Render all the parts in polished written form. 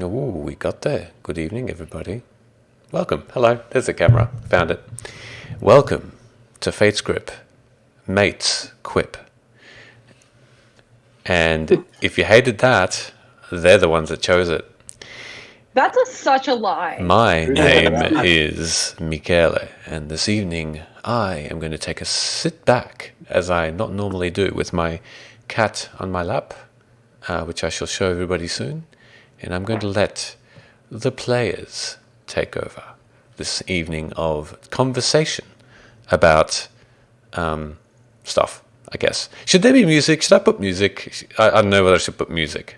Oh, we got there. Good evening, everybody. Welcome. Hello. There's the camera. Found it. Welcome to Fate's Grip, Mates Quip. And if you hated that, they're the ones that chose it. That's such a lie. My name is Michele, and this evening I am going to take a sit back, as I not normally do, with my cat on my lap, which I shall show everybody soon, and I'm going to let the players take over this evening of conversation about stuff, I guess. Should there be music? Should I put music? I don't know whether I should put music.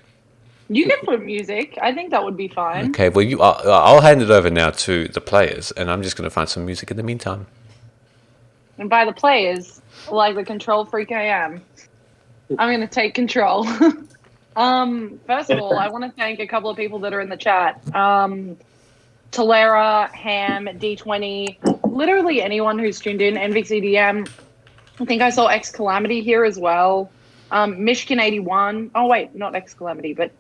You can put music. I think that would be fine. Okay, well, I'll hand it over now to the players, and I'm just going to find some music in the meantime. And by the players, like the control freak I am, I'm going to take control. First of all, I want to thank a couple of people that are in the chat. Talera, Ham, D20, literally anyone who's tuned in, NVCDM. I think I saw X Calamity here as well. Michigan 81. Oh, wait, not X Calamity, but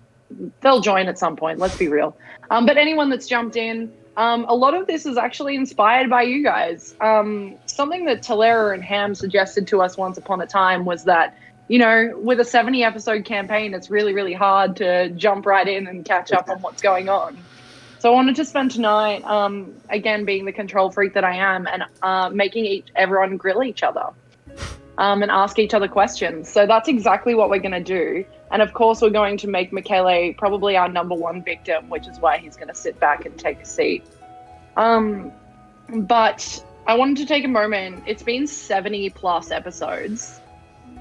they'll join at some point. Let's be real. But anyone that's jumped in, a lot of this is actually inspired by you guys. Something that Talera and Ham suggested to us once upon a time was that, you know, with a 70-episode campaign, it's really, really hard to jump right in and catch up on what's going on. So I wanted to spend tonight, again, being the control freak that I am, and making everyone grill each other. And ask each other questions. So that's exactly what we're going to do. And of course, we're going to make Michele probably our number one victim, which is why he's going to sit back and take a seat. But I wanted to take a moment. It's been 70 plus episodes.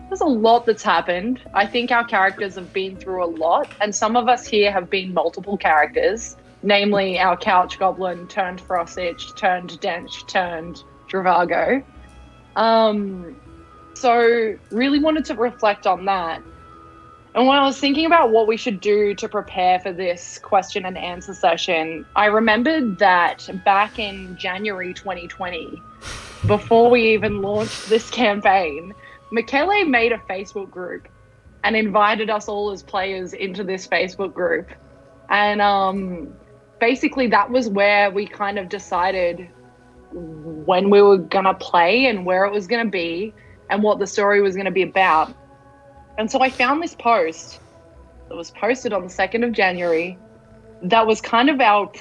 There's a lot that's happened. I think our characters have been through a lot. And some of us here have been multiple characters, namely our couch goblin turned Frostage, turned Dench, turned Dravago. So really wanted to reflect on that. And when I was thinking about what we should do to prepare for this question and answer session, I remembered that back in January 2020, before we even launched this campaign, Michele made a Facebook group and invited us all as players into this Facebook group. And basically that was where we kind of decided when we were going to play and where it was going to be and what the story was going to be about. And so I found this post that was posted on the 2nd of January that was kind of our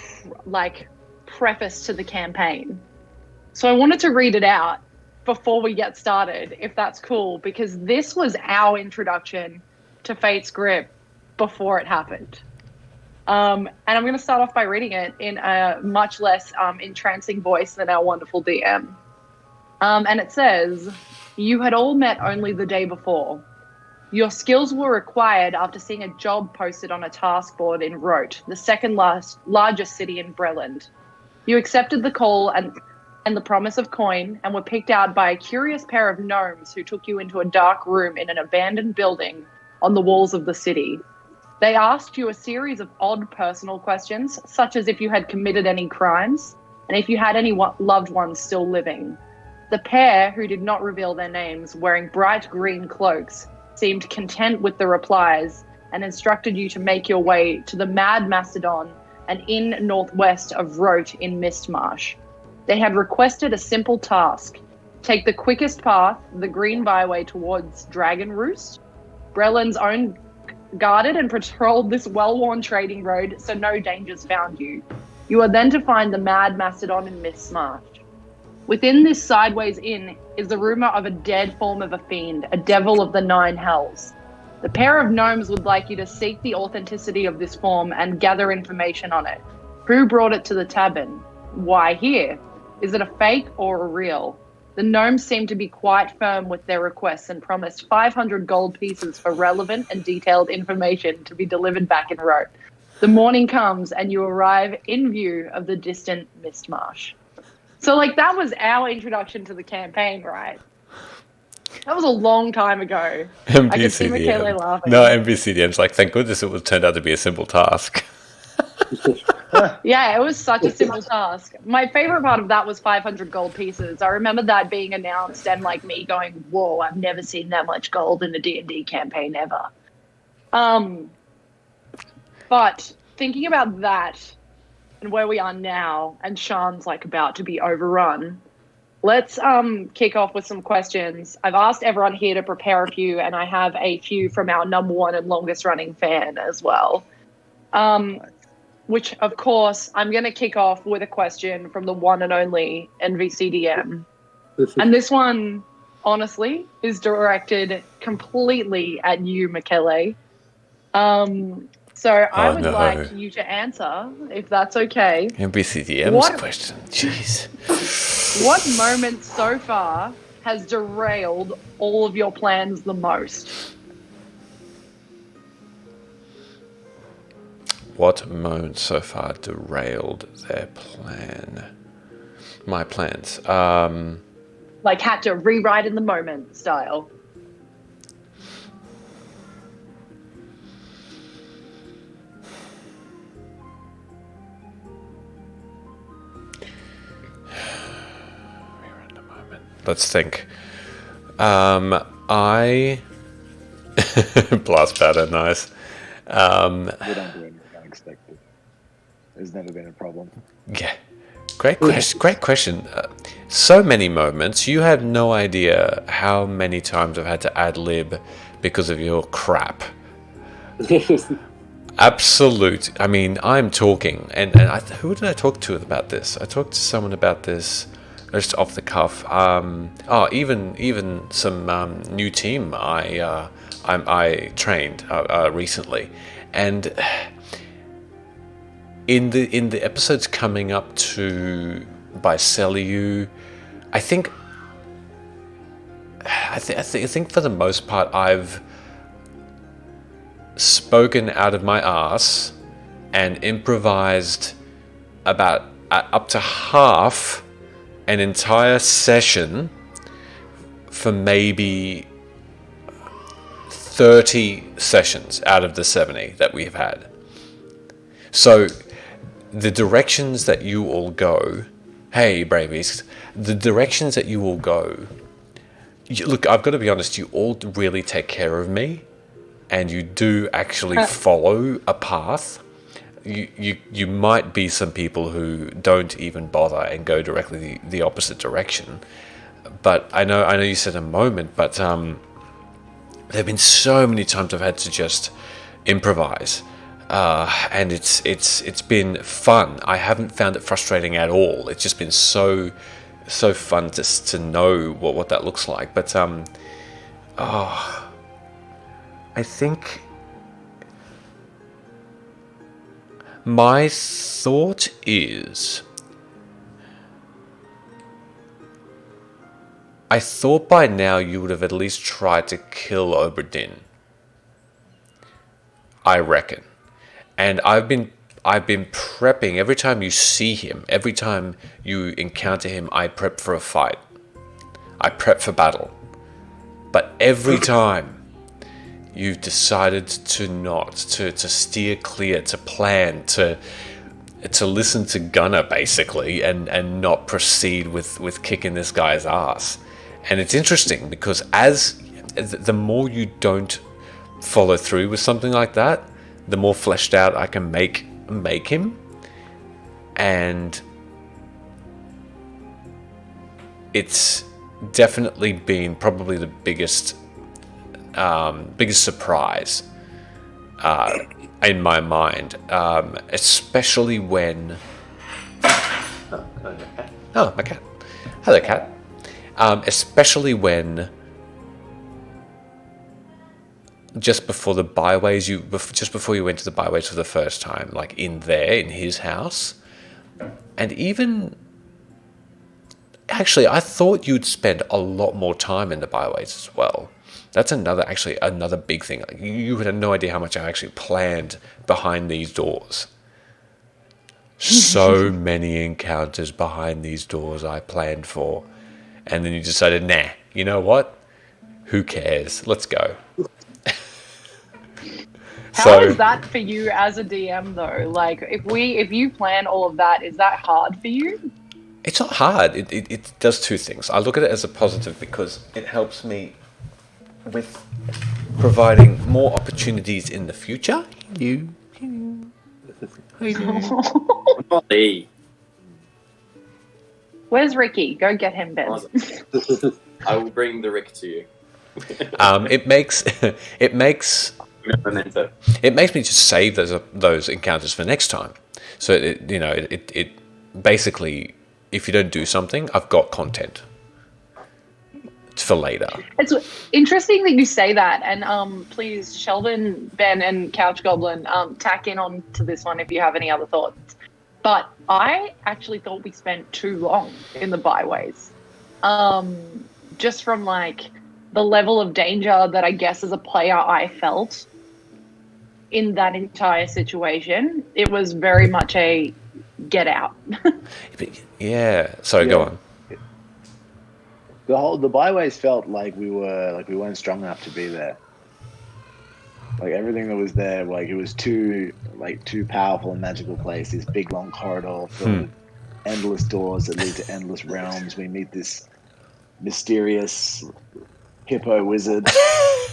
preface to the campaign. So I wanted to read it out before we get started, if that's cool, because this was our introduction to Fate's Grip before it happened. And I'm going to start off by reading it in a much less entrancing voice than our wonderful DM. And it says, "You had all met only the day before. Your skills were required after seeing a job posted on a task board in Rote, the second largest city in Breland. You accepted the call and the promise of coin and were picked out by a curious pair of gnomes who took you into a dark room in an abandoned building on the walls of the city. They asked you a series of odd personal questions, such as if you had committed any crimes and if you had any loved ones still living. The pair, who did not reveal their names, wearing bright green cloaks, seemed content with the replies and instructed you to make your way to the Mad Mastodon, an inn northwest of Rote in Mistmarsh. They had requested a simple task: take the quickest path, the green byway towards Dragon Roost. Breland's own guarded and patrolled this well-worn trading road, so no dangers found you. You are then to find the Mad Mastodon in Mistmarsh. Within this sideways inn is the rumor of a dead form of a fiend, a devil of the 9 hells. The pair of gnomes would like you to seek the authenticity of this form and gather information on it. Who brought it to the tavern? Why here? Is it a fake or a real? The gnomes seem to be quite firm with their requests and promised 500 gold pieces for relevant and detailed information to be delivered back in Rote. The morning comes and you arrive in view of the distant Mistmarsh." So, that was our introduction to the campaign, right? That was a long time ago. I could see Michele laughing. No, MVCDM's like, thank goodness it turned out to be a simple task. Yeah, it was such a simple task. My favorite part of that was 500 gold pieces. I remember that being announced and me going, whoa, I've never seen that much gold in a D&D campaign ever. But thinking about that and where we are now, and Sean's like about to be overrun, let's kick off with some questions. I've asked everyone here to prepare a few, and I have a few from our number one and longest running fan as well. Which, of course, I'm going to kick off with a question from the one and only NVCDM. And this one, honestly, is directed completely at you, Michele. So I would like you to answer, if that's okay. NBCDM's question. Jeez. What moment so far has derailed all of your plans the most? What moment so far derailed their plan? My plans. Like had to rewrite in the moment style. Let's think. I blast batter, nice. We don't do anything unexpected. There's never been a problem. Yeah, great question. Great question. So many moments. You have no idea how many times I've had to ad lib because of your crap. Absolute. I mean, I'm talking, and who did I talk to about this? I talked to someone about this. Just off the cuff. Even some new team I trained recently, and in the episodes coming up to Biceliu, I think for the most part I've spoken out of my arse and improvised about up to half an entire session for maybe 30 sessions out of the 70 that we've had. So the directions that you all go, hey Bravies, the directions that you all go, look, I've got to be honest, you all really take care of me, and you do actually follow a path. You might be some people who don't even bother and go directly the opposite direction. But I know you said a moment, but there have been so many times I've had to just improvise, and it's been fun. I haven't found it frustrating at all. It's just been so fun to know what that looks like. But I think my thought is, I thought by now you would have at least tried to kill Oberdin. I reckon. And I've been prepping. Every time you see him, every time you encounter him, I prep for a fight. I prep for battle. But every time you've decided to not, to steer clear, to plan, to listen to Gunner basically, and not proceed with kicking this guy's ass. And it's interesting because as the more you don't follow through with something like that, the more fleshed out I can make him. And it's definitely been probably the biggest surprise in my mind, especially when my cat. Hello, cat. Especially when just before the byways, just before you went to the byways for the first time, like in his house, and even actually, I thought you'd spend a lot more time in the byways as well. That's another big thing. Like, you had no idea how much I actually planned behind these doors. So many encounters behind these doors I planned for. And then you decided, nah, you know what? Who cares? Let's go. How is that for you as a DM though? Like if you plan all of that, is that hard for you? It's not hard. It does two things. I look at it as a positive because it helps me with providing more opportunities in the future. Molly. Where's Ricky? Go get him, Ben. I will bring the Rick to you. It makes Memento. it makes me just save those encounters for next time. So it basically, if you don't do something, I've got content for later. It's interesting that you say that, and please, Sheldon, Ben, and Couch Goblin, tack in on to this one if you have any other thoughts. But I actually thought we spent too long in the byways, just from like the level of danger that I guess as a player I felt in that entire situation. It was very much a get out. Yeah. Sorry, go on. The byways felt like we weren't strong enough to be there. Like everything that was there, like it was too powerful and magical place. This big long corridor filled with endless doors that lead to endless realms. We meet this mysterious hippo wizard.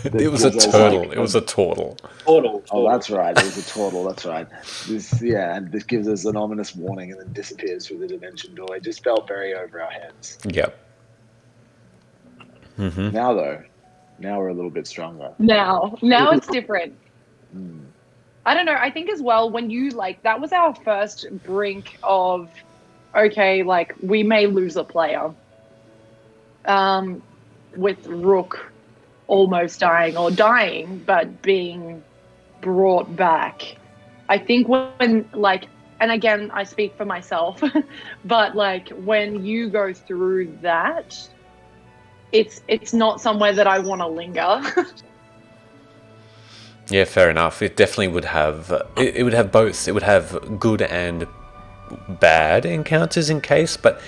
It was a turtle. It was a turtle. Turtle. Oh, that's right. It was a turtle. That's right. And this gives us an ominous warning and then disappears through the dimension door. It just felt very over our heads. Yep. Mm-hmm. Now we're a little bit stronger. Now it's different. I don't know. I think as well, when you that was our first brink of, okay, like we may lose a player. With Rook almost dying, but being brought back. I think when and again, I speak for myself, but when you go through that, it's not somewhere that I want to linger. Yeah, fair enough. It definitely would have. It would have both. It would have good and bad encounters in case, but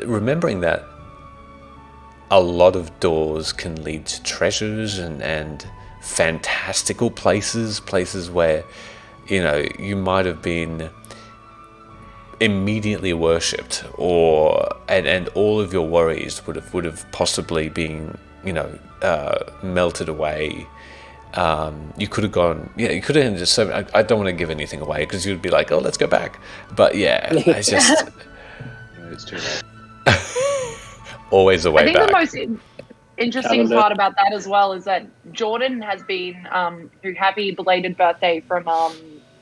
remembering that a lot of doors can lead to treasures and fantastical places where you might have been immediately worshipped, and all of your worries would have possibly been melted away. You could have gone, you could have ended so. I don't want to give anything away because you'd be like, oh, let's go back. But yeah, it's just It's too late. always a way I think back. the most interesting part about that as well is that Jordan has been happy belated birthday from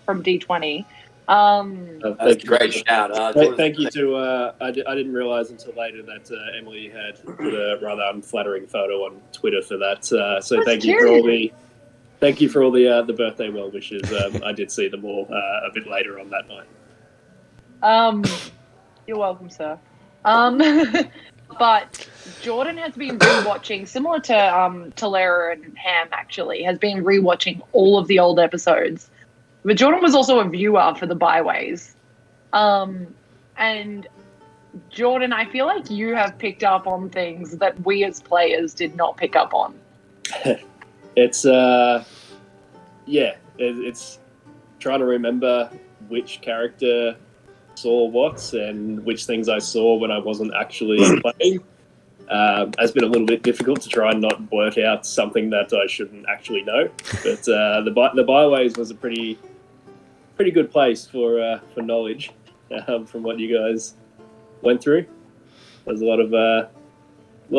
D20. That's a great shout. Thank you to. I didn't realize until later that Emily had put a rather unflattering photo on Twitter for that. So thank you for all the birthday well wishes. I did see them all a bit later on that night. You're welcome, sir. But Jordan has been rewatching, similar to Lara and Ham actually, has been rewatching all of the old episodes. But Jordan was also a viewer for the byways. And Jordan, I feel like you have picked up on things that we as players did not pick up on. It's it's trying to remember which character saw what and which things I saw when I wasn't actually playing. It's been a little bit difficult to try and not work out something that I shouldn't actually know. But the byways was a pretty good place for knowledge from what you guys went through. There's a lot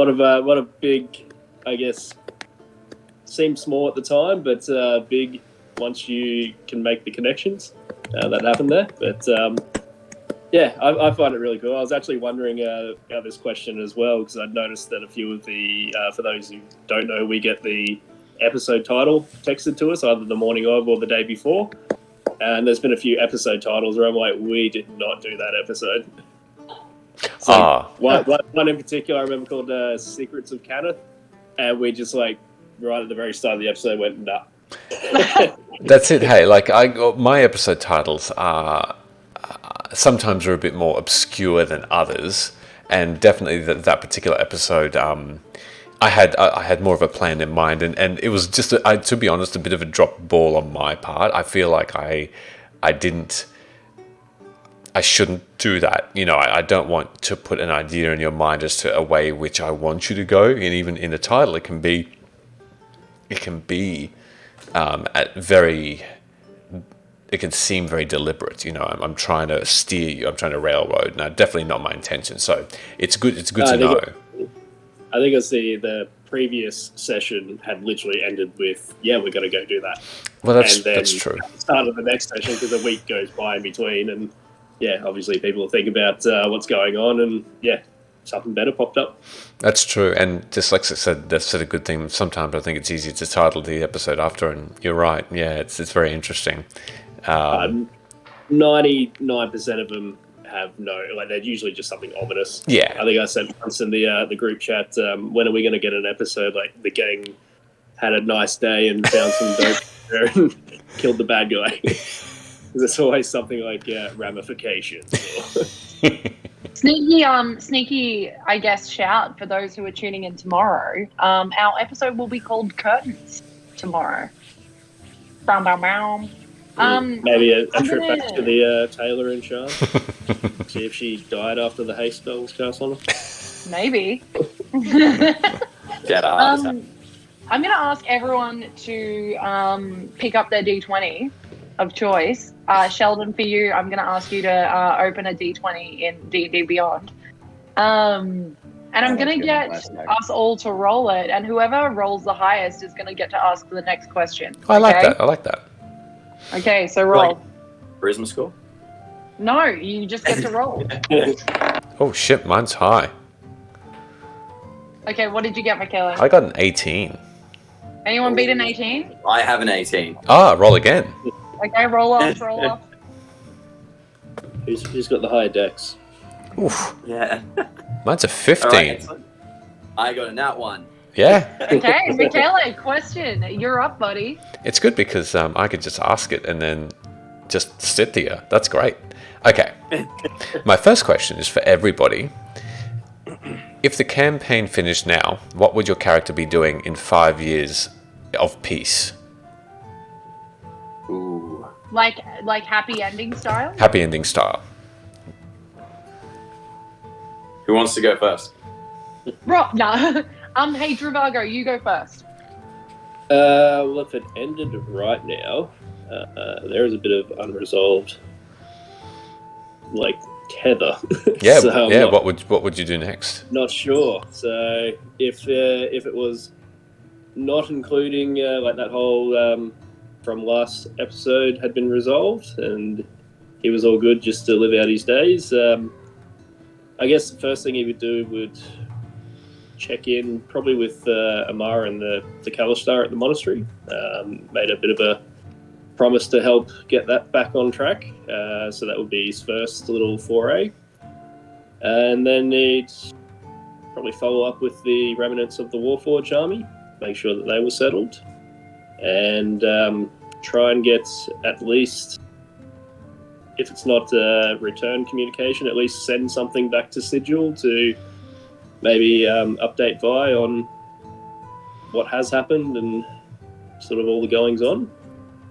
of big, I guess, seemed small at the time, but big once you can make the connections that happened there. But I find it really cool. I was actually wondering about this question as well, because I'd noticed that a few of the, for those who don't know, we get the episode title texted to us either the morning of or the day before. And there's been a few episode titles where I'm like, we did not do that episode. So one in particular I remember called Secrets of Kenneth, and we just right at the very start of the episode went, nah. That's it. Hey, my episode titles are sometimes are a bit more obscure than others, and definitely that particular episode, I had more of a plan in mind, and it was just to be honest, a bit of a drop ball on my part. I feel like I shouldn't do that. I don't want to put an idea in your mind as to a way which I want you to go, and even in the title, it can be at very it can seem very deliberate. You know, I'm trying to steer you. I'm trying to railroad. No, definitely not my intention. So it's good. It's good to know. I think it's the previous session had literally ended with, yeah, we're going to go do that. Well, and then that's true. Started the next session because a week goes by in between, and yeah, obviously people think about what's going on, and yeah, something better popped up. That's true, and just like I said, that's a good thing. Sometimes I think it's easier to title the episode after, and you're right. Yeah, it's very interesting. 99% of them have they're usually just something ominous. Yeah, I think I said once in the group chat, when are we going to get an episode like the gang had a nice day and found some dope and killed the bad guy? There's always something like ramifications. Sneaky, I guess, shout for those who are tuning in tomorrow. Our episode will be called Curtains tomorrow. Bow, bow, bow. Maybe a trip back to the Taylor and Sean. See if she died after the hay spell was cast on her. Maybe. Get I'm going to ask everyone to pick up their D20 of choice. Sheldon, for you, I'm going to ask you to open a D20 in D&D Beyond. And I'm going to get us all to roll it, and whoever rolls the highest is going to get to ask the next question. I like that. Okay, so roll. Charisma score? No, you just get to roll. Oh shit, mine's high. Okay, what did you get, Michaela? I got an 18. Anyone beat an 18? I have an 18. Roll again. Okay, roll off. Who's got the higher dex? Oof. Yeah. Mine's a 15. All right, I got a nat 1. Yeah. Okay, Michaela, question. You're up, buddy. It's good because I could just ask it and then just sit there. That's great. Okay. My first question is for everybody. If the campaign finished now, what would your character be doing in 5 years of peace? Ooh. Like happy ending style? Happy ending style. Who wants to go first? No. Hey, Dravago, you go first. Well, if it ended right now, there is a bit of unresolved, tether. Yeah, So what would you do next? Not sure. So if it was not including that whole from last episode had been resolved and he was all good just to live out his days, I guess the first thing he would do would check in probably with Amara and the Kalistar at the monastery. Made a bit of a promise to help get that back on track. So that would be his first little foray. And then he'd probably follow up with the remnants of the Warforged army, make sure that they were settled, and try and get at least, if it's not return communication, at least send something back to Sigil to maybe update Vi on what has happened and sort of all the goings on.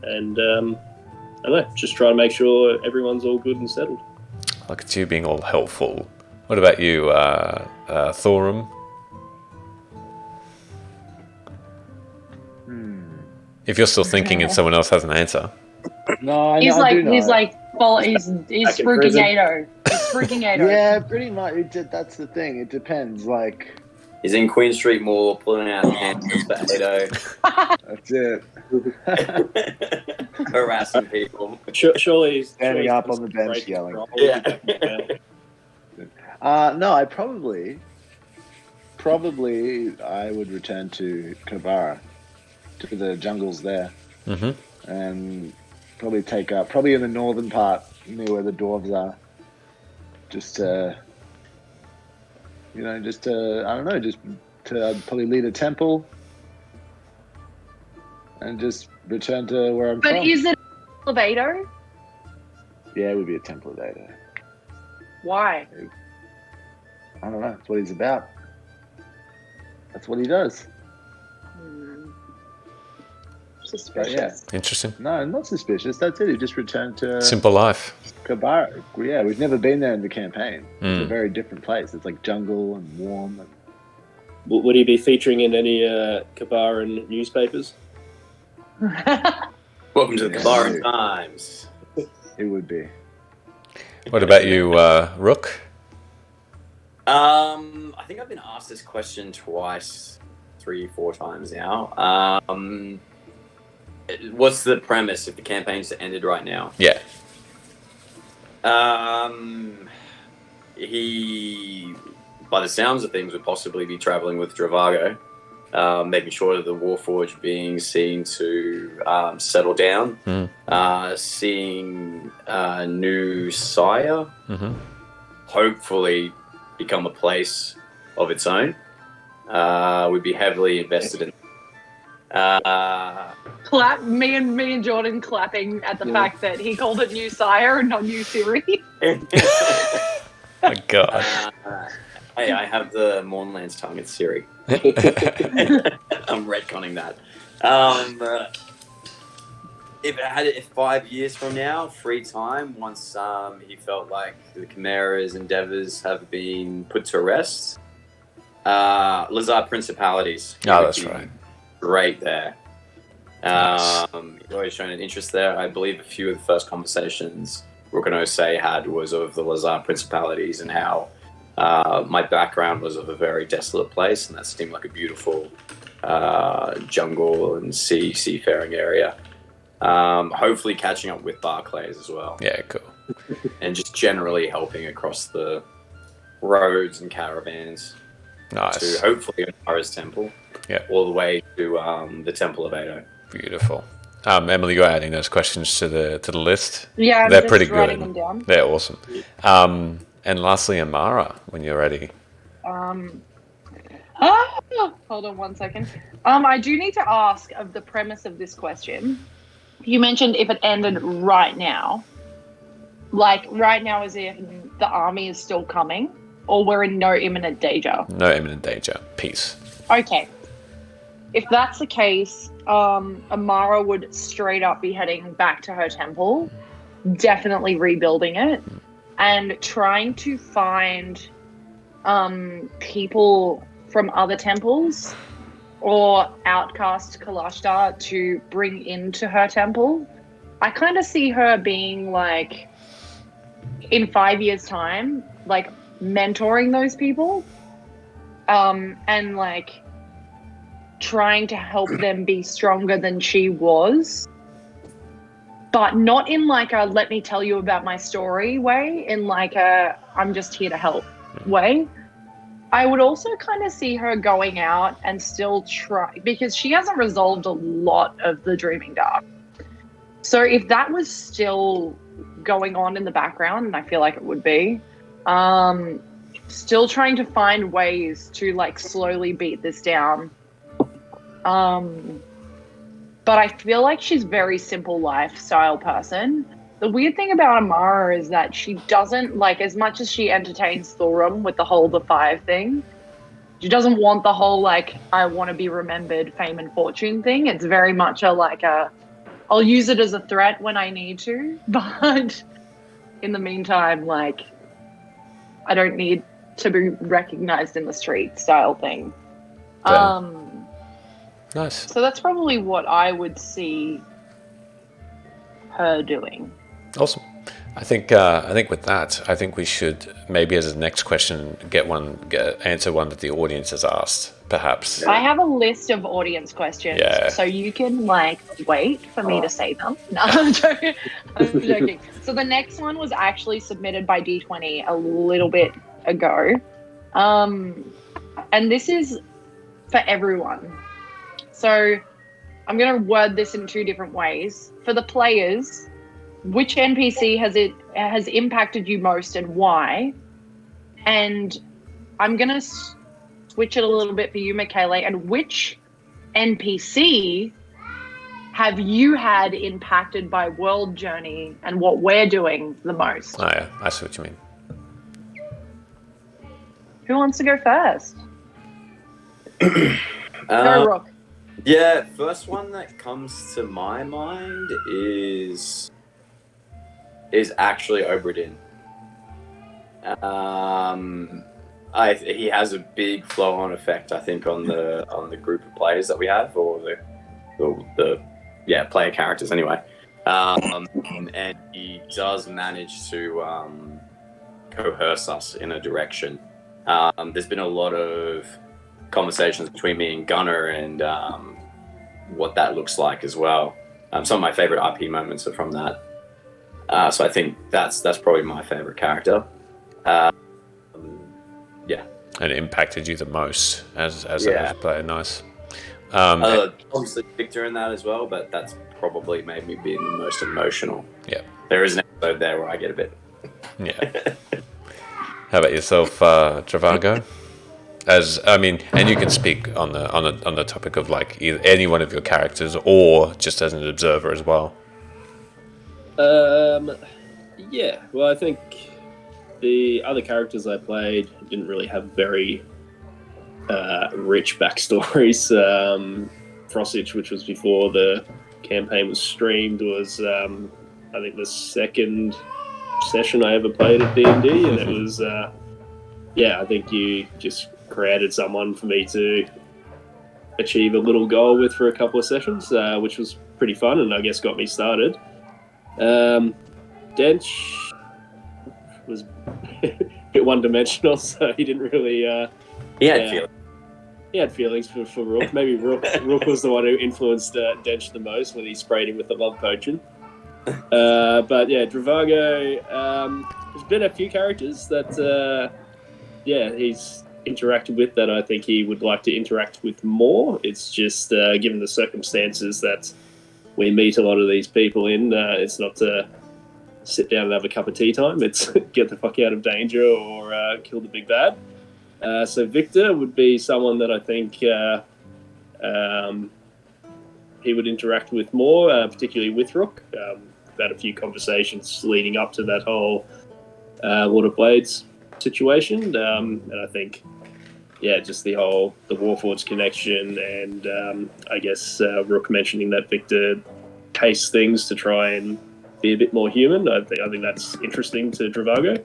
And I don't know, just try to make sure everyone's all good and settled. Look at you being all helpful. What about you, Thorum? If you're still thinking and someone else has an answer. No, I He's know, I do know. he's freaking Gato. He's freaking Gato. Yeah, pretty much. That's the thing. It depends. He's in Queen Street Mall pulling out candles for Ado, That's it. harassing people. Surely he's Standing up on the bench yelling. Yeah. No, I probably I would return to Kabara, to the jungles there, and probably take up, probably in the northern part, near where the dwarves are, just to, I don't know, just to probably lead a temple and just return to where I'm from. But is it a Ado? Yeah, it would be a temple of Ado. Why? I don't know. That's what he's about. That's what he does. Suspicious. Yeah. Interesting. No, not suspicious. That's it. He just returned to Simple life. Kabara. Yeah, we've never been there in the campaign. It's a very different place. It's like jungle and warm. And... Would he be featuring in any Kabaran newspapers? Welcome to the Yeah, Kabaran dude. Times. It would be. What about you, Rook? I think I've been asked this question twice, 3-4 times now. What's the premise if the campaign's ended right now? Yeah. He, by the sounds of things, would possibly be traveling with Dravago, making sure that the Warforged beings seem to settle down, seeing a new sire, hopefully become a place of its own. We'd be heavily invested in. Me and Jordan clapping at the fact that he called it New Sire and not New Siri. My God. Hey, I have the Mornlands tongue. It's Siri. I'm retconning that. If 5 years from now, free time, once he felt like the Chimera's endeavors have been put to rest, Lazar Principalities. Oh, that's right. Great there. Nice. You've always shown an interest there. I believe a few of the first conversations Rook and Osei had was of the Lazar Principalities and how my background was of a very desolate place, and that seemed like a beautiful jungle and seafaring area. Hopefully catching up with Barclays as well. Yeah, cool. And just generally helping across the roads and caravans Nice. to hopefully Amara's temple. Yeah. All the way to the Temple of Ado. Beautiful. Emily, you're adding those questions to the list. Yeah, I'm they're just pretty writing good. them down. They're awesome. And lastly, Amara, when you're ready. Hold on 1 second. I do need to ask of the premise of this question. You mentioned if it ended right now. Like right now as if the army is still coming, or we're in no imminent danger. No imminent danger. Peace. Okay. If that's the case, Amara would straight up be heading back to her temple, definitely rebuilding it, and trying to find people from other temples or outcast Kalashtar to bring into her temple. I kind of see her being like, in 5 years' time, like mentoring those people, and like trying to help them be stronger than she was, but not in like a let me tell you about my story way, in like a I'm just here to help way. I would also kind of see her going out and still try, because she hasn't resolved a lot of the Dreaming Dark. So if that was still going on in the background, and I feel like it would be, still trying to find ways to like slowly beat this down. But I feel like she's very simple lifestyle person. The weird thing about Amara is that she doesn't, like, as much as she entertains Thorum with the whole the five thing, she doesn't want the whole like I want to be remembered fame and fortune thing. It's very much a like a I'll use it as a threat when I need to, but in the meantime, like, I don't need to be recognized in the street style thing. Nice. So that's probably what I would see her doing. Awesome. I think with that, I think we should maybe as a next question answer one that the audience has asked, perhaps. I have a list of audience questions, so you can like wait for me to say them. No, I'm joking. I'm joking. So the next one was actually submitted by D20 a little bit ago, and this is for everyone. So I'm going to word this in two different ways. For the players, which NPC has impacted you most and why? And I'm going to switch it a little bit for you, Michele. And which NPC have you had impacted by World Journey and what we're doing the most? Oh, yeah, I see what you mean. Who wants to go first? Go, Rook. Yeah, first one that comes to my mind is actually Obradin. He has a big flow-on effect, I think, on the group of players that we have, or the player characters anyway. And he does manage to coerce us in a direction. There's been a lot of conversations between me and Gunnar and what that looks like as well. Some of my favorite RP moments are from that. So I think that's probably my favorite character. And it impacted you the most as a player. Nice. Obviously Victor in that as well, but that's probably made me be the most emotional. Yeah. There is an episode there where I get a bit. Yeah. How about yourself, Travago? And you can speak on the topic of like either any one of your characters or just as an observer as well. Yeah. Well, I think the other characters I played didn't really have very rich backstories. Frosage, which was before the campaign was streamed, was I think the second session I ever played at D&D, and it was I think you just created someone for me to achieve a little goal with for a couple of sessions, which was pretty fun and I guess got me started. Dench was a bit one-dimensional, so he didn't really... He had feelings. He had feelings for Rook. Maybe Rook was the one who influenced Dench the most when he sprayed him with the love potion. But yeah, Dravago, there's been a few characters that, he's interacted with that I think he would like to interact with more. It's just, given the circumstances that we meet a lot of these people in, it's not to sit down and have a cup of tea time. It's get the fuck out of danger or kill the big bad. So Victor would be someone that I think he would interact with more, particularly with Rook. We've had a few conversations leading up to that whole Lord of Blades situation, and I think, just the Warforged connection, and I guess Rook mentioning that Victor tastes things to try and be a bit more human. I think that's interesting to Dravago.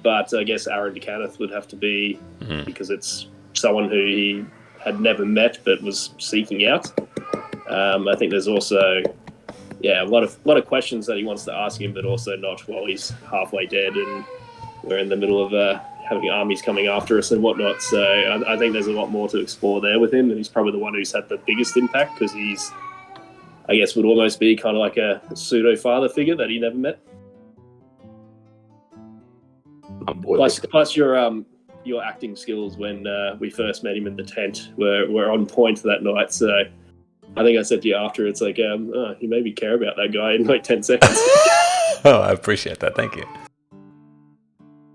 But I guess Aaron DeCanneth would have to be, because it's someone who he had never met but was seeking out. I think there's also, a lot of questions that he wants to ask him, but also not while he's halfway dead and we're in the middle of having armies coming after us and whatnot. So I think there's a lot more to explore there with him, and he's probably the one who's had the biggest impact because he's, I guess, would almost be kind of like a pseudo father figure that he never met. Plus your acting skills when we first met him in the tent were on point that night. So I think I said to you after, it's like, you maybe care about that guy in like 10 seconds. Oh, I appreciate that. Thank you.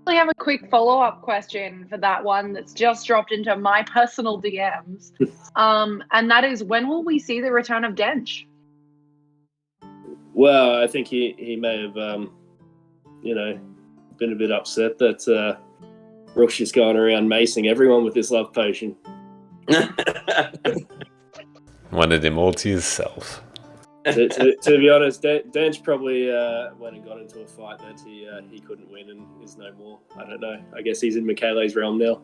I have a quick follow-up question for that one that's just dropped into my personal DMs. And that is, when will we see the return of Dench? Well, I think he may have, been a bit upset that Rook's just going around macing everyone with this love potion. Wanted him all to yourself. To be honest, Dench probably went and got into a fight that he couldn't win and is no more. I don't know. I guess he's in Michele's realm now.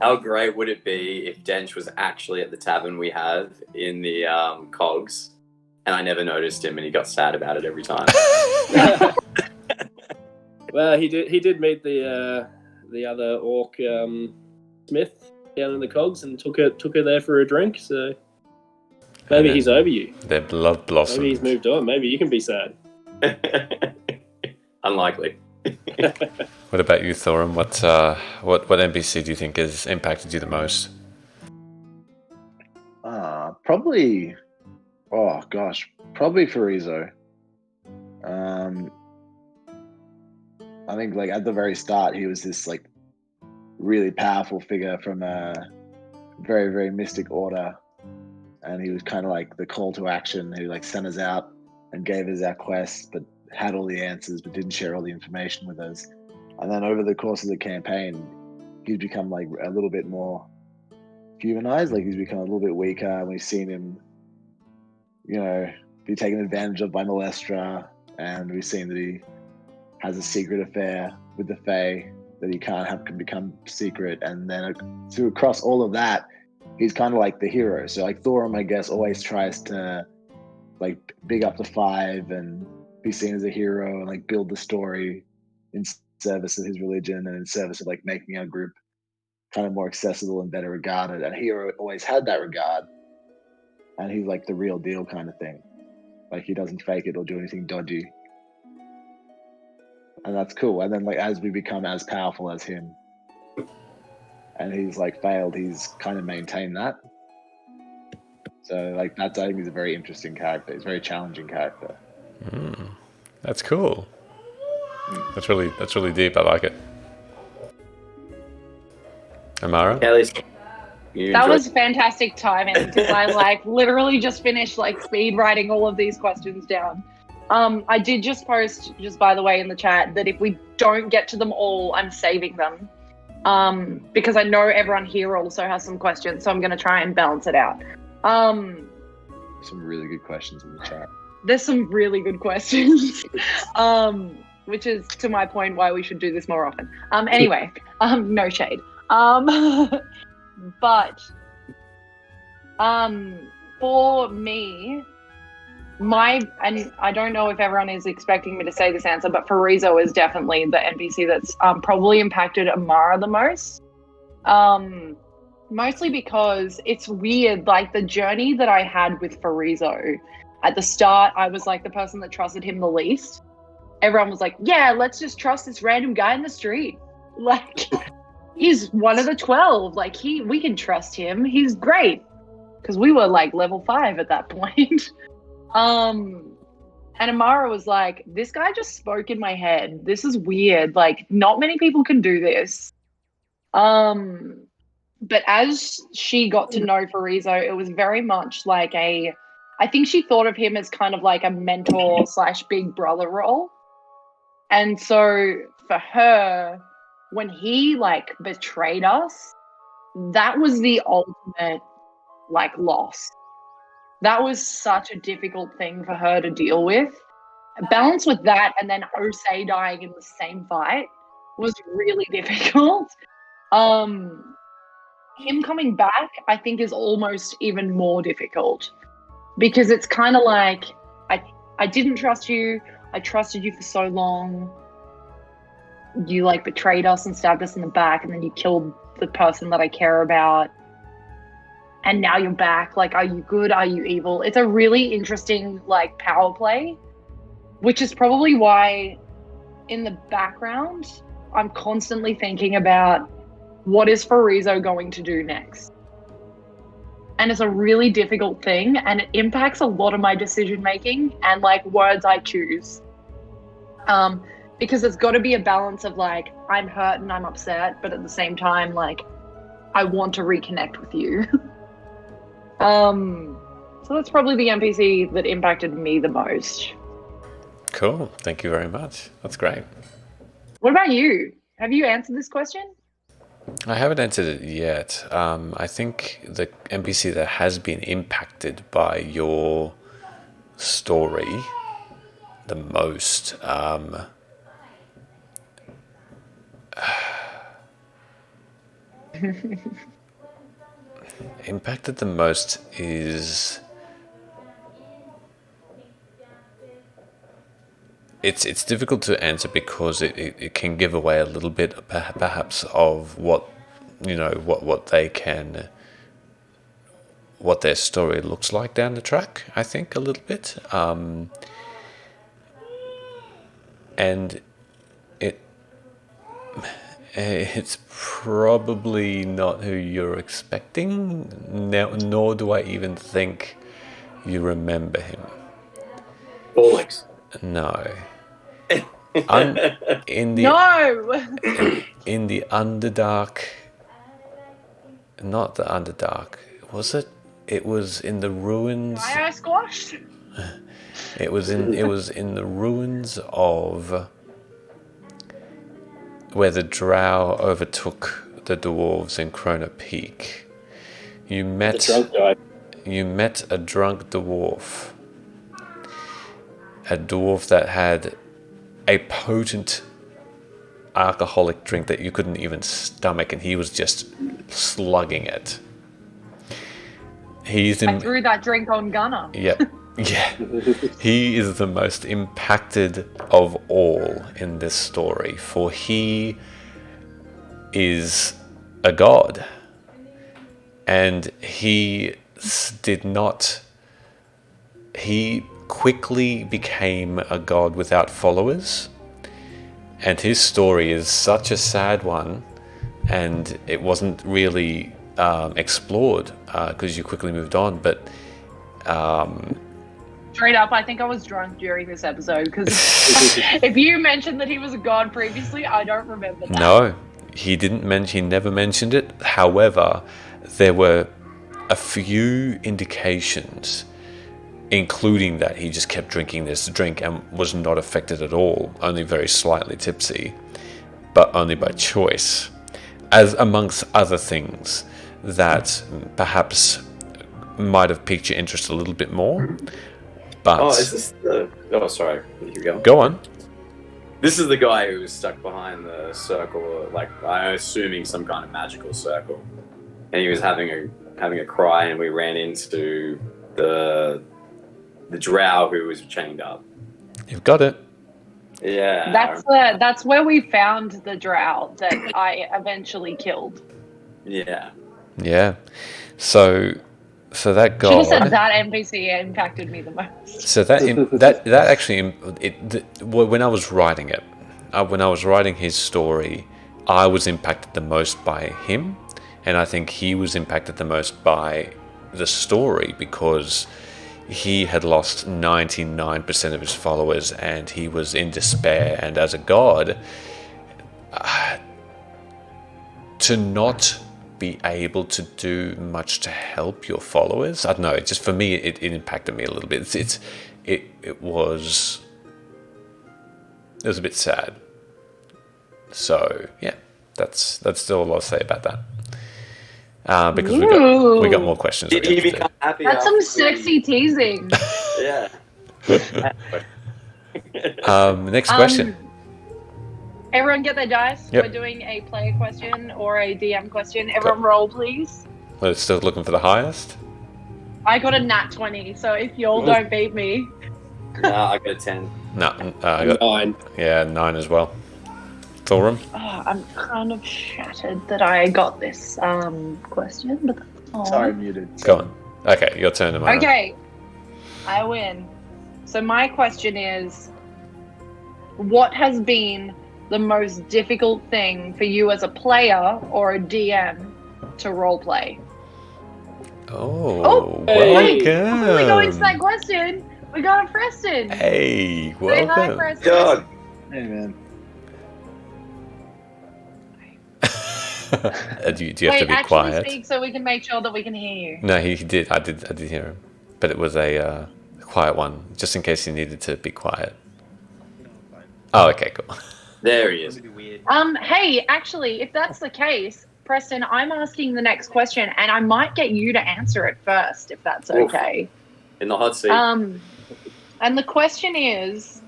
How great would it be if Dench was actually at the tavern we have in the Cogs, and I never noticed him, and he got sad about it every time? Well, he did meet the other orc Smith down in the Cogs and took her there for a drink. So maybe he's over you. Their love blossomed. Maybe he's moved on. Maybe you can be sad. Unlikely. What about you, Thorum? What NPC do you think has impacted you the most? Probably. Oh gosh, probably Foresee. I think like at the very start, he was this like really powerful figure from a very, very mystic order, and he was kind of like the call to action who like sent us out and gave us our quest, but had all the answers, but didn't share all the information with us. And then over the course of the campaign, he's become like a little bit more humanized. Like he's become a little bit weaker, and we've seen him, be taken advantage of by Molestra, and we've seen that he has a secret affair with the Fae that he can't have can become secret. And then across all of that, he's kind of like the hero. So like Thorum, I guess, always tries to like big up the Five and be seen as a hero and like build the story in service of his religion and in service of like making our group kind of more accessible and better regarded. And hero always had that regard, and he's like the real deal kind of thing. Like he doesn't fake it or do anything dodgy, and that's cool. And then like as we become as powerful as him, and he's like failed, he's kind of maintained that. So like that's, I think, he's a very interesting character. He's a very challenging character. That's cool. That's really deep. I like it. Amara? Kelly, That was fantastic timing because I like literally just finished like speed writing all of these questions down. I did just post, just by the way, in the chat that if we don't get to them all, I'm saving them. Because I know everyone here also has some questions, so I'm going to try and balance it out. Some really good questions in the chat. There's some really good questions, which is to my point why we should do this more often. Anyway, no shade. But for me, and I don't know if everyone is expecting me to say this answer, but Farizo is definitely the NPC that's probably impacted Amara the most. Mostly because it's weird, like the journey that I had with Farizo. At the start, I was like the person that trusted him the least. Everyone was like, yeah, let's just trust this random guy in the street. Like, he's one of the 12. Like, we can trust him. He's great. Because we were like level 5 at that point. And Amara was like, this guy just spoke in my head. This is weird. Like, not many people can do this. But as she got to know Farizo, it was very much like I think she thought of him as kind of like a mentor / big brother role. And so for her, when he like betrayed us, that was the ultimate like loss. That was such a difficult thing for her to deal with. Balance with that and then Osei dying in the same fight was really difficult. Him coming back, I think, is almost even more difficult because it's kind of like, I didn't trust you. I trusted you for so long. You like betrayed us and stabbed us in the back, and then you killed the person that I care about. And now you're back. Like, are you good? Are you evil? It's a really interesting like power play, which is probably why in the background, I'm constantly thinking about what is Farizo going to do next? And it's a really difficult thing, and it impacts a lot of my decision making and like words I choose. Because there's got to be a balance of like, I'm hurt and I'm upset, but at the same time, like, I want to reconnect with you. So that's probably the NPC that impacted me the most. Cool. Thank you very much. That's great. What about you? Have you answered this question? I haven't answered it yet. I think the NPC that has been impacted by your story the most impacted the most is it's difficult to answer because it can give away a little bit perhaps of what what their story looks like down the track. I think a little bit, and it's probably not who you're expecting, nor do I even think you remember him. Bollocks. No. No! In the Underdark, not the Underdark, was it? It was in the ruins. I squashed. It was in the ruins of where the Drow overtook the dwarves in Krona Peak. You met a drunk dwarf. A dwarf that had a potent alcoholic drink that you couldn't even stomach, and he was just slugging it. He's I threw that drink on Gunner. Yeah. He is the most impacted of all in this story, for he is a god, and he quickly became a god without followers, and his story is such a sad one, and it wasn't really explored because you quickly moved on, but Straight up, I think I was drunk during this episode because if you mentioned that he was a god previously, I don't remember that. No, he didn't mention. He never mentioned it. However, there were a few indications, including that he just kept drinking this drink and was not affected at all, only very slightly tipsy, but only by choice, as amongst other things that perhaps might have piqued your interest a little bit more. But is this the? Oh, sorry. You go. Go on. This is the guy who was stuck behind the circle, like I'm assuming some kind of magical circle, and he was having a cry, and we ran into the drow who was chained up. You've got it. Yeah. That's where we found the drow that I eventually killed. Yeah. Yeah. So that god. Should have said that NPC impacted me the most. So that actually, when I was writing it, when I was writing his story, I was impacted the most by him, and I think he was impacted the most by the story because he had lost 99% of his followers, and he was in despair. And as a god, to not be able to do much to help your followers, I don't know. It just, for me, it impacted me a little bit. It was a bit sad. So yeah, that's all I'll say about that. Because we got more questions. Did he become happy? That's some sexy teasing. Yeah. Next question. Everyone get their dice. Yep. We're doing a player question or a DM question. Everyone roll, please. We're still looking for the highest. I got a nat 20, so if y'all don't beat me. No, I got a 10. No, I got 9. Yeah, 9 as well. Thorum. Oh, I'm kind of shattered that I got this question, but that's all. Sorry, muted. Go on. Okay, your turn, Amara. Okay, I win. So my question is, what has been the most difficult thing for you as a player or a DM to roleplay? Oh, Wait, welcome. before we go into that question, we got Preston. Hey, Say hi, welcome. Preston. God. Hey, man. Do you have Wait, to be actually quiet? speak so we can make sure that we can hear you. No, he did. I did hear him, but it was a quiet one, just in case he needed to be quiet. Oh, okay, cool. There he is. Hey, actually, if that's the case, Preston, I'm asking the next question, and I might get you to answer it first, if that's Oof. okay. In the hot seat. And the question is,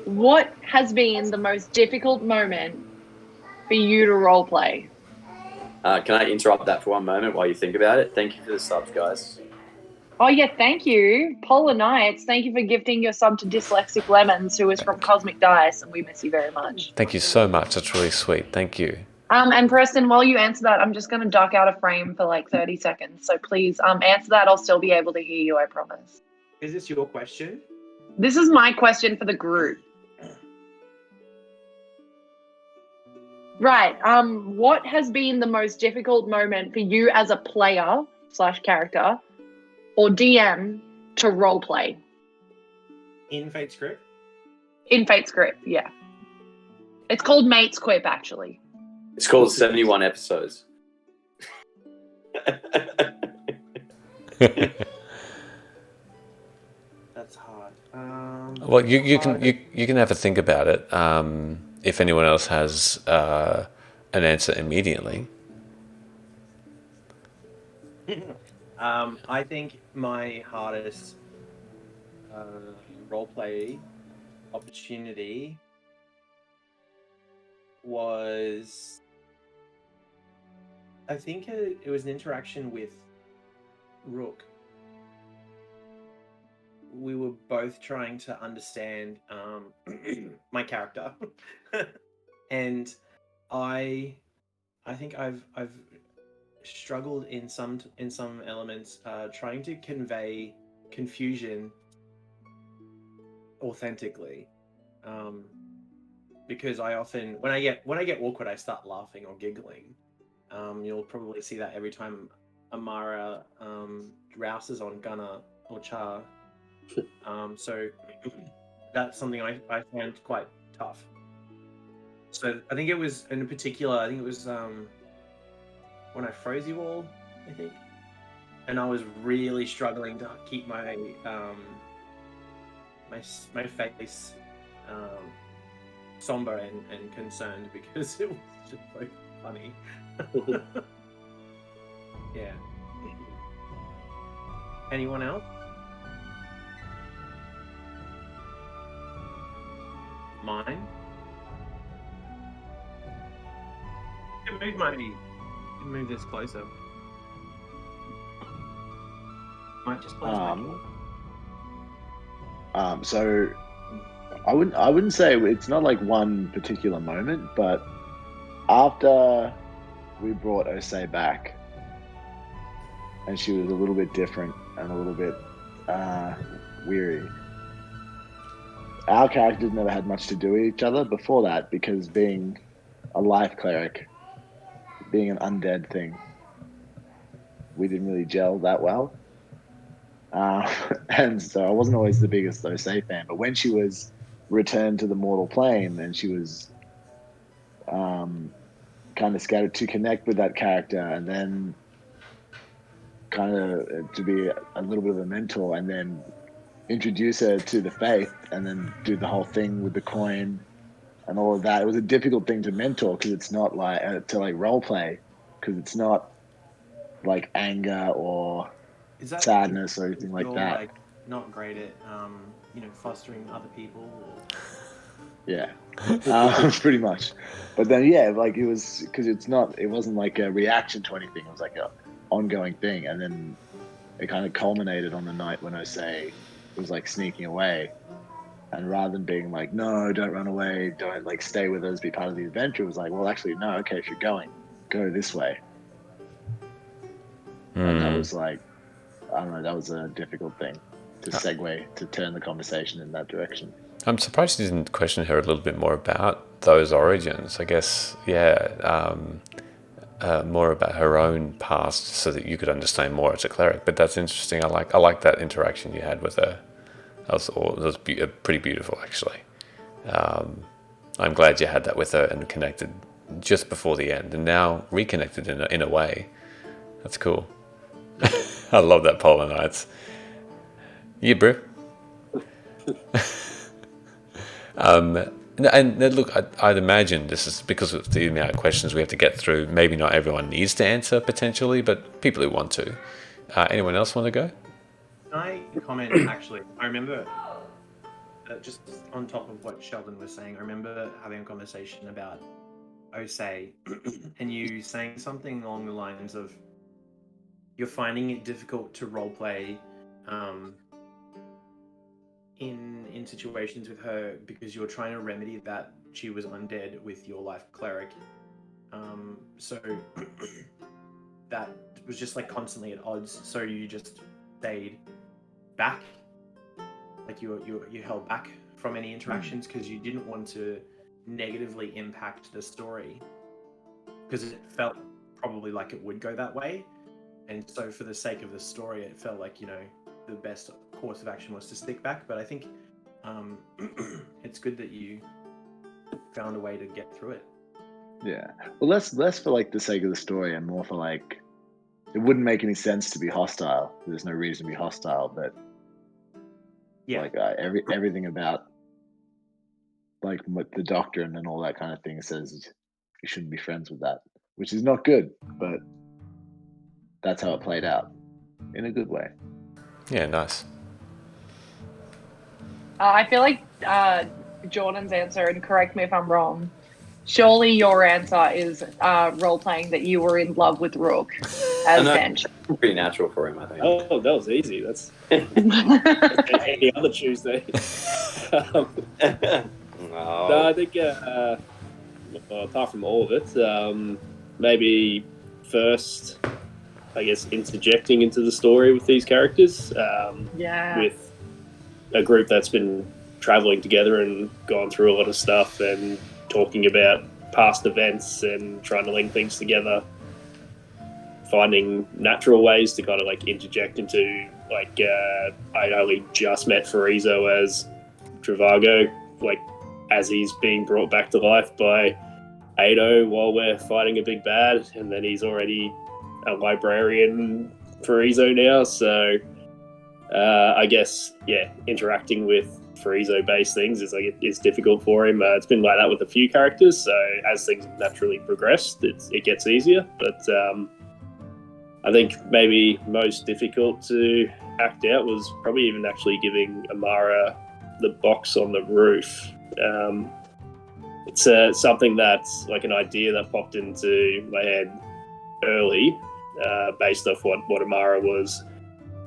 what has been the most difficult moment for you to roleplay? Can I interrupt that for one moment while you think about it? Thank you for the subs, guys. Oh, yeah, thank you. Polar Knights, thank you for gifting your sub to Dyslexic Lemons, who is from Cosmic Dice, and we miss you very much. Thank you so much. That's really sweet. Thank you. And Preston, while you answer that, I'm just going to duck out of frame for like 30 seconds. So please answer that. I'll still be able to hear you, I promise. Is this your question? This is my question for the group. Right. What has been the most difficult moment for you as a player / character or DM to roleplay? In Fate Script? In Fate Script, yeah. It's called Mate's Quip, actually. It's called 71 episodes. That's hard. Well, you can have a think about it. If anyone else has an answer immediately. I think my hardest roleplay opportunity was, I think it was an interaction with Rook, we were both trying to understand my character, and I think I've struggled in some elements trying to convey confusion authentically, because I often when I get awkward I start laughing or giggling. You'll probably see that every time Amara rouses on Gunnar or Char. So that's something I found quite tough. So I think it was in particular. I think it was when I froze you all. I think, and I was really struggling to keep my my face somber and concerned because it was just so funny. Yeah. Anyone else? Mine? You can move this closer. Might just close my door. So I wouldn't say it's not like one particular moment, but after we brought Osei back, and she was a little bit different and a little bit weary. Our characters never had much to do with each other before that, because being a life cleric, being an undead thing, we didn't really gel that well. And so I wasn't always the biggest Osei fan, but when she was returned to the mortal plane and she was kind of scattered to connect with that character, and then kind of to be a little bit of a mentor, and then introduce her to the faith, and then do the whole thing with the coin and all of that. It was a difficult thing to mentor because it's not like to like role play, because it's not like anger or Is that sadness or anything like you're, that. like, not great at fostering other people? Or... Yeah, pretty much. But then, yeah, like it was because it wasn't like a reaction to anything. It was like a ongoing thing, and then it kind of culminated on the night when Osei was like sneaking away, and rather than being like, no, don't run away, don't like stay with us, be part of the adventure, it was like, well, actually, no, okay, if you're going, go this way. And that was like, I don't know, that was a difficult thing to segue, to turn the conversation in that direction. I'm surprised you didn't question her a little bit more about those origins. I guess, more about her own past, so that you could understand more as a cleric. But that's interesting. I like that interaction you had with her. That was pretty beautiful, actually. I'm glad you had that with her and connected just before the end, and now reconnected in a way. That's cool. I love that Polar Nights. Yeah, bro. And look, I'd imagine this is because of the amount of questions we have to get through. Maybe not everyone needs to answer potentially, but people who want to. Anyone else want to go? Can I comment, actually? I remember, just on top of what Sheldon was saying, I remember having a conversation about Osei, and you saying something along the lines of, you're finding it difficult to roleplay in situations with her because you're trying to remedy that she was undead with your life cleric. So that was just like constantly at odds. So you just stayed back, like you held back from any interactions because you didn't want to negatively impact the story, because it felt probably like it would go that way. And so for the sake of the story, it felt like, the best course of action was to stick back. But I think it's good that you found a way to get through it. Yeah. Well, less for like the sake of the story and more for like, it wouldn't make any sense to be hostile. There's no reason to be hostile, but Yeah, like everything about like what the doctrine and all that kind of thing says you shouldn't be friends with that, which is not good, but that's how it played out in a good way. Yeah, nice. I feel like Jordan's answer, and correct me if I'm wrong, surely your answer is role-playing that you were in love with Rook. as I know. bench. Pretty natural for him, I think. Oh, that was easy. That's any other Tuesday. No, I think well, apart from all of it, maybe first, I guess, interjecting into the story with these characters. Yeah. With a group that's been traveling together and gone through a lot of stuff and talking about past events and trying to link things together, finding natural ways to kind of like interject into like I only just met Forizo as Travago, like as he's being brought back to life by Ado while we're fighting a big bad, and then he's already a librarian Forizo now, so I guess interacting with Forizo-based things is difficult for him. It's been like that with a few characters, so as things have naturally progressed, it gets easier. But I think maybe most difficult to act out was probably even actually giving Amara the box on the roof. It's something that's like an idea that popped into my head early, based off what Amara was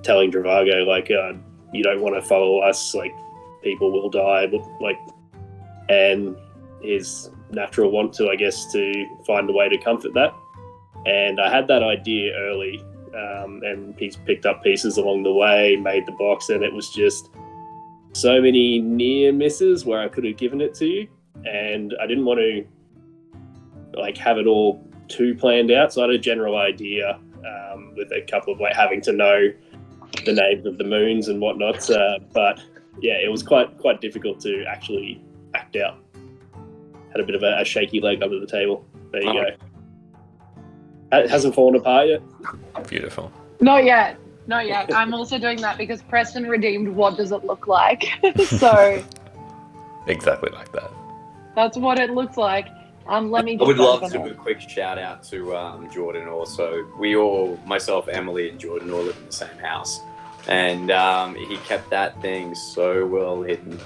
telling Travago, like, you don't want to follow us, like, people will die, but, like, and his natural want to, I guess, to find a way to comfort that. And I had that idea early, and he's picked up pieces along the way, made the box, and it was just so many near misses where I could have given it to you, and I didn't want to, like, have it all too planned out, so I had a general idea, with a couple of, like, having to know the names of the moons and whatnot, but yeah, it was quite difficult to actually act out. Had a bit of a shaky leg under the table. There you go. It hasn't fallen apart yet. Beautiful. Not yet. I'm also doing that because Preston redeemed what does it look like. So Exactly like that. that's what it looks like. Let me I just would love to open do a it. quick shout out to Jordan also. We all, myself, Emily, and Jordan all live in the same house. And he kept that thing so well hidden.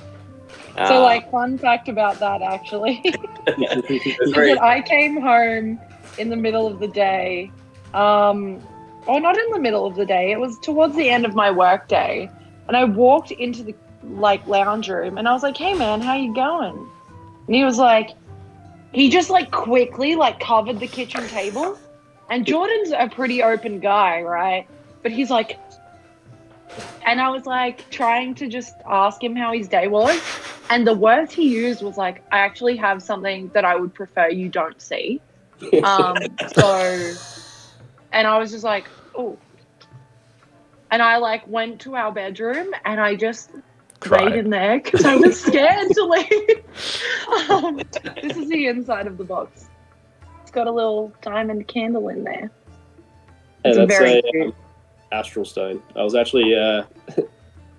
So, like, fun fact about that, actually, is that I came home in the middle of the day. Or not in the middle of the day. It was towards the end of my work day. And I walked into the, like, lounge room, and I was like, hey, man, how you going? And he was like, he just, like, quickly, like, covered the kitchen table. And Jordan's a pretty open guy, right? But he's like, and I was, like, trying to just ask him how his day was. And the words he used was, like, I actually have something that I would prefer you don't see. And I was just like, oh. And I, like, went to our bedroom, and I just laid in there because I was scared to leave. This is the inside of the box. It's got a little diamond candle in there. It's very cute. Astral stone. I was actually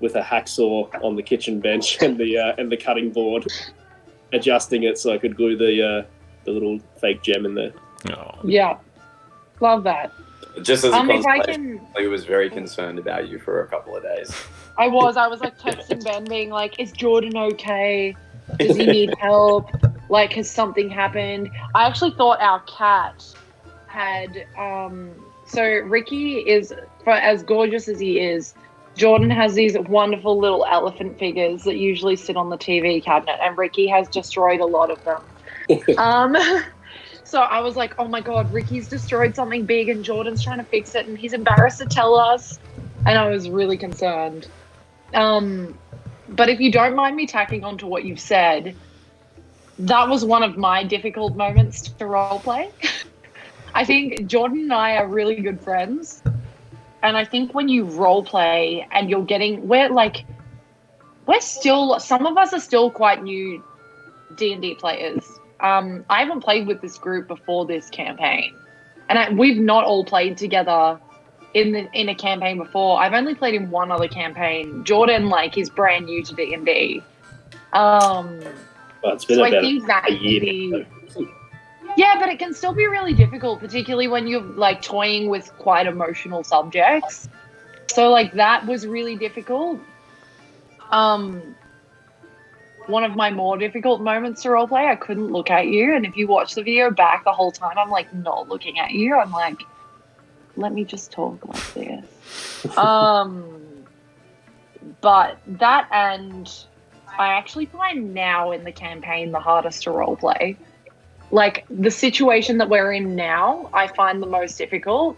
with a hacksaw on the kitchen bench and the cutting board, adjusting it so I could glue the little fake gem in there. Oh. Yeah, love that. Just as a consolation, can... he was very concerned about you for a couple of days. I was like texting Ben being like, is Jordan okay? Does he need help? Like, has something happened? I actually thought our cat had, so Ricky is, for as gorgeous as he is, Jordan has these wonderful little elephant figures that usually sit on the TV cabinet, and Ricky has destroyed a lot of them. So I was like, oh my God, Ricky's destroyed something big and Jordan's trying to fix it and he's embarrassed to tell us. And I was really concerned. But if you don't mind me tacking on to what you've said, that was one of my difficult moments to roleplay. I think Jordan and I are really good friends. And I think when you roleplay and you're getting, some of us are still quite new D&D players. I haven't played with this group before this campaign, and we've not all played together in a campaign before. I've only played in one other campaign. Jordan, is brand new to D&D. It's been about I think that a year. Yeah, but it can still be really difficult, particularly when you're toying with quite emotional subjects. So that was really difficult. One of my more difficult moments to roleplay, I couldn't look at you, and if you watch the video back the whole time, I'm not looking at you. I'm let me just talk like this. But that, and I actually find now in the campaign the hardest to roleplay. Like, the situation that we're in now, I find the most difficult.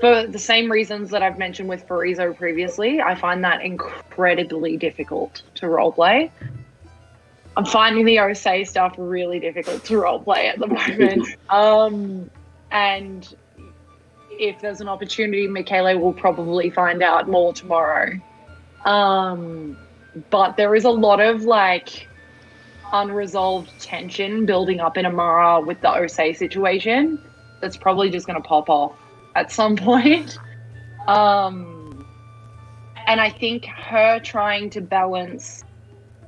For the same reasons that I've mentioned with Foresee previously, I find that incredibly difficult to roleplay. I'm finding the Osei stuff really difficult to roleplay at the moment. And if there's an opportunity, Michele will probably find out more tomorrow. But there is a lot of, like, unresolved tension building up in Amara with the Osei situation that's probably just going to pop off at some point. And I think her trying to balance...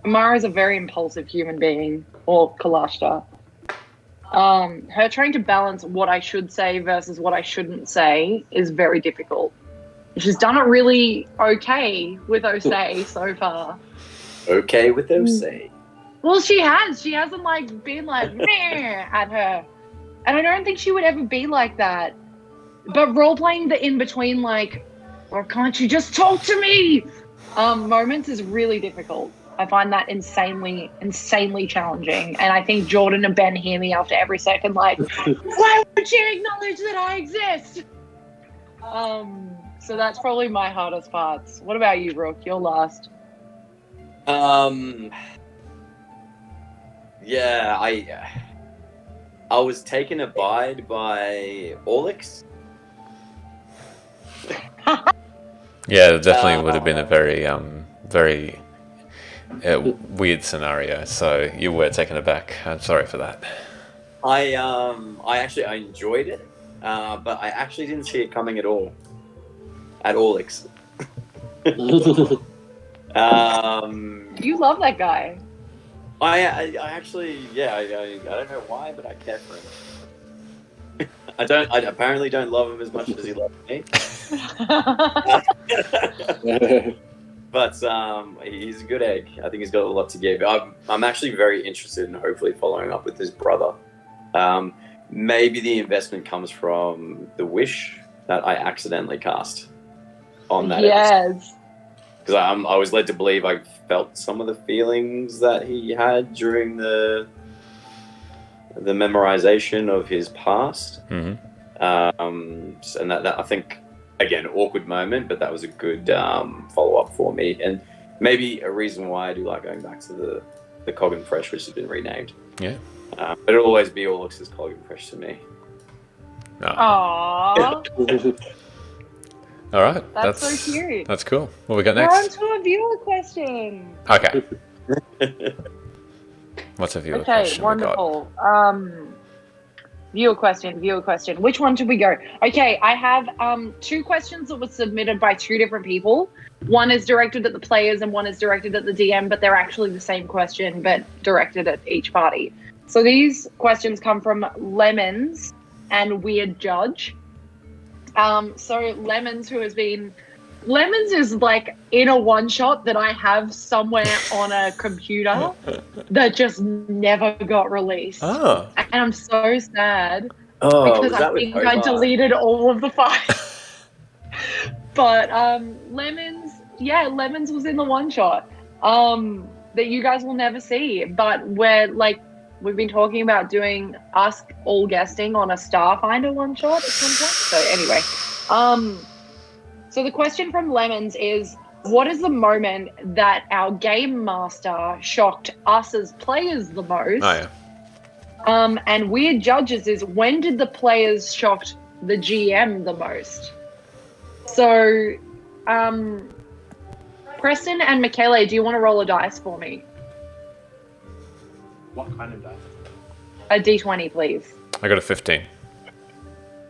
Amara is a very impulsive human being, or Kalashta. Her trying to balance what I should say versus what I shouldn't say is very difficult. She's done it really okay with Osei so far. Okay with Osei. Well, she has. She hasn't, like, been like, meh at her. And I don't think she would ever be like that. But role-playing the in-between, like, or can't you just talk to me? Moments is really difficult. I find that insanely challenging. And I think Jordan and Ben hear me after every second, like, why would she acknowledge that I exist? So that's probably my hardest parts. What about you, Rook? You're last. Yeah, I was taken aback by Orlix. Yeah, it definitely would have been a very weird scenario. So you were taken aback. I'm sorry for that. I enjoyed it, but I actually didn't see it coming at all. At Orlix. You love that guy. I actually, yeah, I don't know why, but I care for him. I apparently don't love him as much as he loves me. But he's a good egg. I think he's got a lot to give. I'm actually very interested in hopefully following up with his brother. Maybe the investment comes from the wish that I accidentally cast on that episode. Because I was led to believe I felt some of the feelings that he had during the memorization of his past. Mm-hmm. And that I think, again, awkward moment, but that was a good follow-up for me. And maybe a reason why I do like going back to the Cog and Fresh, which has been renamed. Yeah. But it'll always be Orlux's Cog and Fresh to me. Aww. All right. That's so cute. That's cool. What we got We're next? on to a viewer question. Okay. What's a viewer question? Okay, wonderful. Viewer question. Which one should we go? Okay, I have 2 questions that were submitted by 2 different people. One is directed at the players and one is directed at the DM, but they're actually the same question, but directed at each party. So these questions come from Lemons and Weird Judge. So Lemons is like in a one-shot that I have somewhere on a computer that just never got released. Oh. And I'm so sad because I think I deleted all of the files. But Lemons was in the one-shot that you guys will never see. But we've been talking about doing us all guesting on a Starfinder one-shot at some point. So anyway, so the question from Lemons is, what is the moment that our game master shocked us as players the most? Oh, yeah. And Weird Judges is, when did the players shocked the GM the most? So, Preston and Michele, do you want to roll a dice for me? What kind of dice? A D20, please. I got a 15.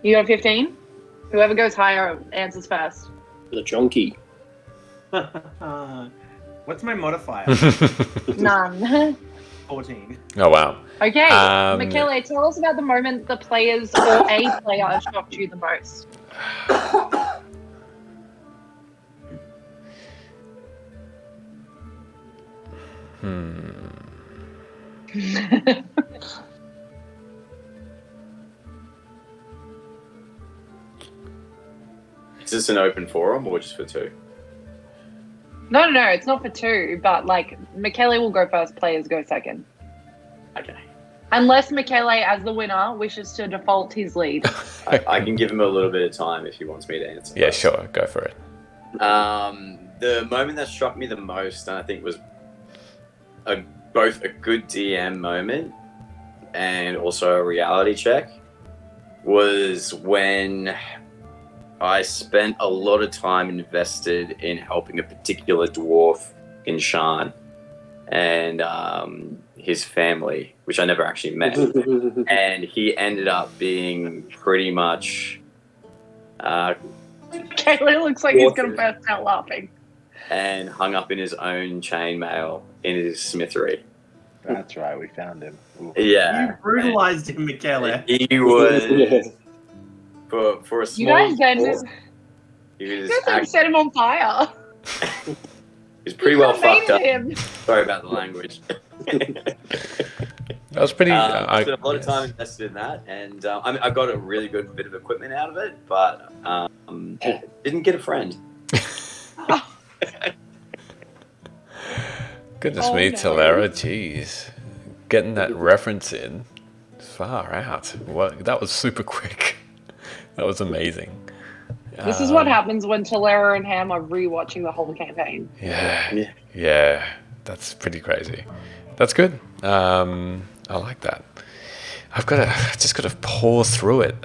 You got a 15? Whoever goes higher answers first. The chunky. What's my modifier? None. 14. Oh, wow. Okay, Michele, tell us about the moment the players or a player shocked you the most. this an open forum or just for 2? No, it's not for 2, but like Michele will go first, players go second. Okay. Unless Michele, as the winner, wishes to default his lead. I can give him a little bit of time if he wants me to answer. Yeah, first. sure, go for it. The moment that struck me the most, and I think was both a good DM moment and also a reality check, was when I spent a lot of time invested in helping a particular dwarf in Shan and his family, which I never actually met. And he ended up being pretty much... Michele looks like he's going to burst out laughing. And hung up in his own chainmail in his smithery. That's right, we found him. Ooh. Yeah. You brutalized him, Michele. He was... For a small... You guys then he was set him on fire. he was pretty well fucked up. Him. Sorry about the language. That was pretty... I spent a lot of time invested in that, and I got a really good bit of equipment out of it, but didn't get a friend. Goodness me, no. Talera, jeez. Getting that reference in, far out. What? That was super quick. That was amazing. This is what happens when Talera and Ham are rewatching the whole campaign. Yeah, that's pretty crazy. That's good. I like that. I just got to pour through it.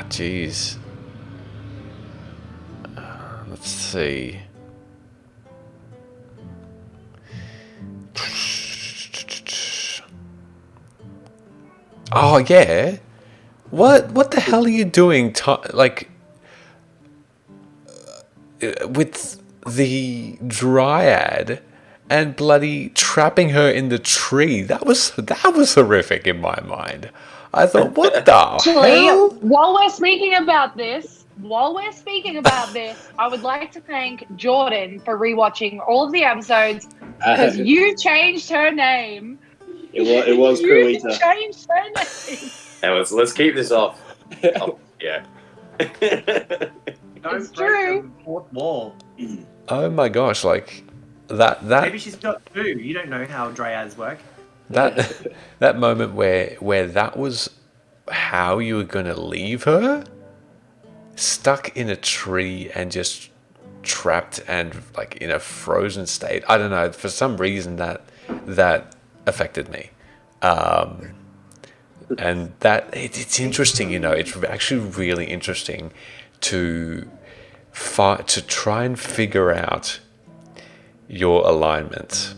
Jeez. Let's see. Oh yeah. What the hell are you doing? With the dryad and bloody trapping her in the tree. That was horrific in my mind. I thought, what the hell? While we're speaking about this, I would like to thank Jordan for rewatching all of the episodes because you changed her name. It was You Cruita. changed her name. Let's keep this off. Oh, yeah. Don't It's break true. the fourth wall. Oh my gosh, like that Maybe she's got 2. You don't know how dryads work. that moment where that was how you were gonna leave her, stuck in a tree and just trapped and like in a frozen state. I don't know, for some reason that affected me. And that it's interesting, it's actually really interesting to try and figure out your alignments.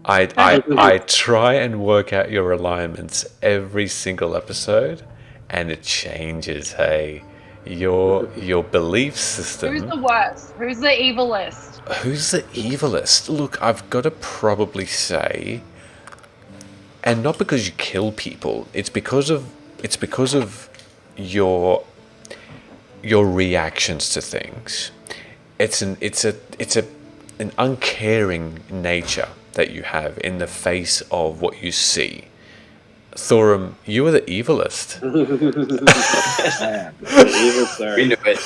I try and work out your alignments every single episode, and it changes. Hey, your belief system. Who's the worst? Who's the evilest? Who's the evilest? Look, I've got to probably say, and not because you kill people, it's because of your reactions to things. It's an uncaring nature that you have in the face of what you see. Thorum, you are the evilest. We knew it.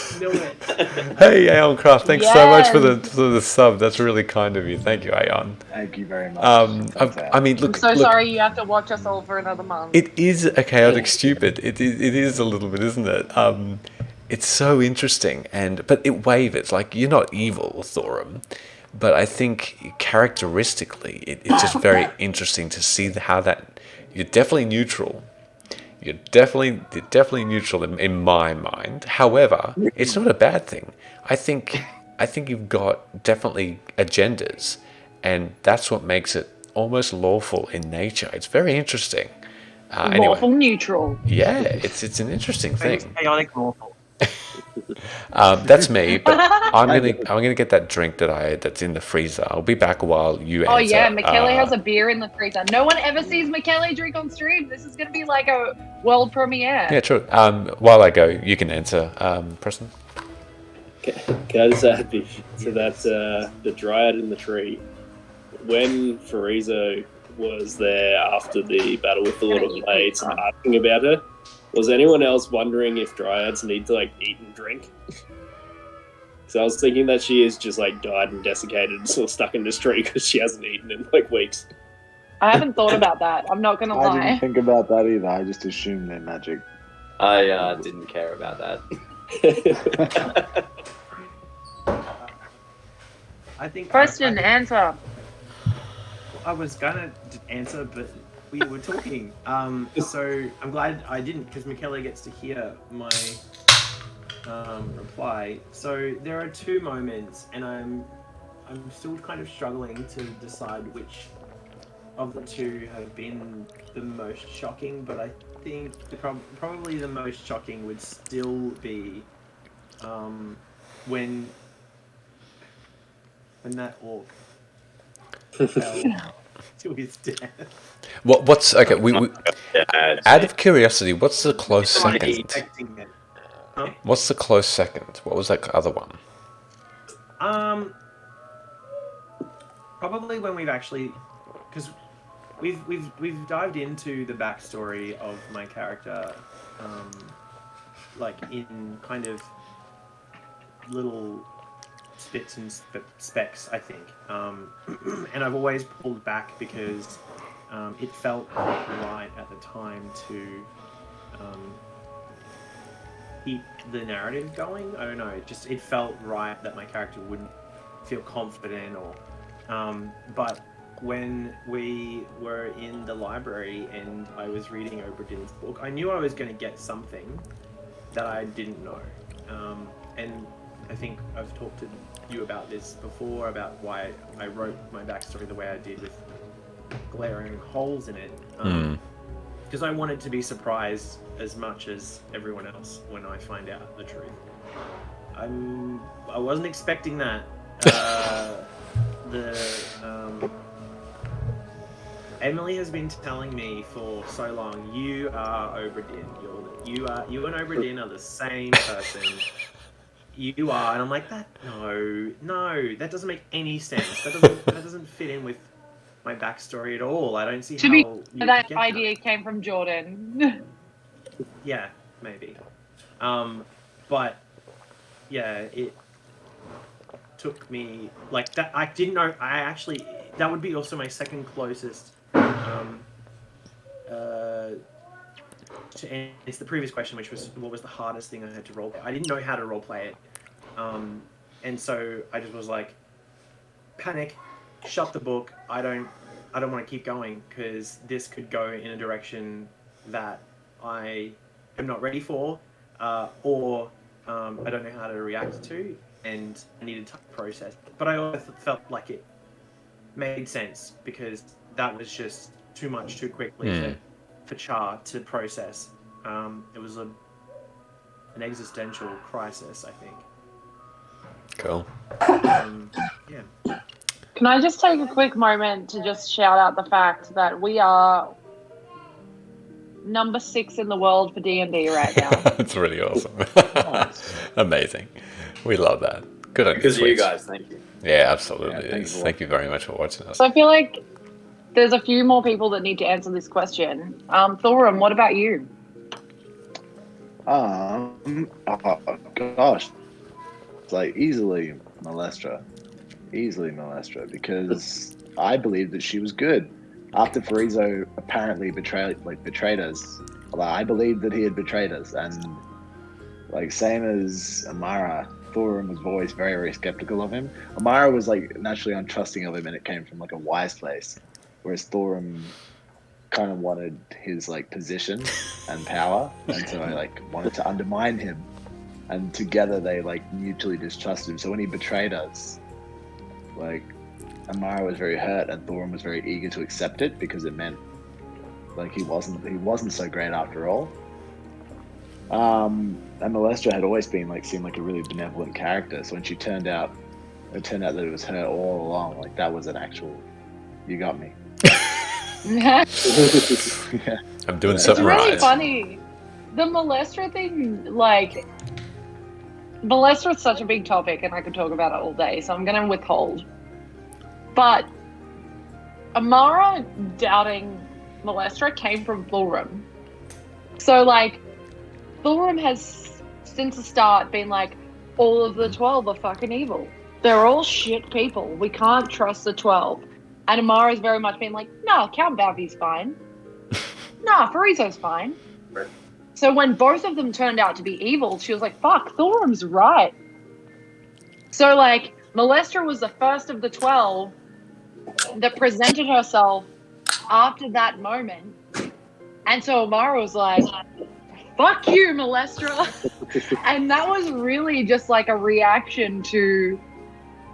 Hey, Aeoncraft, thanks so much for Yes. the sub. That's really kind of you. Thank you, Aeon. Thank you very much. I mean, look. I'm so look, sorry you have to watch us all for another month. It is a chaotic stupid. It is a little bit, isn't it? It's so interesting, but it wavers. Like, you're not evil, Thorum, but I think characteristically, it's just very interesting to see how that you're definitely neutral. You're definitely neutral in my mind. However, it's not a bad thing. I think you've got definitely agendas, and that's what makes it almost lawful in nature. It's very interesting. Lawful neutral. Yeah, it's an interesting thing. Chaotic lawful. That's me, but I'm gonna get that drink that's in the freezer. I'll be back while you answer. Oh yeah, Michele has a beer in the freezer. No one ever sees Michele drink on stream. This is gonna be like a world premiere. Yeah, true. While I go, you can answer, Preston. Can I just add the dryad in the tree? When Foresee was there after the battle with the Lord of Blades, asking about her, Was anyone else wondering if dryads need to like eat and drink? So I was thinking that she is just like died and desiccated and still stuck in this tree because she hasn't eaten in like weeks. I haven't thought about that. I'm not gonna I lie. didn't think about that either. I just assumed they're magic. I didn't care about that. I think Question, answer. I was gonna answer, but we were talking. So I'm glad I didn't, because Michele gets to hear my reply. So there are two moments, and I'm still kind of struggling to decide which of the two have been the most shocking. But I think probably the most shocking would still be when that orc fell to his death. What's okay? Yeah, Out of curiosity, what's the close I was second? expecting it. Huh? What's the close second? What was that other one? Probably when we've actually, because we've dived into the backstory of my character, like in kind of little spits and specks, I think. And I've always pulled back because it felt right at the time to keep the narrative going. I don't know. It felt right that my character wouldn't feel confident or. But when we were in the library and I was reading Oberdin's book, I knew I was going to get something that I didn't know. And I think I've talked to you about this before, about why I wrote my backstory the way I did with glaring holes in it. Because I wanted to be surprised as much as everyone else when I find out the truth. I wasn't expecting that. Emily has been telling me for so long, you are Oberdin. You and Oberdin are the same person. You are, and I'm like, no, that doesn't make any sense. That doesn't fit in with my backstory at all. I don't see To how be you that could get idea came from Jordan. Yeah, maybe. But yeah, it took me like that. I didn't know. I actually that would be also my second closest. To answer the previous question, which was what was the hardest thing I had to roleplay. I didn't know how to roleplay it, and so I just was like, panic, shut the book. I don't want to keep going because this could go in a direction that I am not ready for, or I don't know how to react to, and I needed to process. But I also felt like it made sense because that was just too much too quickly for Char to process. It was an existential crisis, I think. Cool. Yeah. Can I just take a quick moment to just shout out the fact that we are number 6 in the world for D&D right now. That's really awesome. Amazing. We love that. Good on you, because of you Twitch. guys, thank you. Yeah, absolutely. Yeah, Thank you very much for watching us. So I feel like there's a few more people that need to answer this question. Thorum, what about you? Oh gosh, it's like easily Malestra, because I believe that she was good after Foresee apparently betrayed us. Like, I believed that he had betrayed us, and like same as Amara, Thorum was always very, very skeptical of him. Amara was like naturally untrusting of him, and it came from like a wise place, whereas Thorum kind of wanted his like position and power, and so I like wanted to undermine him, and together they like mutually distrusted him. So when he betrayed us, like Amara was very hurt and Thorum was very eager to accept it because it meant like he wasn't so great after all. And Malestra had always been like seemed like a really benevolent character, so when it turned out that it was her all along. Like that was an actual you got me. I'm doing something It's really right. funny. The Malestra thing, like, Malestra is such a big topic and I could talk about it all day, so I'm going to withhold. But Amara doubting Malestra came from Thorum. So, like, Thorum has, since the start, been like, all of the 12 are fucking evil. They're all shit people. We can't trust the 12. And Amara's very much been like, nah, Count Bavi's fine. Nah, Farizo's fine. Right. So when both of them turned out to be evil, she was like, fuck, Thorum's right. So, like, Malestra was the first of the 12 that presented herself after that moment. And so Amara was like, fuck you, Malestra. And that was really just like a reaction to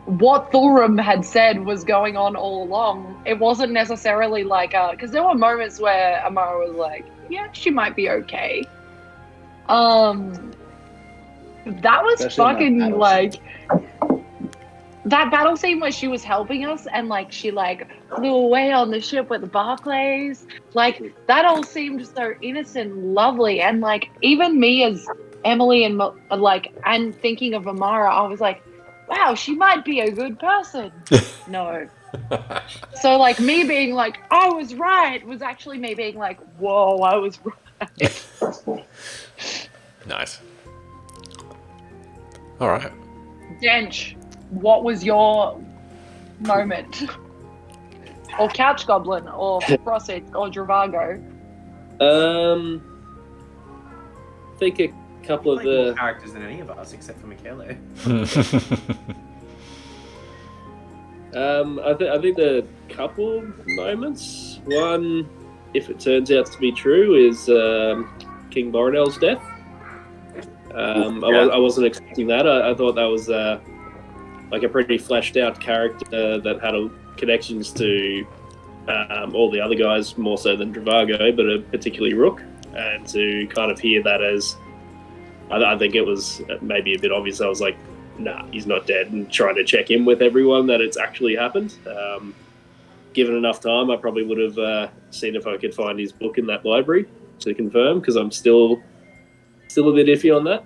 what Thorum had said was going on all along. It wasn't necessarily like because there were moments where Amara was like, yeah, she might be okay. That was Especially fucking like that battle scene where she was helping us and like she like flew away on the ship with the Barclays. Like that all seemed so innocent and lovely. And like even me as Emily and like and thinking of Amara, I was like, wow, she might be a good person. No. So like me being like, I was right was actually me being like, whoa, I was right. Nice. All right. Dench, what was your moment? Or Couch Goblin, or Frosset, or Dravago? I think a couple of Like more the characters than any of us, except for Michele. I think the couple moments. One, if it turns out to be true, is King Boronello's death. I wasn't expecting that. I thought that was like a pretty fleshed out character that had connections to all the other guys more so than Dravago, but particularly Rook. And to kind of hear that as, I think it was maybe a bit obvious. I was like, nah, he's not dead, and trying to check in with everyone that it's actually happened. Given enough time, I probably would have seen if I could find his book in that library to confirm, because I'm still a bit iffy on that.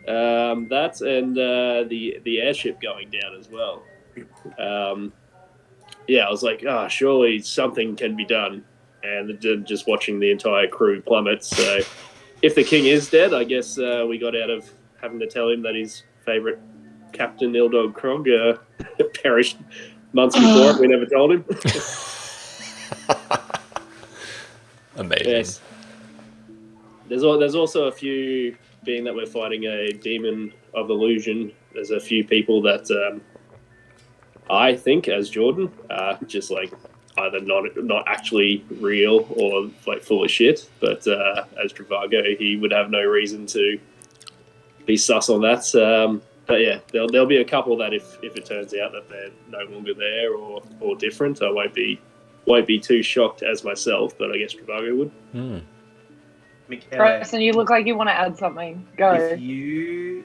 That and the airship going down as well. I was like, surely something can be done. And just watching the entire crew plummet. So if the king is dead, I guess we got out of having to tell him that his favourite Captain Ildog Krog perished months before. We never told him. Amazing. Yes. There's also a few, being that we're fighting a demon of illusion, there's a few people that I think, as Jordan, are just like either not actually real or like full of shit. But as Dravago, he would have no reason to be sus on that. But yeah, there'll be a couple that if it turns out that they're no longer there or different, I won't be too shocked as myself. But I guess Dravago would. Michele, Preston, you look like you want to add something. Go. if you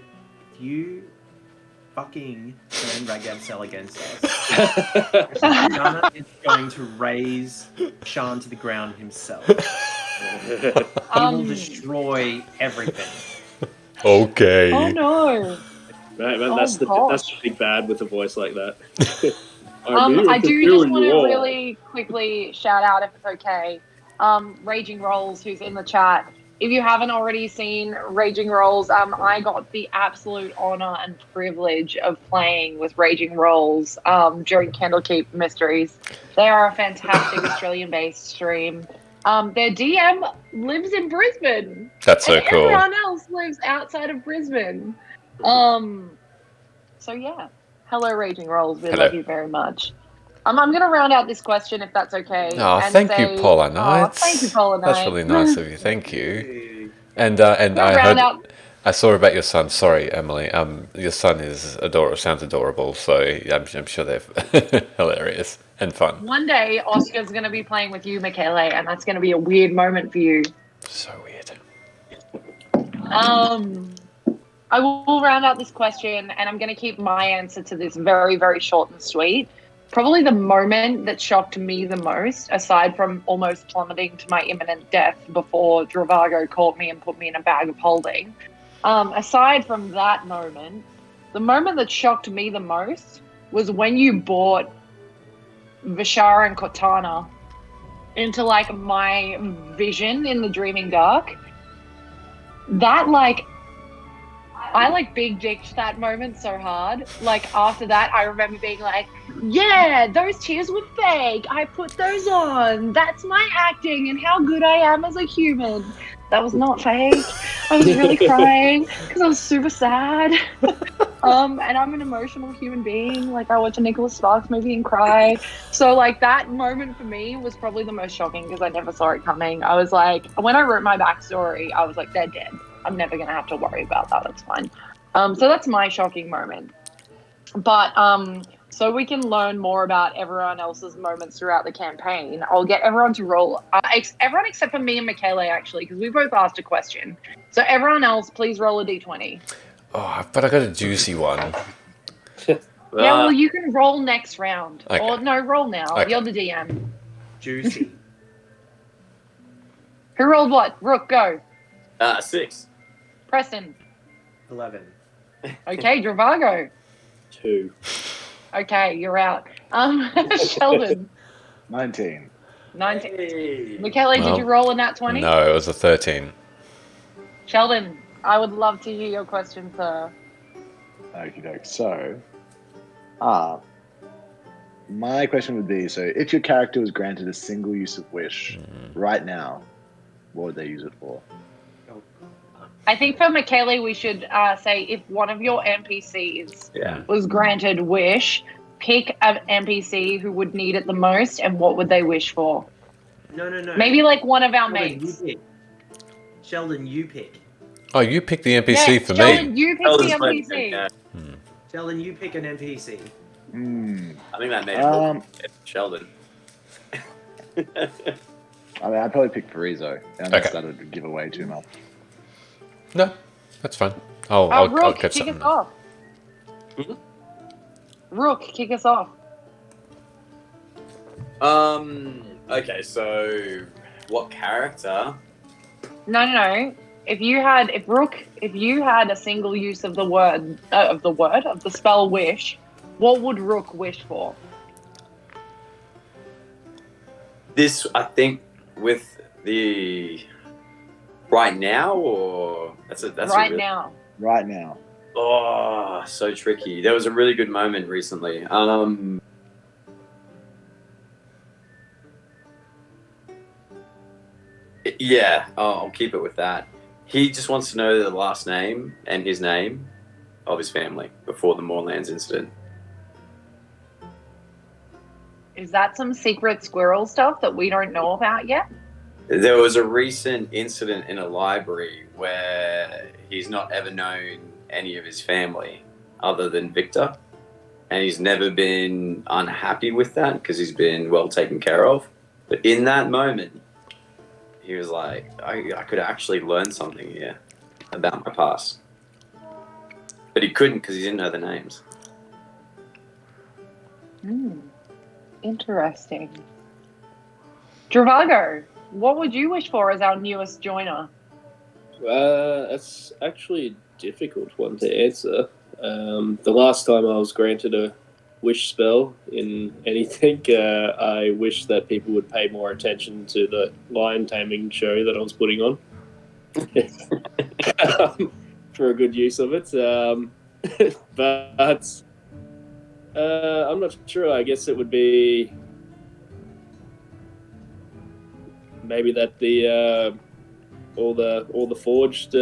fucking turn Ragavsel against us, Shana is going to raise Shan to the ground himself. He will destroy everything. Okay. Oh no. Man, Oh, that's the gosh. big bad with a voice like that. I do just want to really quickly shout out, if it's okay, Raging Rolls, who's in the chat. If you haven't already seen Raging Rolls, I got the absolute honor and privilege of playing with Raging Rolls during Candlekeep Mysteries. They are a fantastic Australian-based stream. Their DM lives in Brisbane. That's so and cool. Everyone else lives outside of Brisbane. So yeah, hello Raging Rolls. We Hello. love you very much. I'm going to round out this question if that's okay. Oh, and thank say, you, Paula Knight. Thank you, Paula Knight. That's really nice of you. Thank you. And Round out. I saw about your son. Sorry, Emily. Your son is adorable. Sounds adorable. So I'm sure they're hilarious and fun. One day, Oscar's going to be playing with you, Michele, and that's going to be a weird moment for you. So weird. I will round out this question, and I'm going to keep my answer to this very, very short and sweet. Probably the moment that shocked me the most, aside from almost plummeting to my imminent death before Dravago caught me and put me in a bag of holding, aside from that moment, the moment that shocked me the most was when you brought Vishara and Cortana into like my vision in the Dreaming Dark. that, like, I like big dicked that moment so hard. Like, after that, I remember being like, yeah, those tears were fake. I put those on. That's my acting and how good I am as a human. That was not fake. I was really crying because I was super sad. And I'm an emotional human being. Like, I watch a Nicholas Sparks movie and cry. So, like, that moment for me was probably the most shocking because I never saw it coming. I was like, when I wrote my backstory, I was like, they're dead. I'm never going to have to worry about that. It's fine. So that's my shocking moment. But so we can learn more about everyone else's moments throughout the campaign, I'll get everyone to roll. Everyone except for me and Michaela, actually, because we both asked a question. So everyone else, please roll a d20. Oh, but I got a juicy one. Yeah, well, you can roll next round. Okay. Or no, roll now. Okay. You're the DM. Juicy. Who rolled what? Rook, go. 6. Preston. 11. Okay, Dravago. 2. Okay, you're out. Sheldon. 19. 19. Hey. Michaela, did you roll a nat 20? No, it was a 13. Sheldon, I would love to hear your question, sir. Okie doke. So, my question would be, so if your character was granted a single use of wish right now, what would they use it for? I think for Michaela, we should say if one of your NPCs was granted wish, pick an NPC who would need it the most and what would they wish for. No. Maybe like one of our mates. Sheldon, you pick. Oh, you picked the NPC for Sheldon, me. you pick the NPC. Yeah. Sheldon, you pick an NPC. I think that made it Sheldon. I mean, I'd probably pick Parizo, unless Okay. that would give away too much. No, that's fine. I'll Rook, get kick something. us off. Rook, kick us off. Okay, so what character? No. If you had a single use of the spell wish, what would Rook wish for? This, I think, with the right now, or that's right now. Right now. Oh, so tricky. There was a really good moment recently. Yeah, I'll keep it with that. He just wants to know the last name and his name of his family before the Moorlands incident. Is that some secret squirrel stuff that we don't know about yet? There was a recent incident in a library where he's not ever known any of his family other than Victor, and he's never been unhappy with that because he's been well taken care of. But in that moment, he was like, I could actually learn something here about my past. But he couldn't because he didn't know the names. Interesting. Dravago, what would you wish for as our newest joiner? That's actually a difficult one to answer. The last time I was granted a wish spell in anything, I wish that people would pay more attention to the lion taming show that I was putting on for a good use of it. But I'm not sure. I guess it would be maybe that the all the forged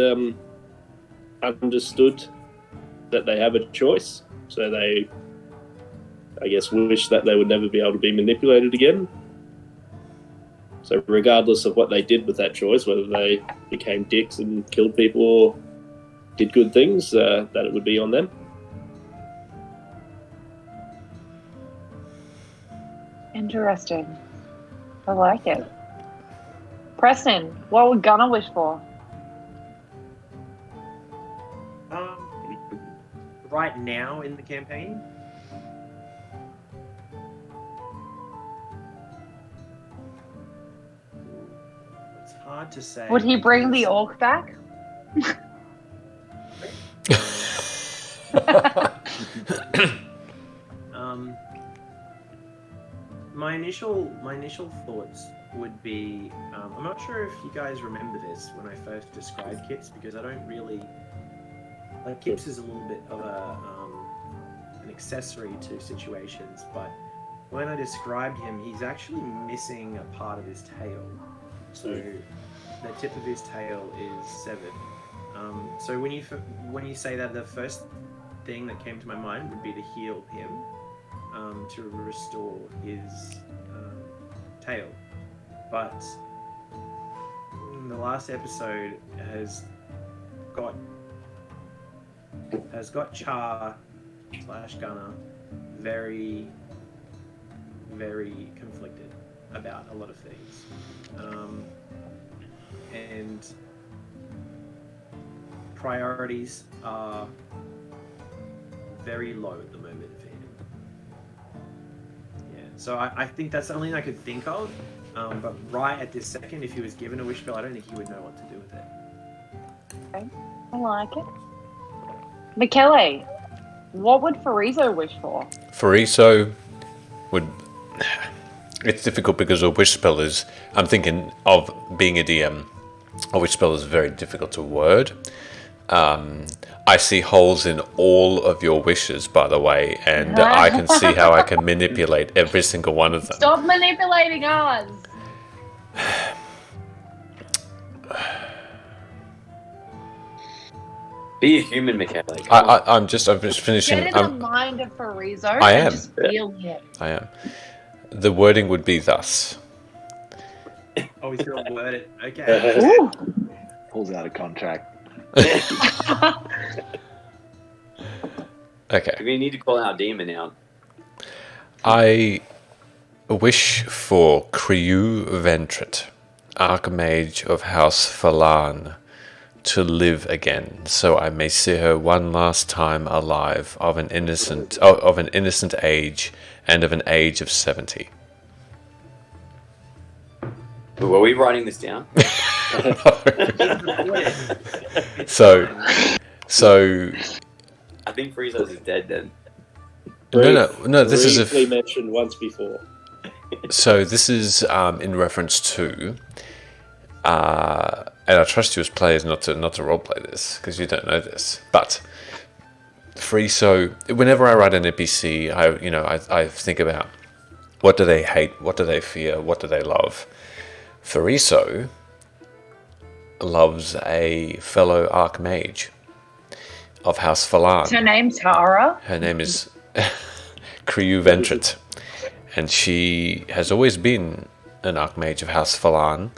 understood that they have a choice, so they, I guess, wish that they would never be able to be manipulated again. So regardless of what they did with that choice, whether they became dicks and killed people or did good things, that it would be on them. Interesting. I like it. Preston, what would Gunnar wish for? Right now in the campaign? It's hard to say. Would he bring the orc back? My initial thoughts would be, I'm not sure if you guys remember this when I first described Kips, because I don't really, like, Kips is a little bit of an accessory to situations, but when I described him, he's actually missing a part of his tail. So the tip of his tail is severed. So when you say that, the first thing that came to my mind would be to heal him, to restore his tail. But the last episode has got Char / Gunner very, very conflicted about a lot of things, and priorities are very low at the moment for him. Yeah, so I think that's the only thing I could think of. But right at this second, if he was given a wish spell, I don't think he would know what to do with it. Okay, I like it. Michele, what would Farizo wish for? Foresee would. It's difficult because a wish spell is. I'm thinking of being a DM. A wish spell is very difficult to word. I see holes in all of your wishes, by the way, and I can see how I can manipulate every single one of them. Stop manipulating us! Be a human, Michele. I'm just finishing. Get in the mind of Farizo I and am. just feel him. I am. The wording would be thus. Oh, he's gonna word it. Okay. Ooh. Pulls out a contract. Okay. We need to call our demon out. I wish for Crew Ventrit, Archmage of House Falan, to live again, so I may see her one last time alive, of an innocent age, and of an age of 70. Were we writing this down? So I think Frieza's is dead then. no. This is briefly mentioned once before. So this is in reference to, and I trust you as players not to roleplay this because you don't know this. But so whenever I write an NPC, I think about what do they hate, what do they fear, what do they love. Foresee loves a fellow Archmage of House Falan. Her name's Tara. Her name is Crew Ventrit, and she has always been an Archmage of House Falan,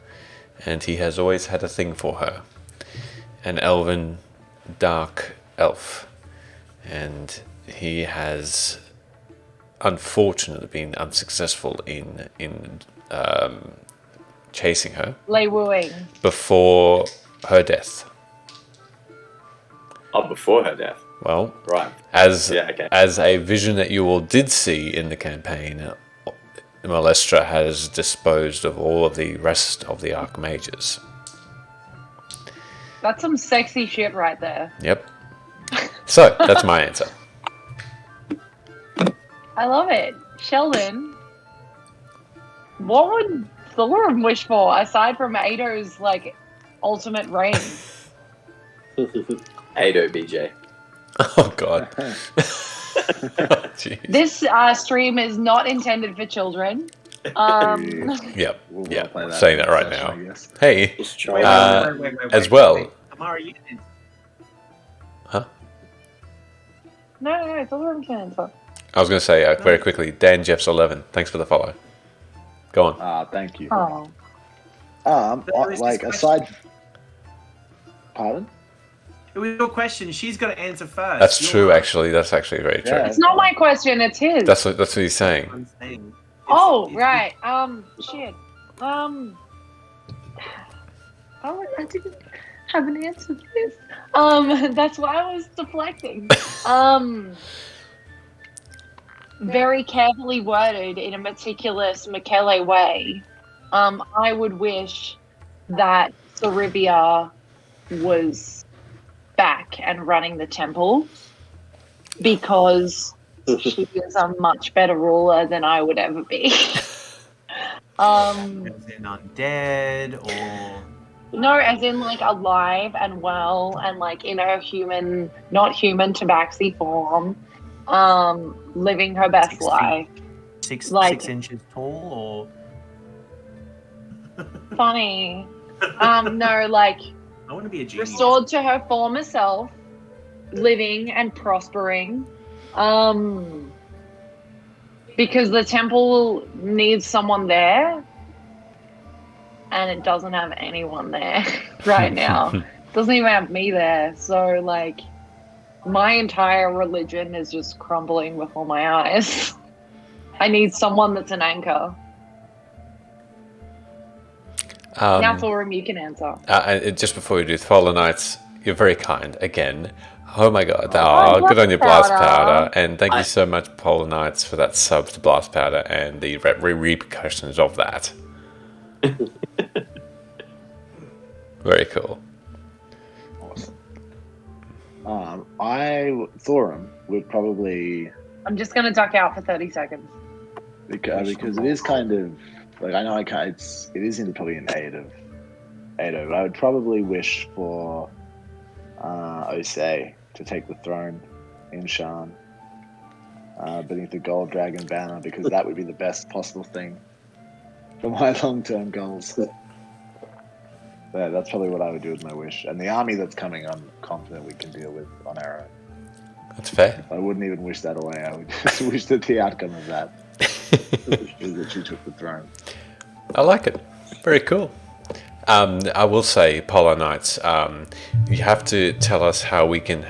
and he has always had a thing for her. An elven dark elf. And he has unfortunately been unsuccessful in chasing her Lei Wuing. before her death. Oh, before her death. Well, Right. as okay. as a vision that you all did see in the campaign, Malestra has disposed of all of the rest of the Archmages. That's some sexy shit right there. Yep. So, that's my answer. I love it. Sheldon, what would Thorum wish for aside from Ado's ultimate reign? Ado BJ. Oh, God. Jeez. This stream is not intended for children. Yep. We'll Yeah, play saying that right session, now. I guess. Hey, Just try as well. Amara, you didn't. No, Thorum can answer. I was going to say very quickly, Dan Jeff's 11. Thanks for the follow. Go on. Thank you. Oh. Aside. Pardon? It was your question. She's got to answer first. That's You're true, right. actually. That's actually very true. Yeah. It's not my question, it's his. That's what he's saying. I'm saying. Oh, right. Shit. I didn't have an answer for this. That's why I was deflecting. Very carefully worded in a meticulous Michele way. I would wish that Sarivia was back and running the temple because she is a much better ruler than I would ever be. As in undead, or No, as in like alive and well and like in a human, not human tabaxi form, living her best 6 feet. life. six Like- 6 inches tall, Funny. No, like or I want to be a genius. restored to her former self, living and prospering. Because the temple needs someone there, and it doesn't have anyone there right now. Doesn't even have me there. So, like, my entire religion is just crumbling before my eyes. I need someone that's an anchor. Now, Thorum, you can answer. Just before we do Fallen Knights, you're very kind again. Oh my god. Oh, Good on your Blast Powder. Powder. And thank you so much, Polar Knights, for that sub to Blast Powder and the repercussions of that. Very cool. Awesome. Thorum would probably I'm just going to duck out for 30 seconds. because it is kind of like I know I can't. It is in probably an 8 of 8 of. I would probably wish for Osei to take the throne in Shan beneath the gold dragon banner, because that would be the best possible thing for my long-term goals. Yeah, that's probably what I would do with my wish. And the army that's coming, I'm confident we can deal with on our own. That's fair. I wouldn't even wish that away. I would just wish that the outcome of that is that you took the throne. I like it. Very cool. I will say, Polar Knights, you have to tell us how we can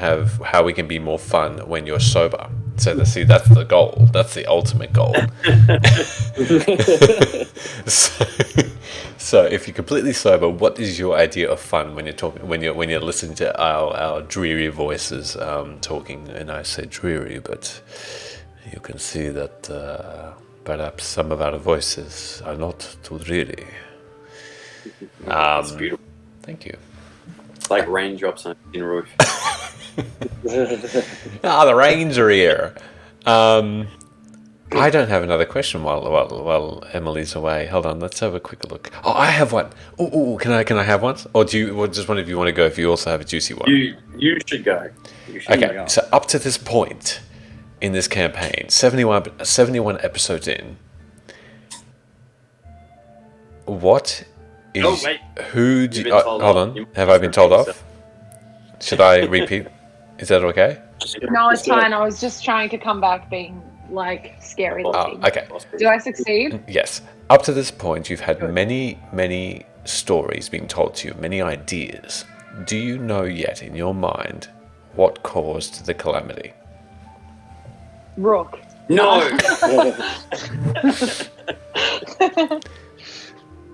be more fun when you're sober. So that's the goal. That's the ultimate goal. So if you're completely sober, what is your idea of fun when you're listening to our dreary voices talking? And I say dreary, but you can see that perhaps some of our voices are not too dreary. It's beautiful. Thank you. It's like raindrops on a tin roof. The rains are here. I don't have another question while Emily's away. Hold on, let's have a quick look. Oh, I have one. Oh, can I have one? Or just one of you want to go if you also have a juicy one? You should go. Okay, so up to this point in this campaign, 71 episodes in, what is... Oh, wait. Who do You've you... been told hold off. on. You Have I been told must off? Should I repeat? Is that okay? No, it's fine. I was just trying to come back being, like, scary looking. Okay. Do I succeed? Yes. Up to this point, you've had many, many stories being told to you, many ideas. Do you know yet in your mind what caused the calamity? Rook. No!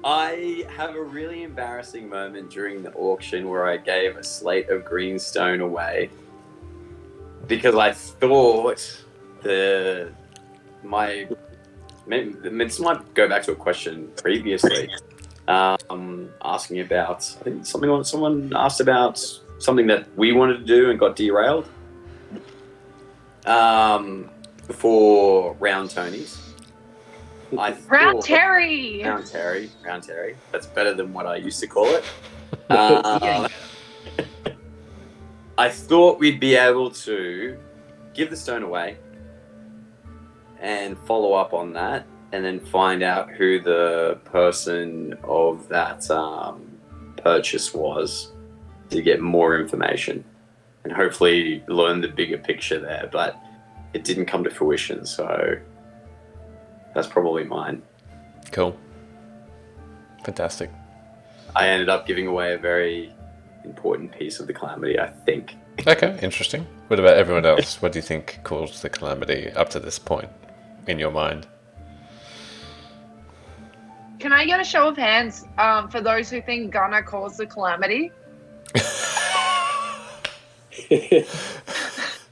I have a really embarrassing moment during the auction where I gave a slate of greenstone away because I thought this might go back to a question previously, asking about, I think someone asked about something that we wanted to do and got derailed before Round Tony's. Round Terry. Round Terry. That's better than what I used to call it. I thought we'd be able to give the stone away and follow up on that, and then find out who the person of that purchase was to get more information and hopefully learn the bigger picture there. But it didn't come to fruition, so that's probably mine. Cool. Fantastic. I ended up giving away a very important piece of the calamity, I think. Okay, interesting. What about everyone else? What do you think caused the calamity up to this point in your mind? Can I get a show of hands for those who think Gunner caused the calamity?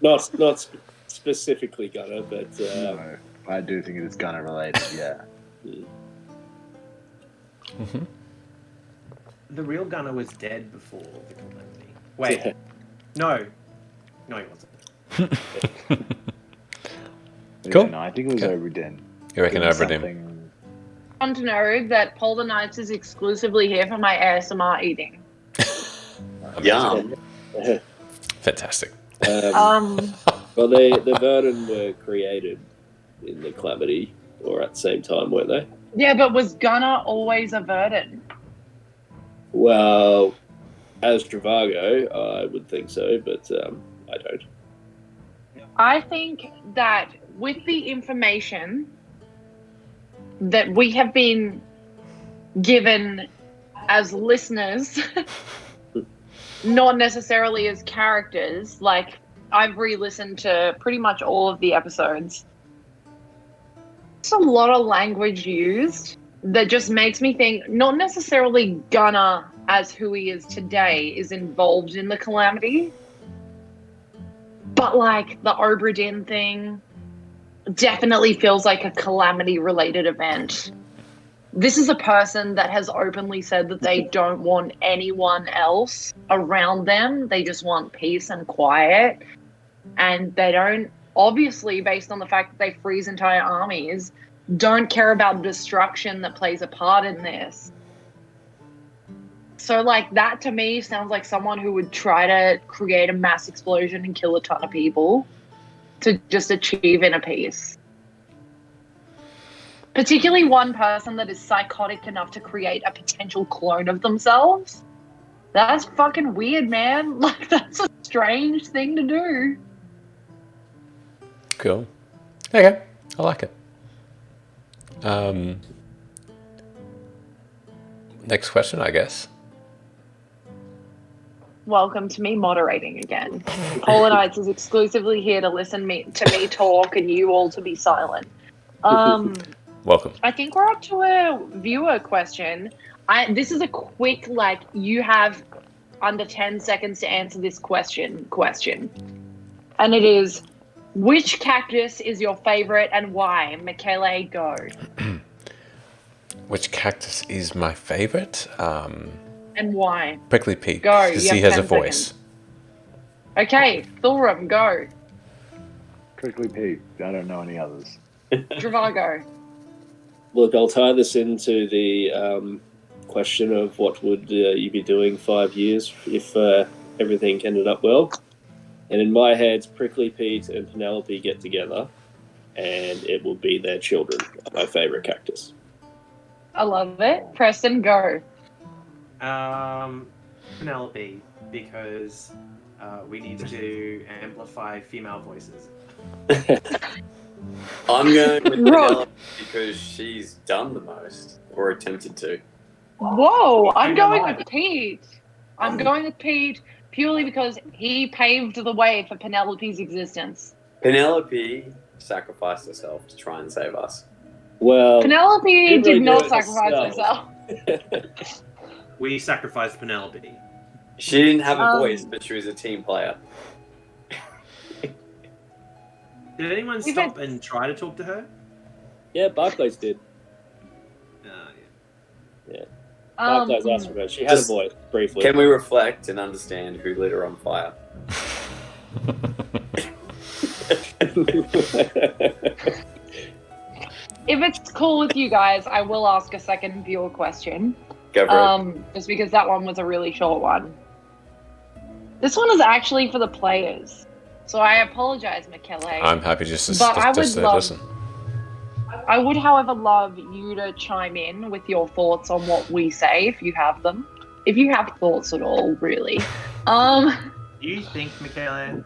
not specifically Gunner, but No, I do think it is Gunner related. Yeah. Mm-hmm. The real Gunner was dead before the calamity. Wait, no, he wasn't. Cool. No, I think it was Okay. Oberdin. You reckon Doing Oberdin? something want to know that Polar Nights is exclusively here for my ASMR eating. Yum. Fantastic. Well, the Verdant were created in the Calamity, or at the same time, weren't they? Yeah, but was Gunnar always a Verdant? Well, as Travago, I would think so, but I don't. I think that with the information that we have been given as listeners, not necessarily as characters, like I've re-listened to pretty much all of the episodes. There's a lot of language used that just makes me think not necessarily Gunnar as who he is today is involved in the Calamity, but like the Obra Dinn thing definitely feels like a Calamity related event. This is a person that has openly said that they don't want anyone else around them. They just want peace and quiet. And they don't, obviously, based on the fact that they freeze entire armies, don't care about destruction that plays a part in this. So, like, that to me sounds like someone who would try to create a mass explosion and kill a ton of people to just achieve inner peace. Particularly one person that is psychotic enough to create a potential clone of themselves. That's fucking weird, man. Like, that's a strange thing to do. Cool. Okay, I like it. Next question, I guess. Welcome to me moderating again. Polar Nights is exclusively here to listen to me talk and you all to be silent. Welcome. I think we're up to a viewer question. This is a quick, like, you have under 10 seconds to answer this question. And it is, which cactus is your favorite and why? Michele, go. Which cactus is my favorite? And why? Prickly Pete. Go. Because You he have has a 10 voice. seconds. Okay, Thulram, go. Prickly Pete. I don't know any others. Travago. Look, I'll tie this into the question of what would you be doing 5 years if everything ended up well. And in my head, Prickly Pete and Penelope get together, and it will be their children. My favourite cactus. I love it. Preston, go. Penelope, because we need to amplify female voices. I'm going with Penelope because she's done the most, or attempted to. Whoa, I'm going with Pete. I'm going with Pete purely because he paved the way for Penelope's existence. Penelope sacrificed herself to try and save us. Well, Penelope really did not do it sacrifice herself. herself. We sacrificed Penelope. She didn't have a voice, but she was a team player. Did anyone stop and try to talk to her? Yeah, Barclays did. Yeah. Barclays asked for her. She had a voice, briefly. Can we reflect and understand who lit her on fire? If it's cool with you guys, I will ask a second viewer question. Go for it. Just because that one was a really short one. This one is actually for the players. So I apologize, Michele. I'm happy just to listen. I would, however, love you to chime in with your thoughts on what we say, if you have them. If you have thoughts at all, really. Do you think, Michele?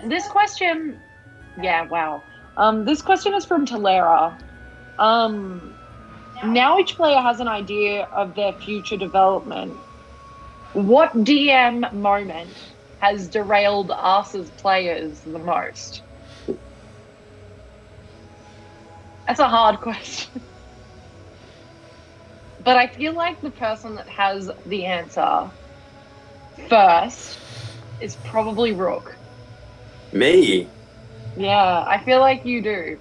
This question... Yeah, wow. This question is from Talera. Now each player has an idea of their future development. What DM moment has derailed us as players the most? That's a hard question. But I feel like the person that has the answer first is probably Rook. Me? Yeah, I feel like you do.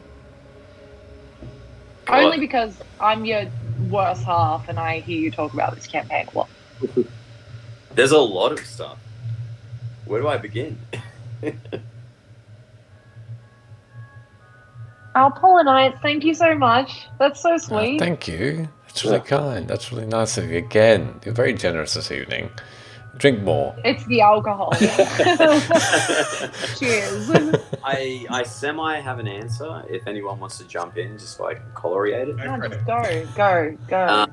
God. Only because I'm your worse half and I hear you talk about this campaign a lot. There's a lot of stuff. Where do I begin? Oh, Paul and I, thank you so much. That's so sweet. Thank you. That's really kind. That's really nice of you. Again, you're very generous this evening. Drink more. It's the alcohol. Cheers. I semi have an answer. If anyone wants to jump in, just so I can coloriate it. No, just go.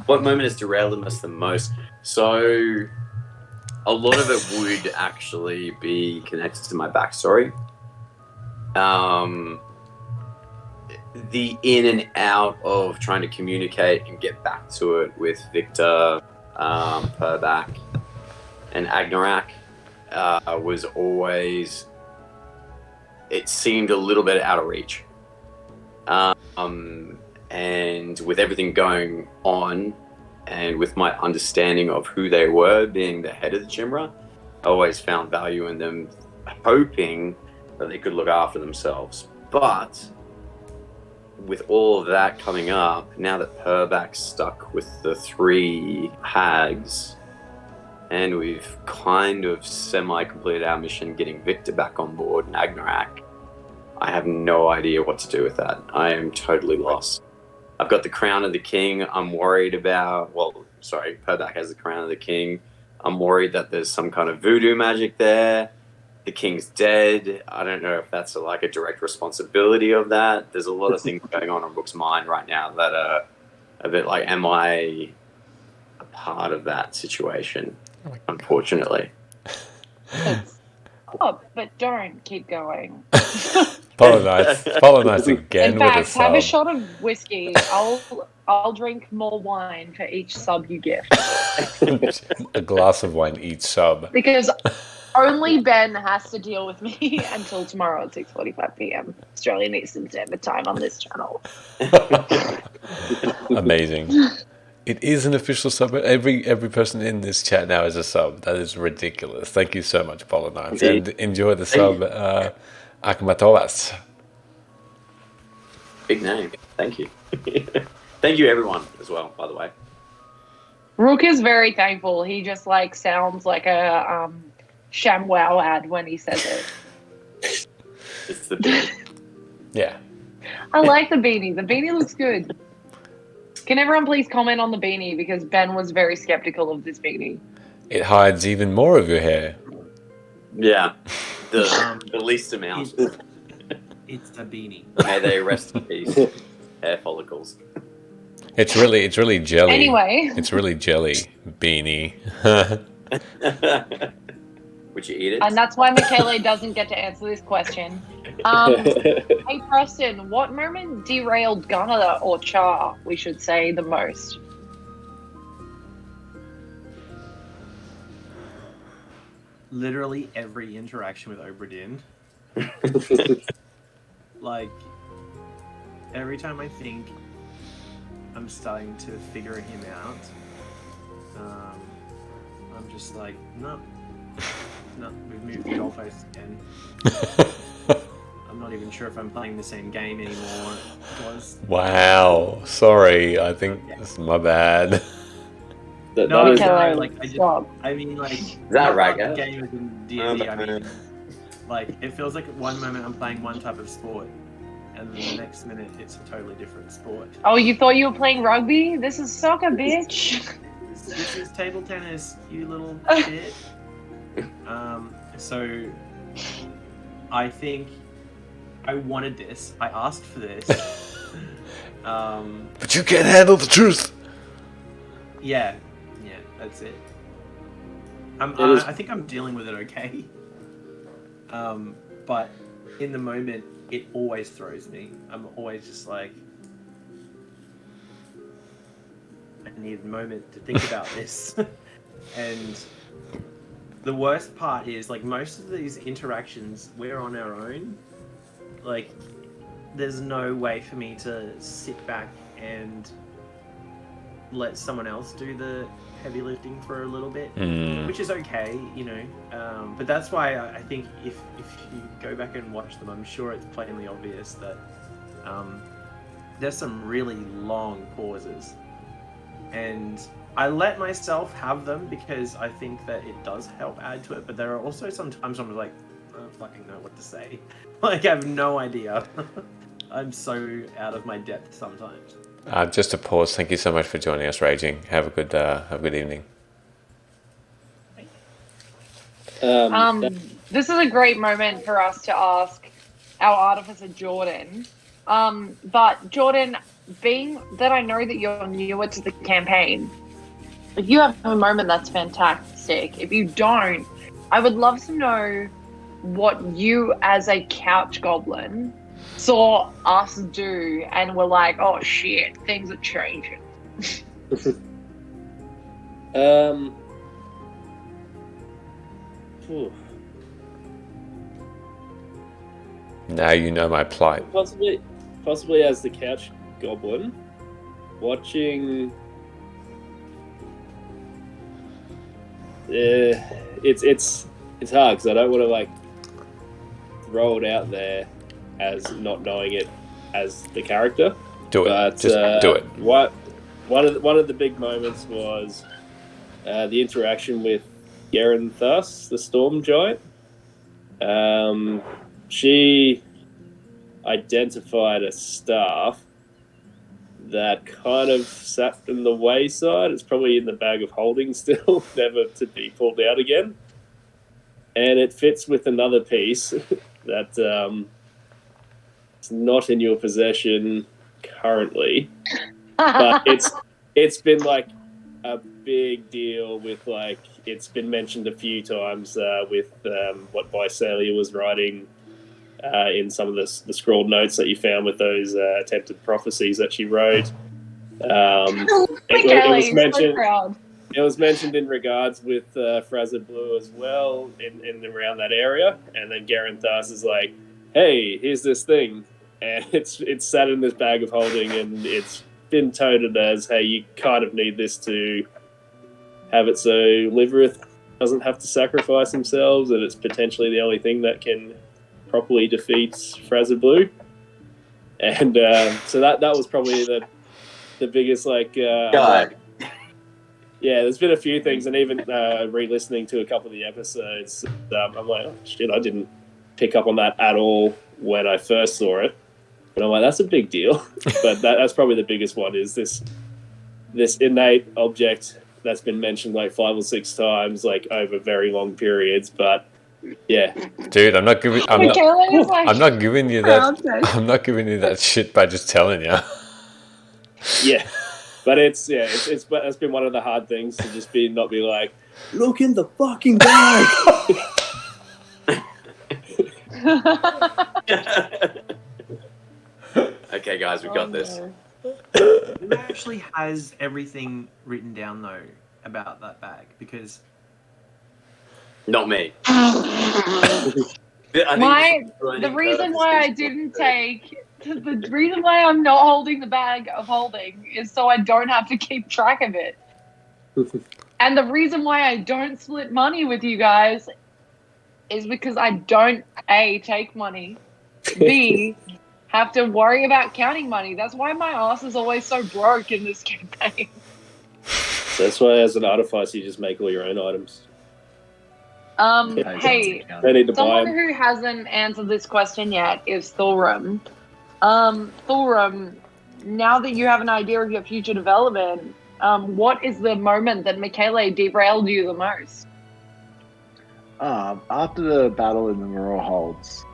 What moment has derailed us the most? So, a lot of it would actually be connected to my backstory. The in and out of trying to communicate and get back to it with Victor, Purbach, and Agnorak was always, it seemed a little bit out of reach. And with everything going on, and with my understanding of who they were, being the head of the Chimera, I always found value in them, hoping that they could look after themselves. But with all of that coming up, now that Purbach's stuck with the 3 hags, and we've kind of semi-completed our mission getting Victor back on board and Agnorak, I have no idea what to do with that. I am totally lost. I've got the Crown of the King. I'm worried about, Purbach has the Crown of the King. I'm worried that there's some kind of voodoo magic there. The King's dead. I don't know if that's a direct responsibility of that. There's a lot of things going on in Rook's mind right now that are a bit like, am I a part of that situation? Unfortunately. Stop, but don't keep going. Polonize again In with a fact, sub. have a shot of whiskey. I'll drink more wine for each sub you gift. A glass of wine each sub. Because only Ben has to deal with me until tomorrow at 6:45 p.m. Australian Eastern Standard Time on this channel. Amazing. It is an official sub. Every person in this chat now is a sub. That is ridiculous. Thank you so much, Polonize. And enjoy the sub, Akmatovas. Big name. Thank you. Thank you, everyone, as well, by the way. Rook is very thankful. He just sounds like a ShamWow ad when he says it. It's the beanie. Yeah. I like the beanie. The beanie looks good. Can everyone please comment on the beanie, because Ben was very skeptical of this beanie. It hides even more of your hair. Yeah. The least amount. It's a beanie. May they rest in peace. Hair follicles. It's really jelly. Anyway. It's really jelly beanie. Would you eat it? And that's why Michele doesn't get to answer this question. Hey, Preston, what moment derailed Gunnar or Char, we should say, the most? Literally every interaction with Obra Dinn. Every time I think I'm starting to figure him out, I'm just like, no, we've moved the goalposts again. I'm not even sure if I'm playing the same game anymore. Wow. Sorry. I think it's my bad. That No, was, Stop. I mean, that right, the guys? game is in D&D. I mean, it feels like one moment I'm playing one type of sport, and then the next minute it's a totally different sport. Oh, you thought you were playing rugby? This is soccer, bitch. This is table tennis, you little shit. So I think I wanted this. I asked for this. But you can't handle the truth. Yeah, that's it. I think I'm dealing with it okay. But in the moment, it always throws me. I'm always just like, I need a moment to think about this. And the worst part is, most of these interactions, we're on our own. There's no way for me to sit back and let someone else do the heavy lifting for a little bit, which is okay, but that's why I think if you go back and watch them, I'm sure it's plainly obvious that there's some really long pauses, and I let myself have them because I think that it does help add to it, but there are also some times I'm like, don't fucking know what to say. Like, I have no idea. I'm so out of my depth sometimes. Just to pause, thank you so much for joining us, Raging. Have a good evening. This is a great moment for us to ask our artificer Jordan. But Jordan, being that I know that you're newer to the campaign, if you have a moment, that's fantastic. If you don't, I would love to know what you, as a couch goblin, saw us do and were like, oh shit, things are changing. Now you know my plight. Possibly as the couch goblin, watching. It's hard because I don't want to like throw it out there as not knowing it as the character. Do it. But, Just do it. One of the big moments was the interaction with Garen Thus, the Storm Giant. She identified a staff that kind of sat in the wayside. It's probably in the bag of holding still, never to be pulled out again. And it fits with another piece that it's not in your possession currently, but it's been like a big deal with like it's been mentioned a few times with what Visalia was writing in some of the scrolled notes that you found with those attempted prophecies that she wrote. It was mentioned in regards with Frazer Blue as well in around that area, and then Garen Thas is like, "Hey, here's this thing," and it's sat in this bag of holding, and it's been touted as, "Hey, you kind of need this to have it so Liverith doesn't have to sacrifice themselves, and it's potentially the only thing that can properly defeat Frazer Blue." And so that was probably the biggest yeah, there's been a few things, and even re-listening to a couple of the episodes, I'm like, oh, shit, I didn't pick up on that at all when I first saw it. But I'm like, that's a big deal. But that's probably the biggest one, is this innate object that's been mentioned like 5 or 6 times, like over very long periods. But yeah, dude, I'm not giving you that. I'm not giving you that shit by just telling you. Yeah. But it's been one of the hard things to just not be like, look in the fucking bag. Okay, guys, we got this. Who actually has everything written down though about that bag? Because not me. The reason why I'm not holding the bag of holding is so I don't have to keep track of it. And the reason why I don't split money with you guys is because I don't A, take money, B, have to worry about counting money. That's why my ass is always so broke in this campaign. That's why as an artificer you just make all your own items. Hey, someone who hasn't answered this question yet is Thorum. Thorum, now that you have an idea of your future development, what is the moment that Michele derailed you the most? After the battle in the Moror Holds,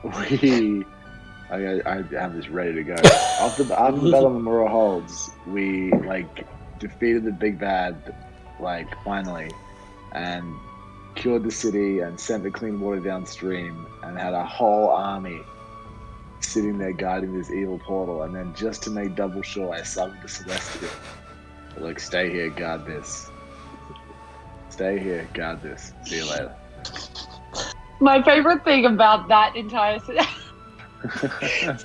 I have this ready to go. After the battle in the Moror Holds, we defeated the big bad, finally, and cured the city and sent the clean water downstream, and had a whole army sitting there guarding this evil portal. And then, just to make double sure, I summoned the Celestial. Stay here, guard this. Stay here, guard this. See you later. My favorite thing about that entire situation is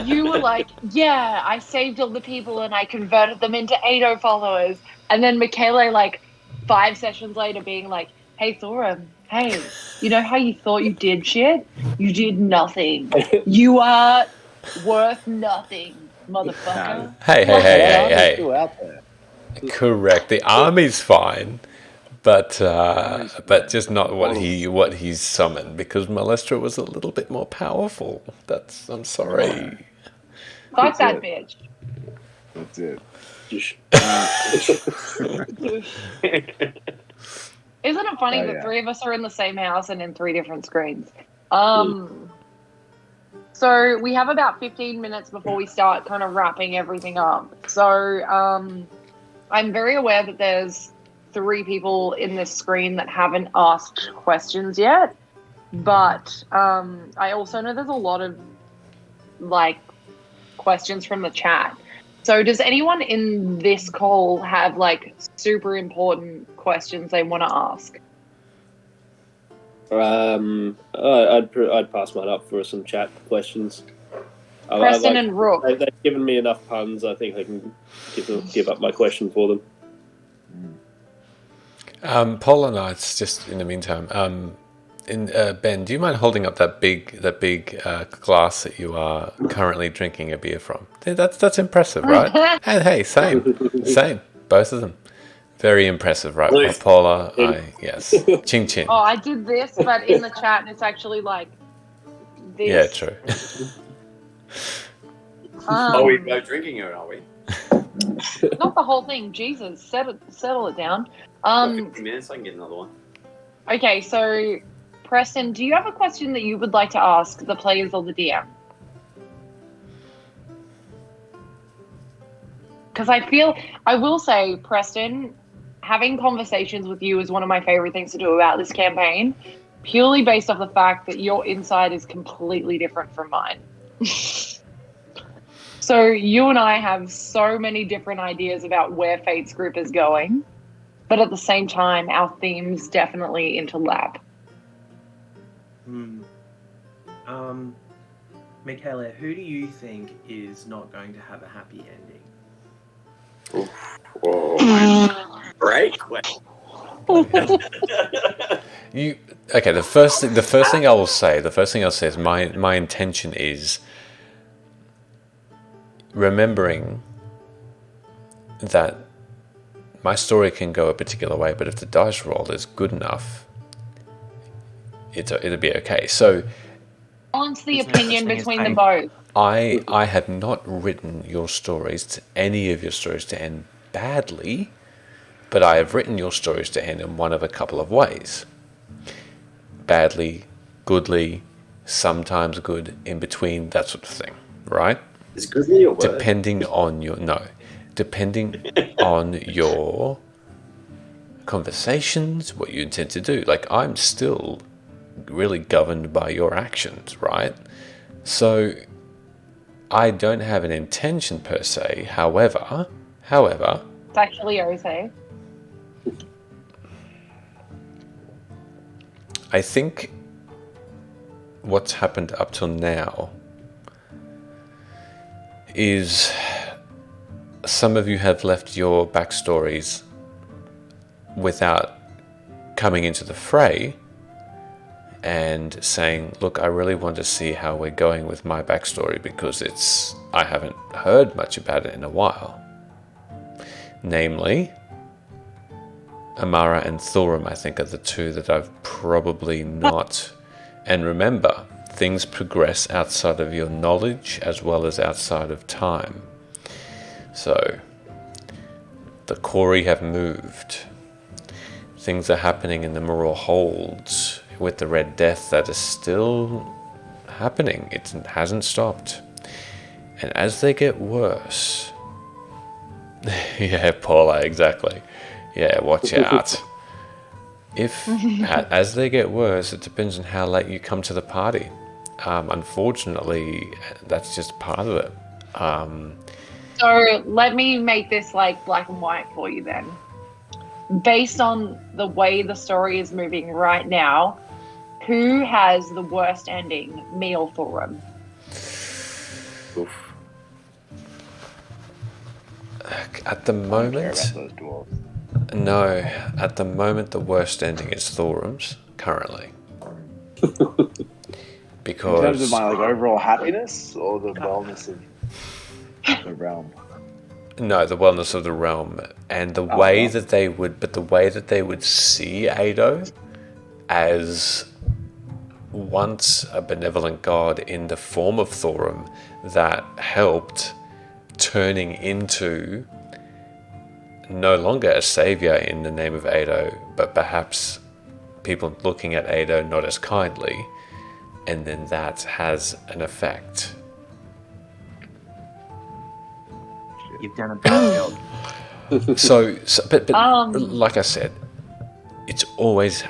you were yeah, I saved all the people and I converted them into Ado followers. And then Michele, 5 sessions later, being like, hey, Thorum, hey, you know how you thought you did shit? You did nothing. You are worth nothing, motherfucker. Hey. Still out there. Correct. The army's fine, but just not what he's summoned, because Malestra was a little bit more powerful. I'm sorry. Fuck that bitch. That's it. Isn't it funny that three of us are in the same house and in 3 different screens? So we have about 15 minutes before we start kind of wrapping everything up. So I'm very aware that there's 3 people in this screen that haven't asked questions yet. But I also know there's a lot of questions from the chat. So does anyone in this call have super important questions they want to ask? I'd pass mine up for some chat questions. Preston and Rook. They've given me enough puns. I think I can give up my question for them. Paul and I, just in the meantime, Ben, do you mind holding up that big glass that you are currently drinking a beer from? That's impressive, right? And hey, same, both of them. Very impressive, right? Nice. Paula, yes. Ching ching. Oh, I did this, but in the chat it's actually this. Yeah, true. Are we both drinking it, are we? Not the whole thing. Jesus, settle it down. 15 minutes, I can get another one. Okay, so Preston, do you have a question that you would like to ask the players or the DM? Because I will say, Preston, having conversations with you is one of my favorite things to do about this campaign, purely based off the fact that your insight is completely different from mine. So you and I have so many different ideas about where Fate's group is going, but at the same time, our themes definitely interlap. Michaela, who do you think is not going to have a happy ending? Whoa. Great question. The first thing I'll say is my intention is remembering that my story can go a particular way, but if the dice roll is good enough, it'll be okay. So balance the opinion between them both. I have not written any of your stories to end badly, but I have written your stories to end in one of a couple of ways. Badly, goodly, sometimes good, in between, that sort of thing, right? Is goodly a word? Depending on your conversations, what you intend to do. I'm still really governed by your actions, right? So I don't have an intention per se. However, It's actually Jose. I think what's happened up till now is some of you have left your backstories without coming into the fray and saying, look, I really want to see how we're going with my backstory because I haven't heard much about it in a while. Namely, Amara and Thorum, I think, are the 2 that I've probably not. And remember, things progress outside of your knowledge as well as outside of time. So, the Corey have moved. Things are happening in the Maror Holds with the Red Death that is still happening. It hasn't stopped. And as they get worse... Yeah, Paula, exactly. Yeah, watch out. As they get worse, it depends on how late you come to the party. Unfortunately, that's just part of it. So let me make this black and white for you then. Based on the way the story is moving right now, who has the worst ending, me or Thorum? At the moment, no. At the moment, the worst ending is Thorum's currently. Because in terms of my overall happiness or the wellness of the realm. No, the wellness of the realm, and the way that they would see Ado as once a benevolent god in the form of Thorum that helped turning into no longer a savior in the name of Ado, but perhaps people looking at Ado not as kindly, and then that has an effect. You've done a bad job. But like I said, it's always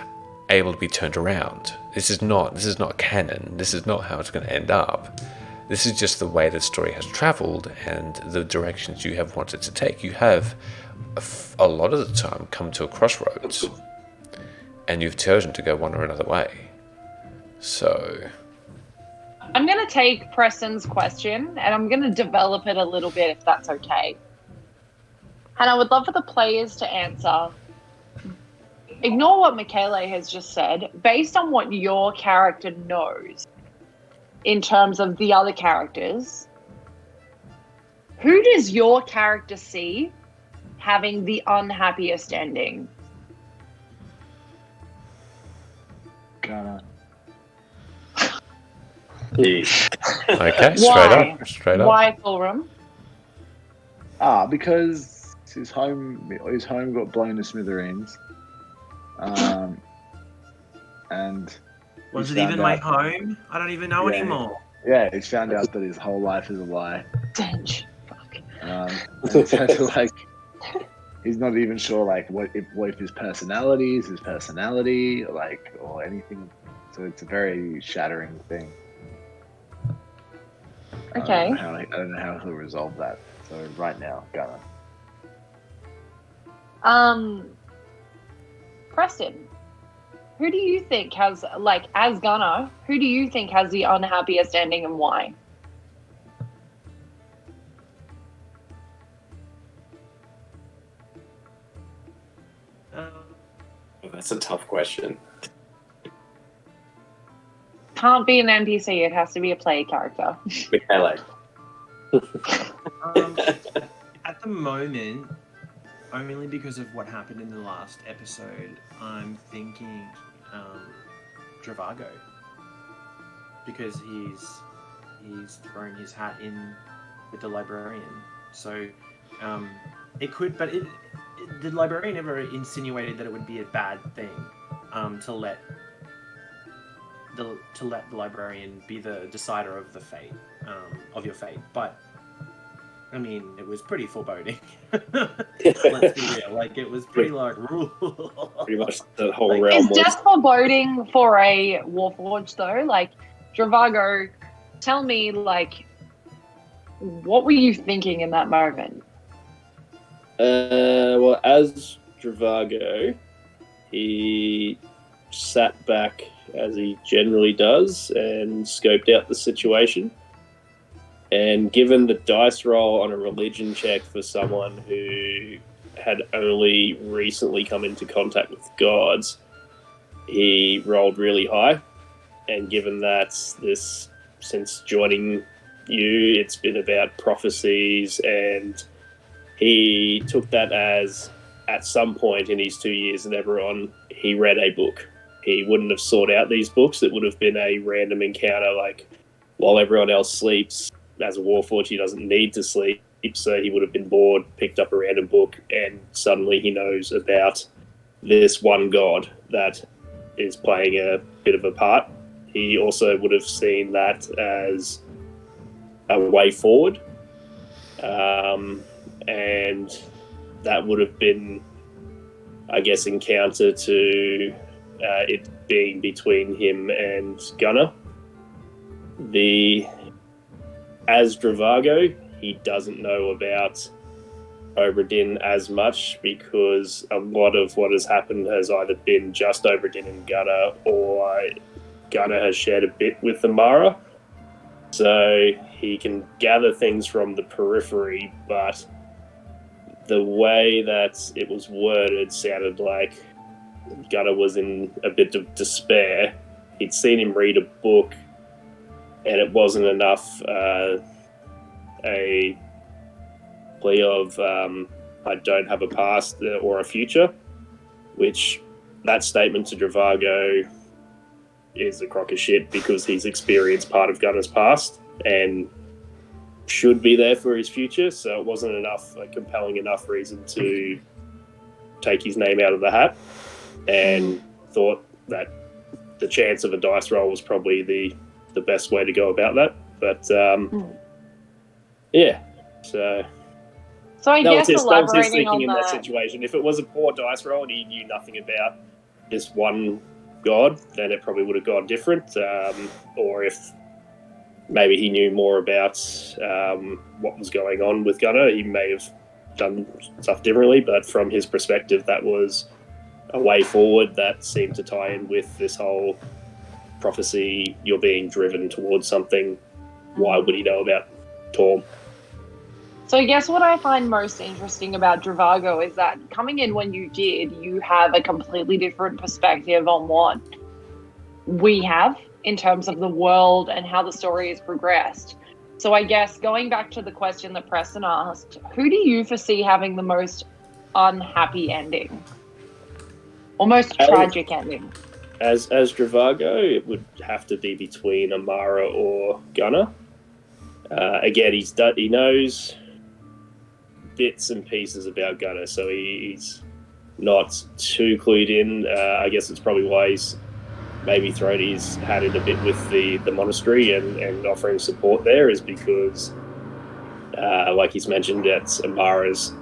able to be turned around. This is not canon. This is not how it's going to end up. This is just the way the story has traveled and the directions you have wanted to take. You have a lot of the time come to a crossroads, and you've chosen to go one or another way. So I'm going to take Preston's question and I'm going to develop it a little bit, if that's okay. And I would love for the players to answer. Ignore what Michele has just said. Based on what your character knows in terms of the other characters, who does your character see having the unhappiest ending? Gunner. okay, Why? straight up. Why Thorum? Because his home got blown to smithereens. And Was he's it even found my out- home? I don't even know Yeah. anymore. Yeah, he's found out that his whole life is a lie. Dench. Fuck. And he's had to, like, he's not even sure, like, what if his personality is his personality, like, or anything. So it's a very shattering thing. Okay. I don't know how he'll resolve that. So right now, Gunner. Preston, who do you think has, like, as Gunner, who do you think has the unhappiest ending and why? That's a tough question. Can't be an NPC, it has to be a player character. Michele. At the moment, only because of what happened in the last episode, I'm thinking Dravago, because he's thrown his hat in with the librarian. So it could, but the librarian never insinuated that it would be a bad thing to let the librarian be the decider of the fate of your fate. But I mean, it was pretty foreboding. Let's be real. Like, it was pretty like Pretty much the whole Like, realm Is was. death foreboding for a Warforged, though? Like, Dravago, tell me, like, what were you thinking in that moment? Well, as Dravago, he sat back as he generally does and scoped out the situation. And given the dice roll on a religion check for someone who had only recently come into contact with gods, he rolled really high. And given that since joining you, it's been about prophecies, and he took that as, at some point in his 2 years in Eberron, he read a book. He wouldn't have sought out these books. It would have been a random encounter, like, while everyone else sleeps. As a Warforged, he doesn't need to sleep, so he would have been bored, picked up a random book, and suddenly he knows about this one god that is playing a bit of a part. He also would have seen that as a way forward, and that would have been, I guess, encounter to it being between him and Gunner. As Dravago, he doesn't know about Oberdin as much, because a lot of what has happened has either been just Oberdin and Gunner, or Gunner has shared a bit with the Mara. So he can gather things from the periphery, but the way that it was worded sounded like Gunner was in a bit of despair. He'd seen him read a book, and it wasn't enough a plea of I don't have a past or a future, which that statement to Dravago is a crock of shit because he's experienced part of Gunner's past and should be there for his future, so it wasn't a compelling enough reason to take his name out of the hat, and thought that the chance of a dice roll was probably the best way to go about that. But yeah, so I guess that was his elaborating thinking on in that situation. If it was a poor dice roll and he knew nothing about this one god, then it probably would have gone different. Or if maybe he knew more about what was going on with Gunner, he may have done stuff differently. But from his perspective, that was a way forward that seemed to tie in with this whole prophecy. You're being driven towards something. Why would he know about Torm? So I guess what I find most interesting about Dravago is that coming in when you did, you have a completely different perspective on what we have in terms of the world and how the story has progressed. So I guess going back to the question that Preston asked, who do you foresee having the most unhappy ending? Or most tragic ending? As Dravago, it would have to be between Amara or Gunner. Again, he knows bits and pieces about Gunner, so he's not too clued in. I guess it's probably why he's maybe thrown his hat in a bit with the monastery and offering support there, is because, like he's mentioned, that Amara's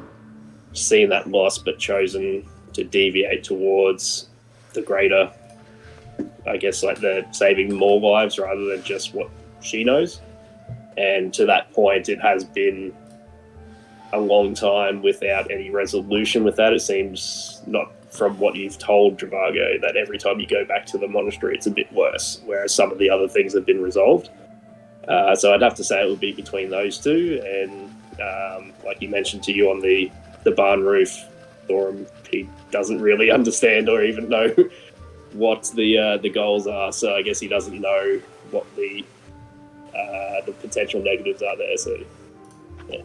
seen that loss but chosen to deviate towards the greater, I guess, like the saving more lives rather than just what she knows. And to that point, it has been a long time without any resolution with that. It seems, not from what you've told Dravago, that every time you go back to the monastery, it's a bit worse, whereas some of the other things have been resolved. So I'd have to say it would be between those two. And like you mentioned to you on the barn roof, Thorum, he doesn't really understand or even know what the goals are. So I guess he doesn't know what the potential negatives are there. So yeah.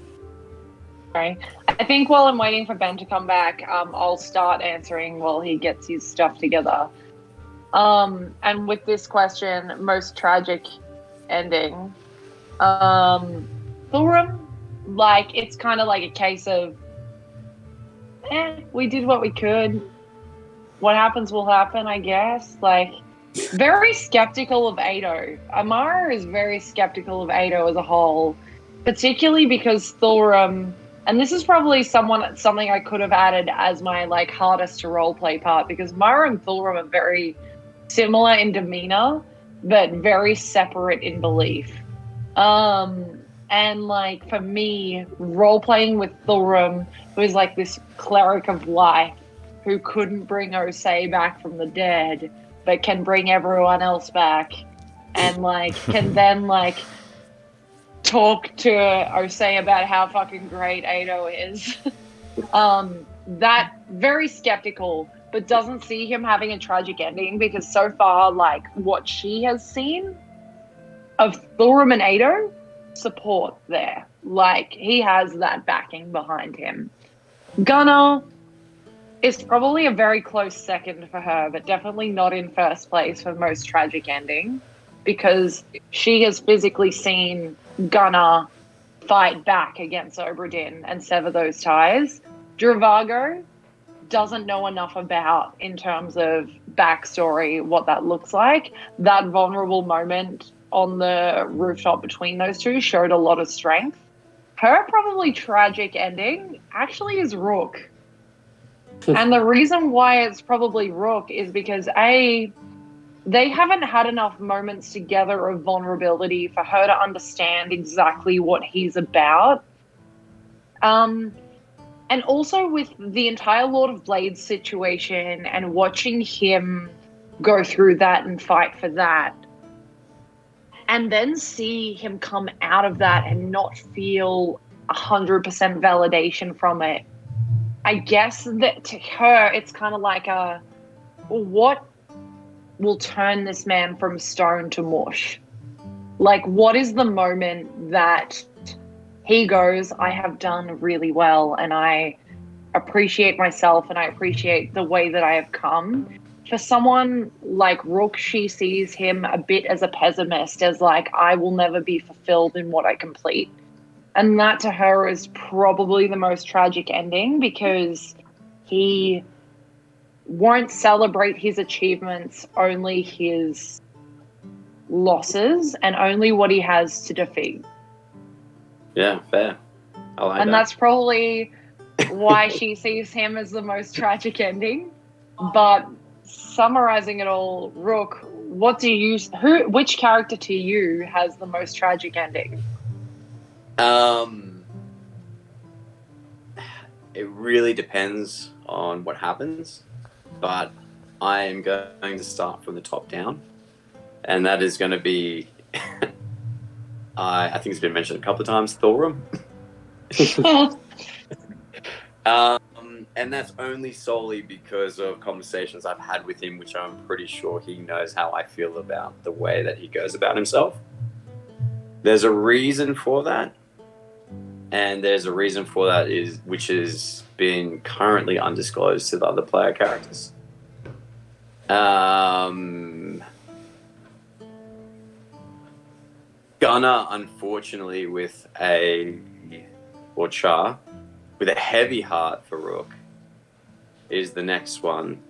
Okay. I think while I'm waiting for Ben to come back, I'll start answering while he gets his stuff together. And with this question, most tragic ending, Thorum, like, it's kind of like a case of, we did what we could. What happens will happen, I guess. Like, very skeptical of Ado. Amara is very skeptical of Ado as a whole, particularly because Thorum, and this is probably something I could have added as my like hardest to roleplay part, because Mara and Thorum are very similar in demeanor, but very separate in belief. And like for me, role-playing with Thorum, who is like this cleric of life, who couldn't bring Osei back from the dead, but can bring everyone else back, and like can then like talk to Osei about how fucking great Ado is. That very skeptical, but doesn't see him having a tragic ending, because so far, like, what she has seen of Thorum and Ado, support there. Like, he has that backing behind him. Gunnar is probably a very close second for her, but definitely not in first place for most tragic ending, because she has physically seen Gunnar fight back against Obradin and sever those ties. Dravago doesn't know enough about, in terms of backstory, what that looks like. That vulnerable moment on the rooftop between those two showed a lot of strength. Her probably tragic ending actually is Rook. And the reason why it's probably Rook is because they haven't had enough moments together of vulnerability for her to understand exactly what he's about. And also with the entire Lord of Blades situation and watching him go through that and fight for that, and then see him come out of that and not feel 100% validation from it. I guess that to her, it's kind of like what will turn this man from stone to mush? Like, what is the moment that he goes, I have done really well, and I appreciate myself, and I appreciate the way that I have come. For someone like Rook, she sees him a bit as a pessimist, as like, I will never be fulfilled in what I complete. And that to her is probably the most tragic ending, because he won't celebrate his achievements, only his losses, and only what he has to defeat. Yeah, fair. I like And that. that's probably why she sees him as the most tragic ending. But summarizing it all, Rook, which character to you has the most tragic ending? It really depends on what happens, but I am going to start from the top down, and that is going to be, I think it's been mentioned a couple of times, Thorum. And that's only solely because of conversations I've had with him, which I'm pretty sure he knows how I feel about the way that he goes about himself. There's a reason for that, and there's a reason for that which has been currently undisclosed to the other player characters. Gunnar, unfortunately, with a heavy heart for Rook, is the next one.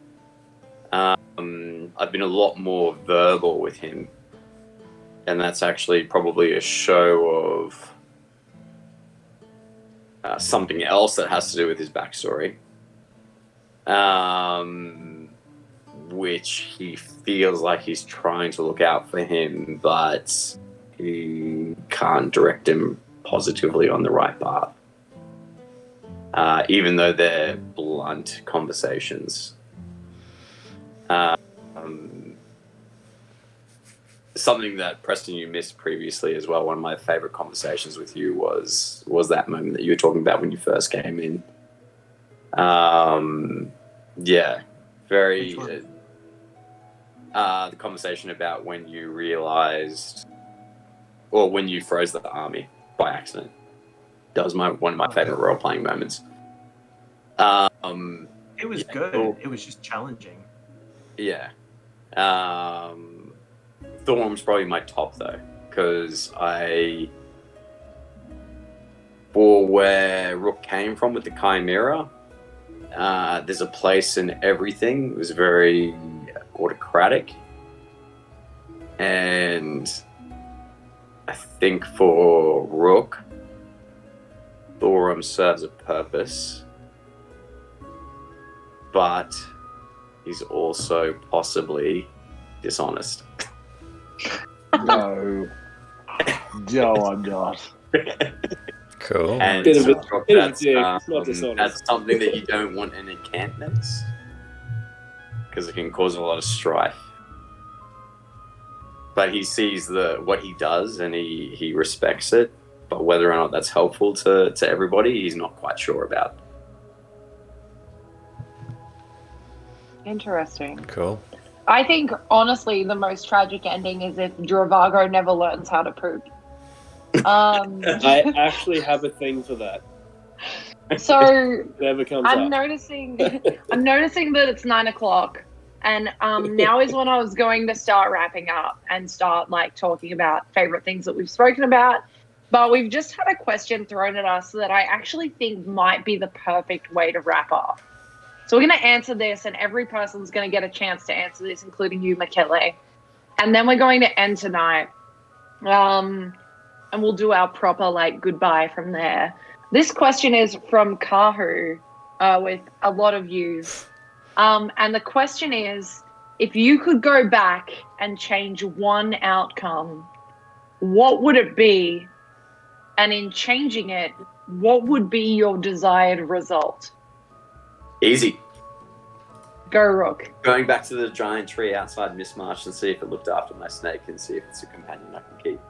I've been a lot more verbal with him, and that's actually probably a show of something else that has to do with his backstory, which he feels like he's trying to look out for him, but he can't direct him positively on the right path. Even though they're blunt conversations. Something that, Preston, you missed previously as well, one of my favorite conversations with you was that moment that you were talking about when you first came in. Yeah, very... the conversation about when you realized, or when you froze the army by accident. That was one of my favorite role-playing moments. It was good. It was just challenging. Yeah. Thorm's probably my top, though, because for where Rook came from with the Chimera, there's a place in everything. It was very autocratic. And I think for Rook, Thorum serves a purpose, but he's also possibly dishonest. No. No, I'm not. Cool. And Bit of a that's, dick, not dishonest. that's something that you don't want in encampments, because it can cause a lot of strife. But he sees what he does, and he respects it. But whether or not that's helpful to everybody, he's not quite sure about. Interesting. Cool. I think, honestly, the most tragic ending is if Dravago never learns how to poop. I actually have a thing for that. So Never comes I'm up. noticing that it's 9:00, and now is when I was going to start wrapping up and start like talking about favorite things that we've spoken about. But we've just had a question thrown at us that I actually think might be the perfect way to wrap up. So we're going to answer this, and every person's going to get a chance to answer this, including you, Michele. And then we're going to end tonight. And we'll do our proper like goodbye from there. This question is from Kahu, with a lot of views. And the question is, if you could go back and change one outcome, what would it be? And in changing it, what would be your desired result? Easy. Go, Rook. Going back to the giant tree outside Mistmarsh and see if it looked after my snake and see if it's a companion I can keep.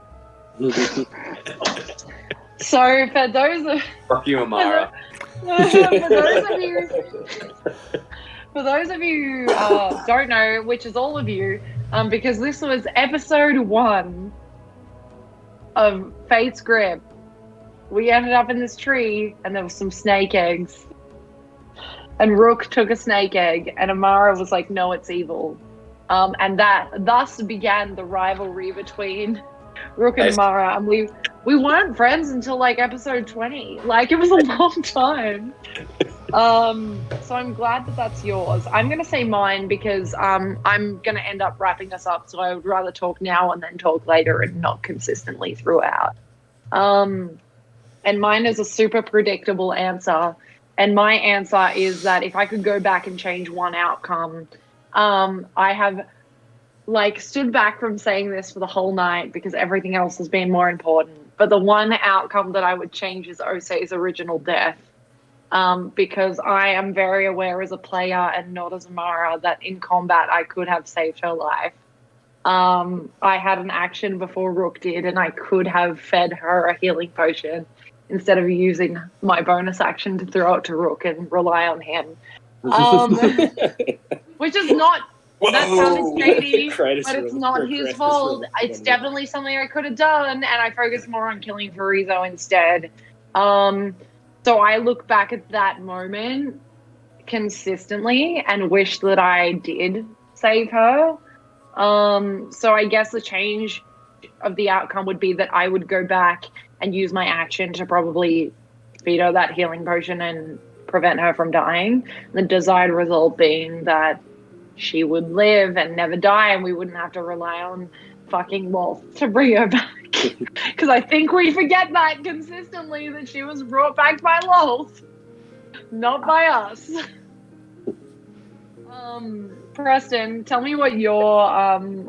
So for those Fuck you, Amara. for those of you who don't know, which is all of you, because this was episode 1 of Fate's Grip. we ended up in this tree, and there was some snake eggs. And Rook took a snake egg, and Amara was like, "No, it's evil." And that thus began the rivalry between Rook and Amara. And we weren't friends until like episode 20. Like, it was a long time. So I'm glad that that's yours. I'm gonna say mine because I'm gonna end up wrapping us up. So I would rather talk now and then talk later and not consistently throughout. And mine is a super predictable answer. And my answer is that if I could go back and change one outcome, I have like stood back from saying this for the whole night because everything else has been more important. But the one outcome that I would change is Osei's original death. Because I am very aware as a player and not as Amara that in combat I could have saved her life. I had an action before Rook did, and I could have fed her a healing potion instead of using my bonus action to throw it to Rook and rely on him. Which is not, that sounded shady, but it's not his fault. It's definitely something I could have done, and I focused more on killing Farizo instead. So I look back at that moment consistently and wish that I did save her. So I guess the change of the outcome would be that I would go back and use my action to probably feed her that healing potion and prevent her from dying. The desired result being that she would live and never die, and we wouldn't have to rely on fucking Wolf to bring her back. Because I think we forget that consistently, that she was brought back by Wolf, not by us. Preston, tell me what your,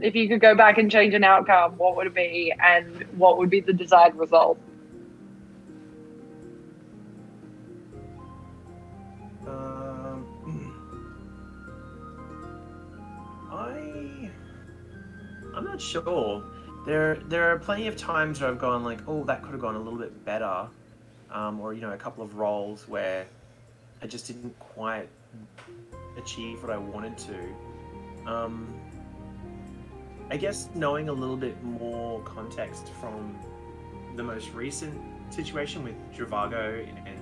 if you could go back and change an outcome, what would it be, and what would be the desired result? I'm not sure. There are plenty of times where I've gone like, oh, that could have gone a little bit better, or a couple of roles where I just didn't quite achieve what I wanted to. I guess knowing a little bit more context from the most recent situation with Travago and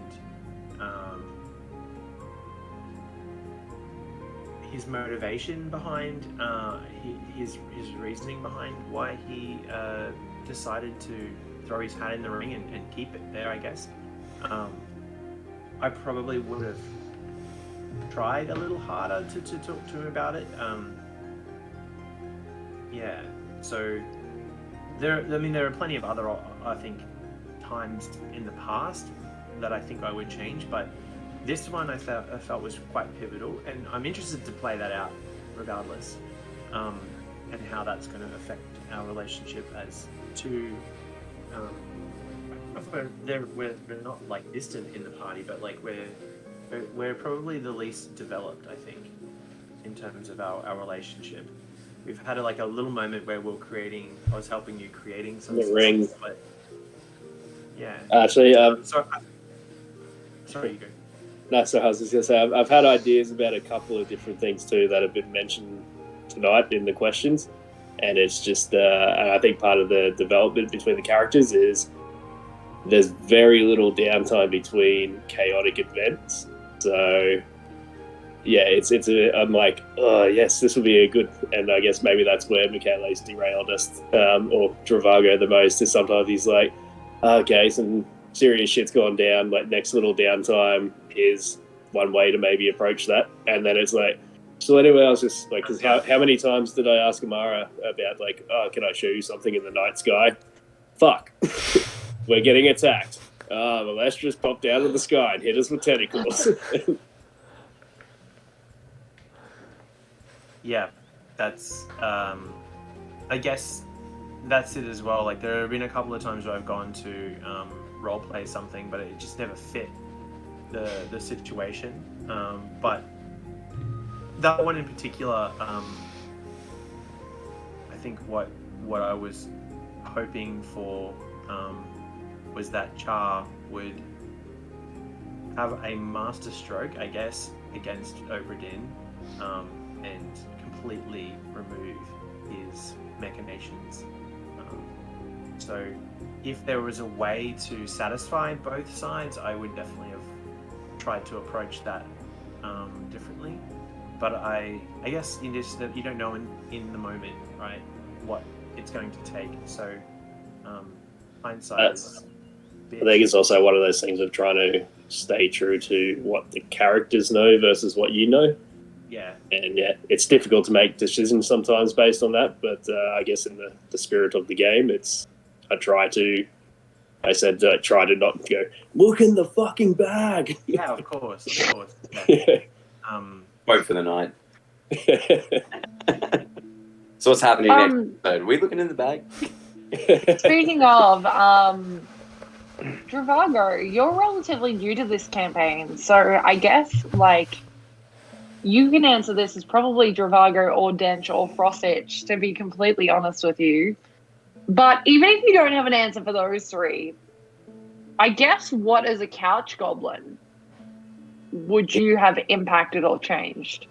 his motivation behind his reasoning behind why he decided to throw his hat in the ring and keep it there, I guess. I probably would have tried a little harder to talk to him about it. Yeah, so there are plenty of other, I think, times in the past that I think I would change, but this one I felt was quite pivotal, and I'm interested to play that out regardless, and how that's going to affect our relationship as two. We're not like distant in the party, but like we're probably the least developed, I think, in terms of our relationship. We've had a little moment where I was helping you creating some the ring, but yeah. Actually, sorry, you go. No, so I was just going to say, I've had ideas about a couple of different things too that have been mentioned tonight in the questions, and it's just, and I think part of the development between the characters is there's very little downtime between chaotic events. So, yeah, I'm like, oh yes, this will be a good, and I guess maybe that's where Michele's derailed us, or Travago the most, is sometimes he's like, okay, some serious shit's gone down, like next little downtime is one way to maybe approach that. And then it's like, so anyway, I was just like, because how many times did I ask Amara about like, oh, can I show you something in the night sky? Fuck. We're getting attacked. Well, let's just pop down to the sky and hit us with tentacles. Yeah, that's, I guess that's it as well. Like, there have been a couple of times where I've gone to roleplay something, but it just never fit the situation. But that one in particular, I think what I was hoping for was that Char would have a master stroke, I guess, against Obra Dinn, and completely remove his machinations. So if there was a way to satisfy both sides, I would definitely have tried to approach that differently. But I guess in just that you don't know in the moment, right, what it's going to take. So hindsight is I think it's also one of those things of trying to stay true to what the characters know versus what you know. Yeah. And yeah, it's difficult to make decisions sometimes based on that. But I guess in the spirit of the game, I try to not go, look in the fucking bag. Yeah, of course. Yeah. Wait for the night. So what's happening next episode? Are we looking in the bag? Speaking of, Dravago, you're relatively new to this campaign, so I guess, like, you can answer this as probably Dravago or Dench or Frosich, to be completely honest with you. But even if you don't have an answer for those three, I guess what as a couch goblin would you have impacted or changed?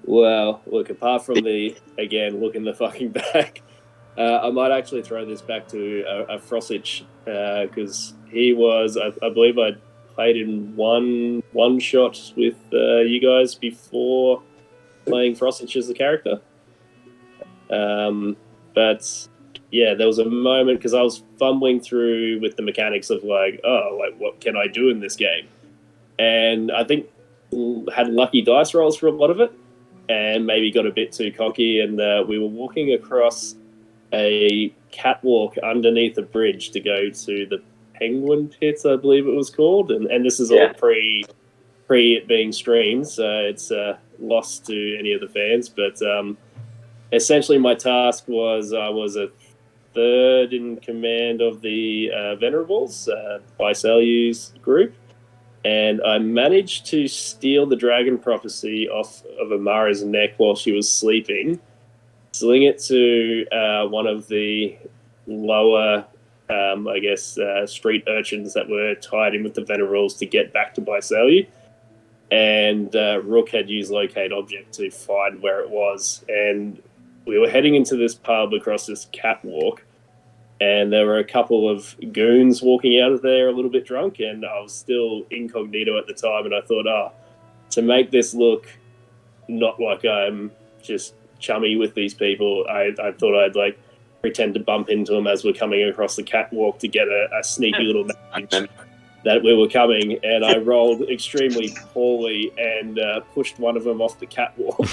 Well, look, apart from look in the fucking bag, I might actually throw this back to a Frosich, because he was, I believe I played in one shot with you guys before playing Frosich as the character. But yeah, there was a moment because I was fumbling through with the mechanics of what can I do in this game? And I think had lucky dice rolls for a lot of it, and maybe got a bit too cocky. And we were walking across a catwalk underneath a bridge to go to the Penguin Pit, I believe it was called. And this is all pre it being streamed, so it's lost to any of the fans. But essentially, my task was I was a third in command of the Venerables, Bisalu's group. And I managed to steal the dragon prophecy off of Amara's neck while she was sleeping, sling it to one of the lower, street urchins that were tied in with the Venerables to get back to Bisalu. And Rook had used locate object to find where it was. And we were heading into this pub across this catwalk, and there were a couple of goons walking out of there a little bit drunk, and I was still incognito at the time, and I thought, to make this look not like I'm just chummy with these people, I thought I'd pretend to bump into them as we're coming across the catwalk to get a sneaky little message that we were coming, and I rolled extremely poorly and pushed one of them off the catwalk.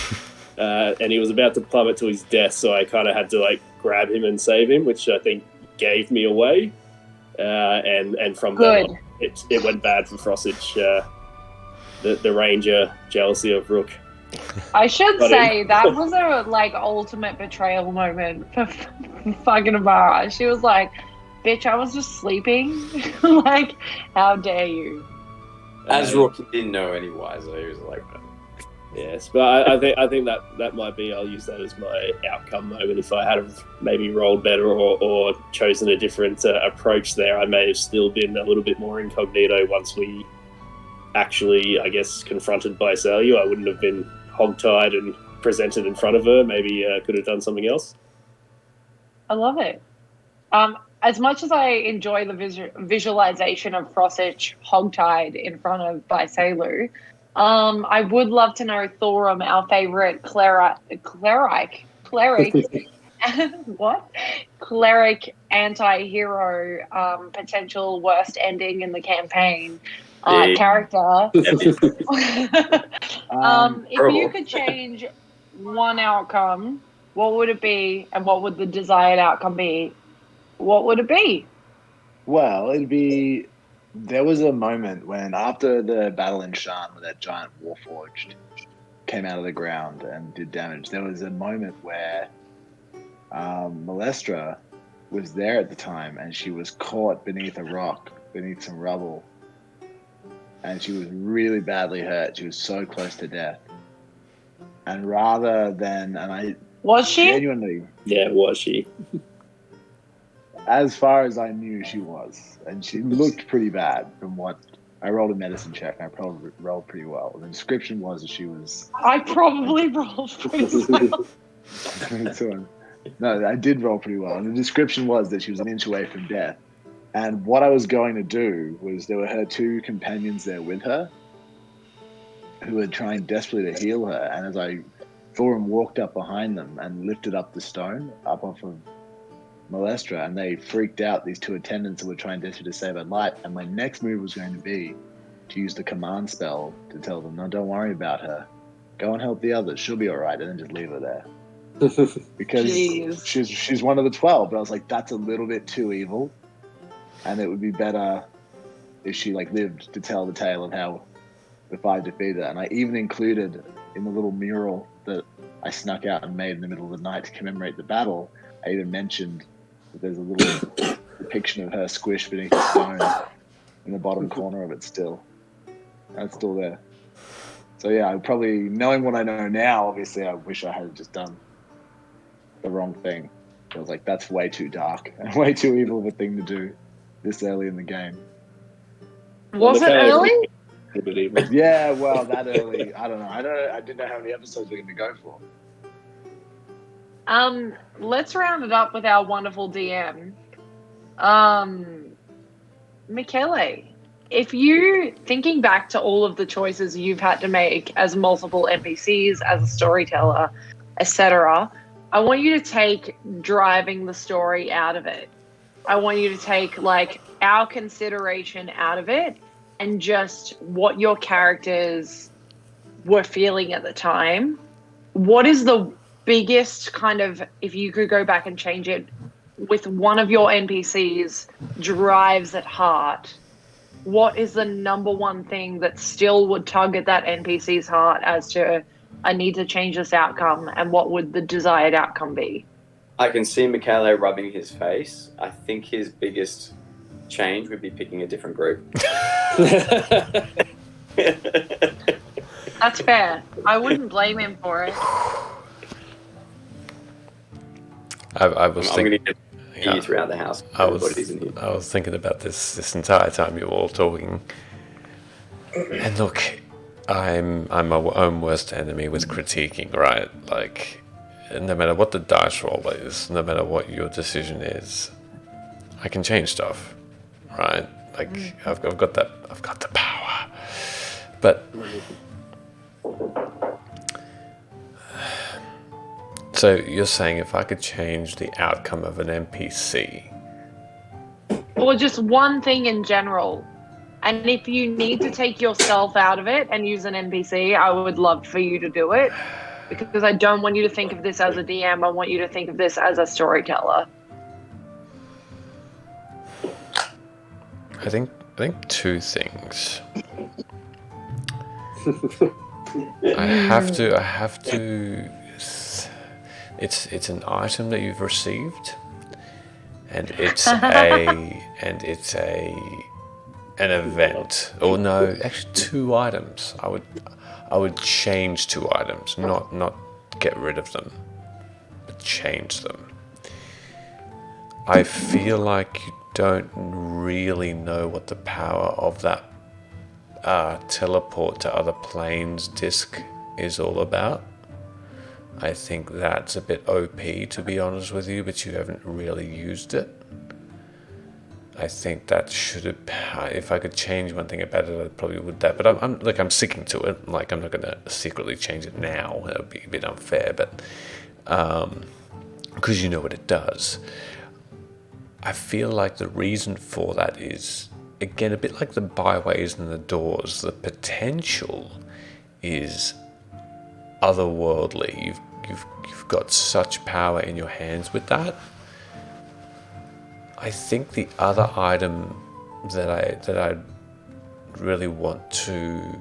And he was about to plummet to his death, so I kind of had to grab him and save him, which I think gave me away. And from then on, it went bad for Frosich. The Ranger jealousy of Rook. I should say that was a ultimate betrayal moment for fucking Amara. She was like, "Bitch, I was just sleeping. How dare you?" As Rook didn't know any wiser, he was like, yes, but I think that might be, I'll use that as my outcome moment. If I had maybe rolled better or chosen a different approach there, I may have still been a little bit more incognito once we actually, I guess, confronted Bisalu. I wouldn't have been hogtied and presented in front of her. Maybe could have done something else. I love it. As much as I enjoy the visualization of Frosich hogtied in front of Bisalu, I would love to know Thorum, our favorite cleric, what? Cleric anti-hero, potential worst ending in the campaign character. If you could change one outcome, what would it be, and what would the desired outcome be? What would it be? Well, there was a moment when, after the battle in Shan, where that giant warforged came out of the ground and did damage, there was a moment where Malestra was there at the time, and she was caught beneath a rock, beneath some rubble, and she was really badly hurt. She was so close to death. And was she? Genuinely, yeah, was she? As far as I knew, she was. And she looked pretty bad from what... I rolled a medicine check, and I probably rolled pretty well. The description was that she was... I probably rolled pretty well. No, I did roll pretty well. And the description was that she was an inch away from death. And what I was going to do was there were her two companions there with her who were trying desperately to heal her. And as I saw him walked up behind them and lifted up the stone up off of Molestra, and they freaked out, these two attendants who were trying desperately to save her life. And my next move was going to be to use the command spell to tell them, no, don't worry about her. Go and help the others. She'll be all right. And then just leave her there. Because Jeez. she's one of the 12. But I was like, that's a little bit too evil. And it would be better if she lived to tell the tale of how the five defeated her. And I even included in the little mural that I snuck out and made in the middle of the night to commemorate the battle, I even mentioned that there's a little depiction of her squished beneath the stone in the bottom corner of it still. And it's still there. So yeah, I probably, knowing what I know now, obviously I wish I had just done the wrong thing. I was like, that's way too dark and way too evil of a thing to do this early in the game. Was it early? Yeah, well, that early, I don't know. I didn't know how many episodes we're going to go for. Let's round it up with our wonderful DM. Michele, if you, thinking back to all of the choices you've had to make as multiple NPCs, as a storyteller, etc., I want you to take driving the story out of it. I want you to take our consideration out of it and just what your characters were feeling at the time. What is the biggest kind of, if you could go back and change it with one of your NPCs drives at heart, what is the number one thing that still would tug at that NPC's heart as to, I need to change this outcome, and what would the desired outcome be? I can see Michele rubbing his face. I think his biggest change would be picking a different group. That's fair. I wouldn't blame him for it. I was I'm thinking. going to get throughout the house. I was thinking about this entire time you were all talking. And look, I'm my own worst enemy with critiquing, right? No matter what the dice roll is, no matter what your decision is, I can change stuff, right? I've got the power. But so you're saying if I could change the outcome of an NPC, or just one thing in general, and if you need to take yourself out of it and use an NPC, I would love for you to do it, because I don't want you to think of this as a DM. I want you to think of this as a storyteller. I think two things. I have to. It's an item that you've received, and it's an event. Or no, actually two items. I would change two items, not get rid of them, but change them. I feel like you don't really know what the power of that teleport to other planes disc is all about. I think that's a bit OP, to be honest with you, but you haven't really used it. I think that should have. If I could change one thing about it, I probably would that. But I'm sticking to it. I'm not going to secretly change it now. That would be a bit unfair, but because you know what it does. I feel like the reason for that is, again, a bit like the byways and the doors. The potential is otherworldly. You've got such power in your hands with that. I think the other item that I really want to,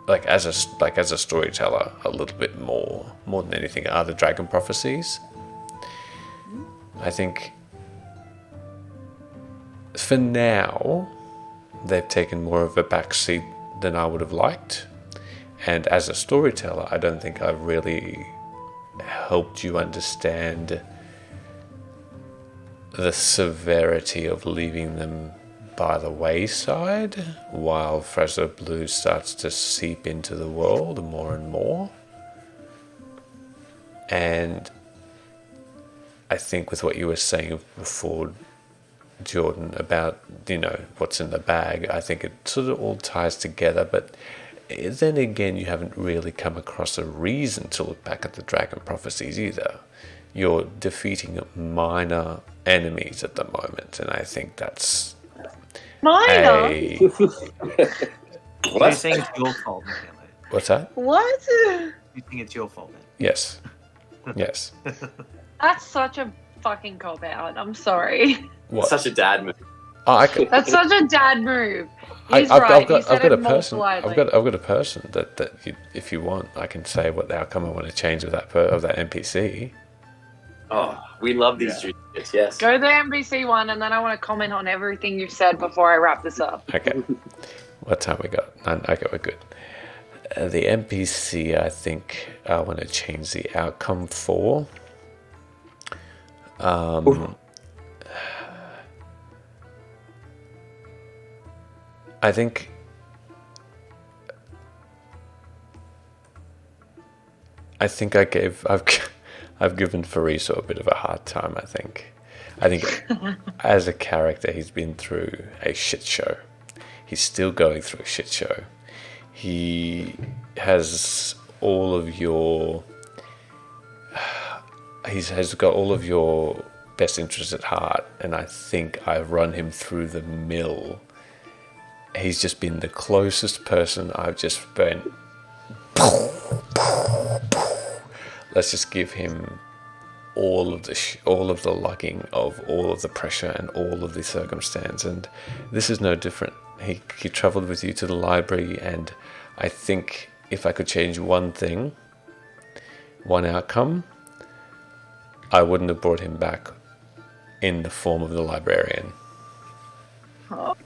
as a storyteller, a little bit more than anything, are the dragon prophecies. I think for now they've taken more of a backseat than I would have liked. And as a storyteller, I don't think I've really helped you understand the severity of leaving them by the wayside while Fresno Blue starts to seep into the world more and more. And I think with what you were saying before, Jordan, about, what's in the bag, I think it sort of all ties together. But then again, you haven't really come across a reason to look back at the dragon prophecies either. You're defeating minor enemies at the moment, and I think that's Minor? So you're saying it's your fault, Michaela? What's that? What? You think it's your fault then? Yes. Yes. That's such a fucking cop out. I'm sorry. What? Such a dad move. That's such a dad move. He's I've right. got a person. I've got a person that you, if you want, I can say what the outcome I want to change of that NPC. Oh, we love these juices. Yes. Go to the NBC one, and then I want to comment on everything you've said before I wrap this up. Okay. What time we got? Okay, we're good. The NPC, I think I want to change the outcome for. I think I've given Foresee a bit of a hard time. I think as a character, he's been through a shit show. He's still going through a shit show. He has all of your. Has got all of your best interests at heart, and I think I've run him through the mill. He's just been the closest person I've just been. Let's just give him all of the lugging of all of the pressure and all of the circumstance, and this is no different. He travelled with you to the library, and I think if I could change one thing, one outcome, I wouldn't have brought him back in the form of the librarian. Oh.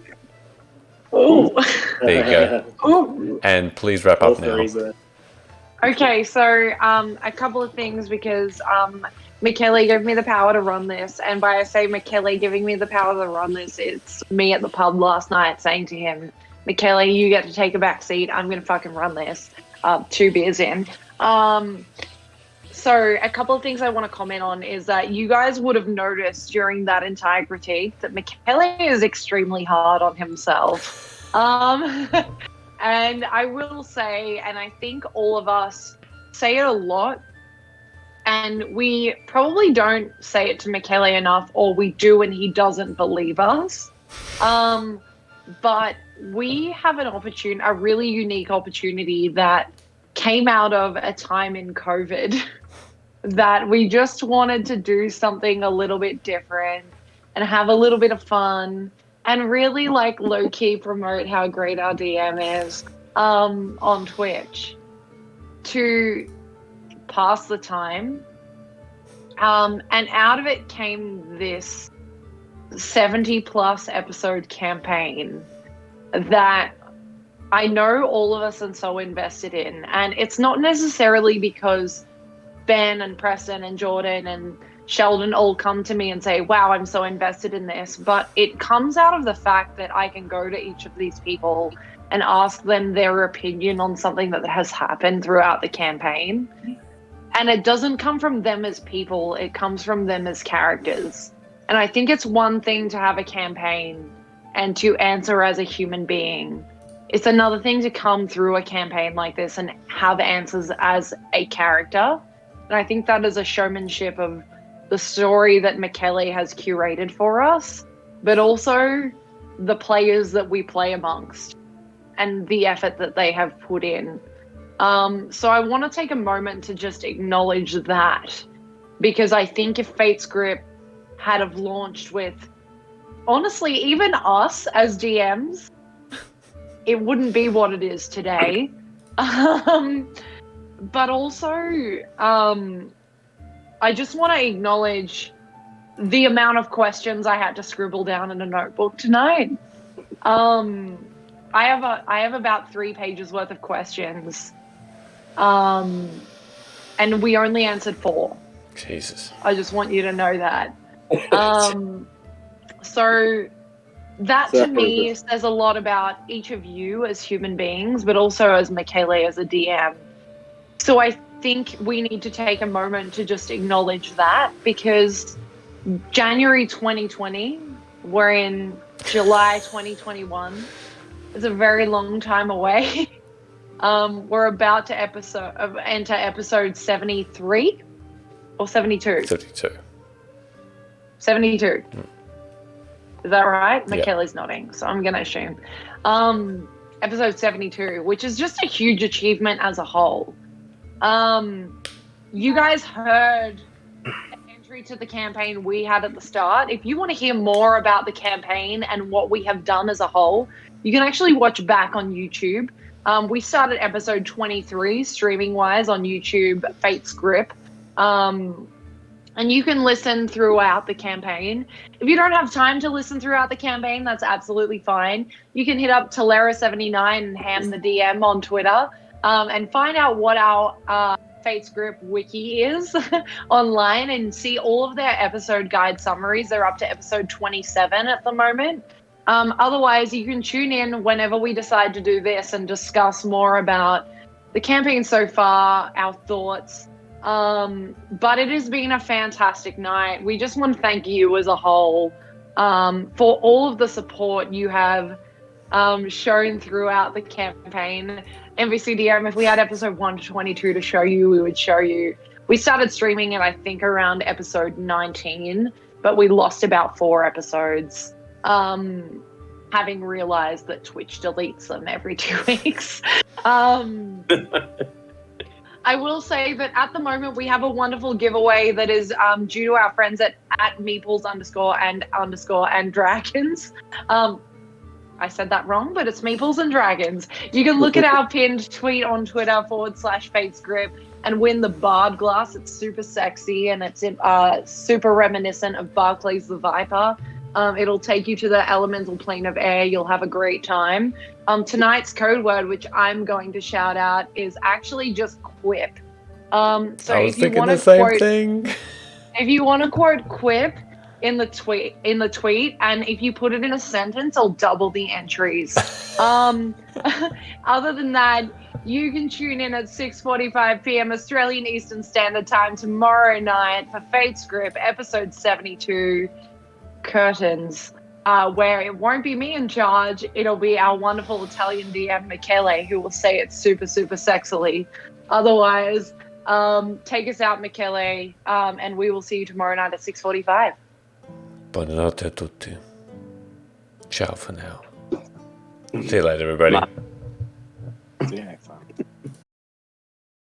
There you go. Ooh. And please wrap up now. Okay, so a couple of things, because Michele gave me the power to run this, and by I say Michele giving me the power to run this, it's me at the pub last night saying to him, Michele, you get to take a back seat. I'm going to fucking run this. 2 beers in. So a couple of things I want to comment on is that you guys would have noticed during that entire critique that Michele is extremely hard on himself. And I will say, and I think all of us say it a lot, and we probably don't say it to Michele enough, or we do and he doesn't believe us. But we have an opportunity, a really unique opportunity that came out of a time in COVID that we just wanted to do something a little bit different and have a little bit of fun and really like low-key promote how great our DM is on Twitch to pass the time. And out of it came this 70-plus episode campaign that I know all of us are so invested in. And it's not necessarily because Ben and Preston and Jordan and Sheldon all come to me and say, wow, I'm so invested in this. But it comes out of the fact that I can go to each of these people and ask them their opinion on something that has happened throughout the campaign. And it doesn't come from them as people, it comes from them as characters. And I think it's one thing to have a campaign and to answer as a human being. It's another thing to come through a campaign like this and have answers as a character. And I think that is a showmanship of the story that Michele has curated for us, but also the players that we play amongst and the effort that they have put in. So I want to take a moment to just acknowledge that, because I think if Fate's Grip had have launched with, honestly, even us as DMs, it wouldn't be what it is today. But also, I just want to acknowledge the amount of questions I had to scribble down in a notebook tonight. I have about 3 pages worth of questions, and we only answered 4. Jesus. I just want you to know that. So that to me says a lot about each of you as human beings, but also as Michele as a DM. So I think we need to take a moment to just acknowledge that, because January 2020, we're in July 2021. It's a very long time away. We're about to enter episode 73 or 72? 32. 72. Is that right? Yeah. McKelly's nodding, so I'm going to assume. Episode 72, which is just a huge achievement as a whole. You guys heard an entry to the campaign we had at the start. If you want to hear more about the campaign and what we have done as a whole, you can actually watch back on YouTube. We started episode 23 streaming-wise on YouTube, Fate's Grip. And you can listen throughout the campaign. If you don't have time to listen throughout the campaign, that's absolutely fine. You can hit up Talera79 and Ham the DM on Twitter and find out what our Fate's Grip wiki is online and see all of their episode guide summaries. They're up to episode 27 at the moment. Otherwise, you can tune in whenever we decide to do this and discuss more about the campaign so far, our thoughts. But it has been a fantastic night. We just want to thank you as a whole for all of the support you have shown throughout the campaign. MVCDM, if we had episode 1 to 22 to show you, we would show you. We started streaming it, I think, around episode 19, but we lost about 4 episodes, having realized that Twitch deletes them every 2 weeks. I will say that at the moment we have a wonderful giveaway that is due to our friends at meeples_and dragons. I said that wrong, but it's Meeples and Dragons. You can look at our pinned tweet on Twitter /Fate's Grip and win the Bard glass. It's super sexy and it's super reminiscent of Barclays the Viper. It'll take you to the elemental plane of air. You'll have a great time. Tonight's code word, which I'm going to shout out, is actually just Quip. So I was if you thinking want the to same quote, thing. if you want to quote Quip in the tweet, and if you put it in a sentence, I'll double the entries. Other than that, you can tune in at 6:45 p.m. Australian Eastern Standard Time tomorrow night for Fate's Grip, episode 72. Curtains, where it won't be me in charge. It'll be our wonderful Italian DM Michele, who will say it super, super sexily. Otherwise, take us out, Michele, and we will see you tomorrow night at 6:45. Buonanotte a tutti. Ciao for now. See you later, everybody.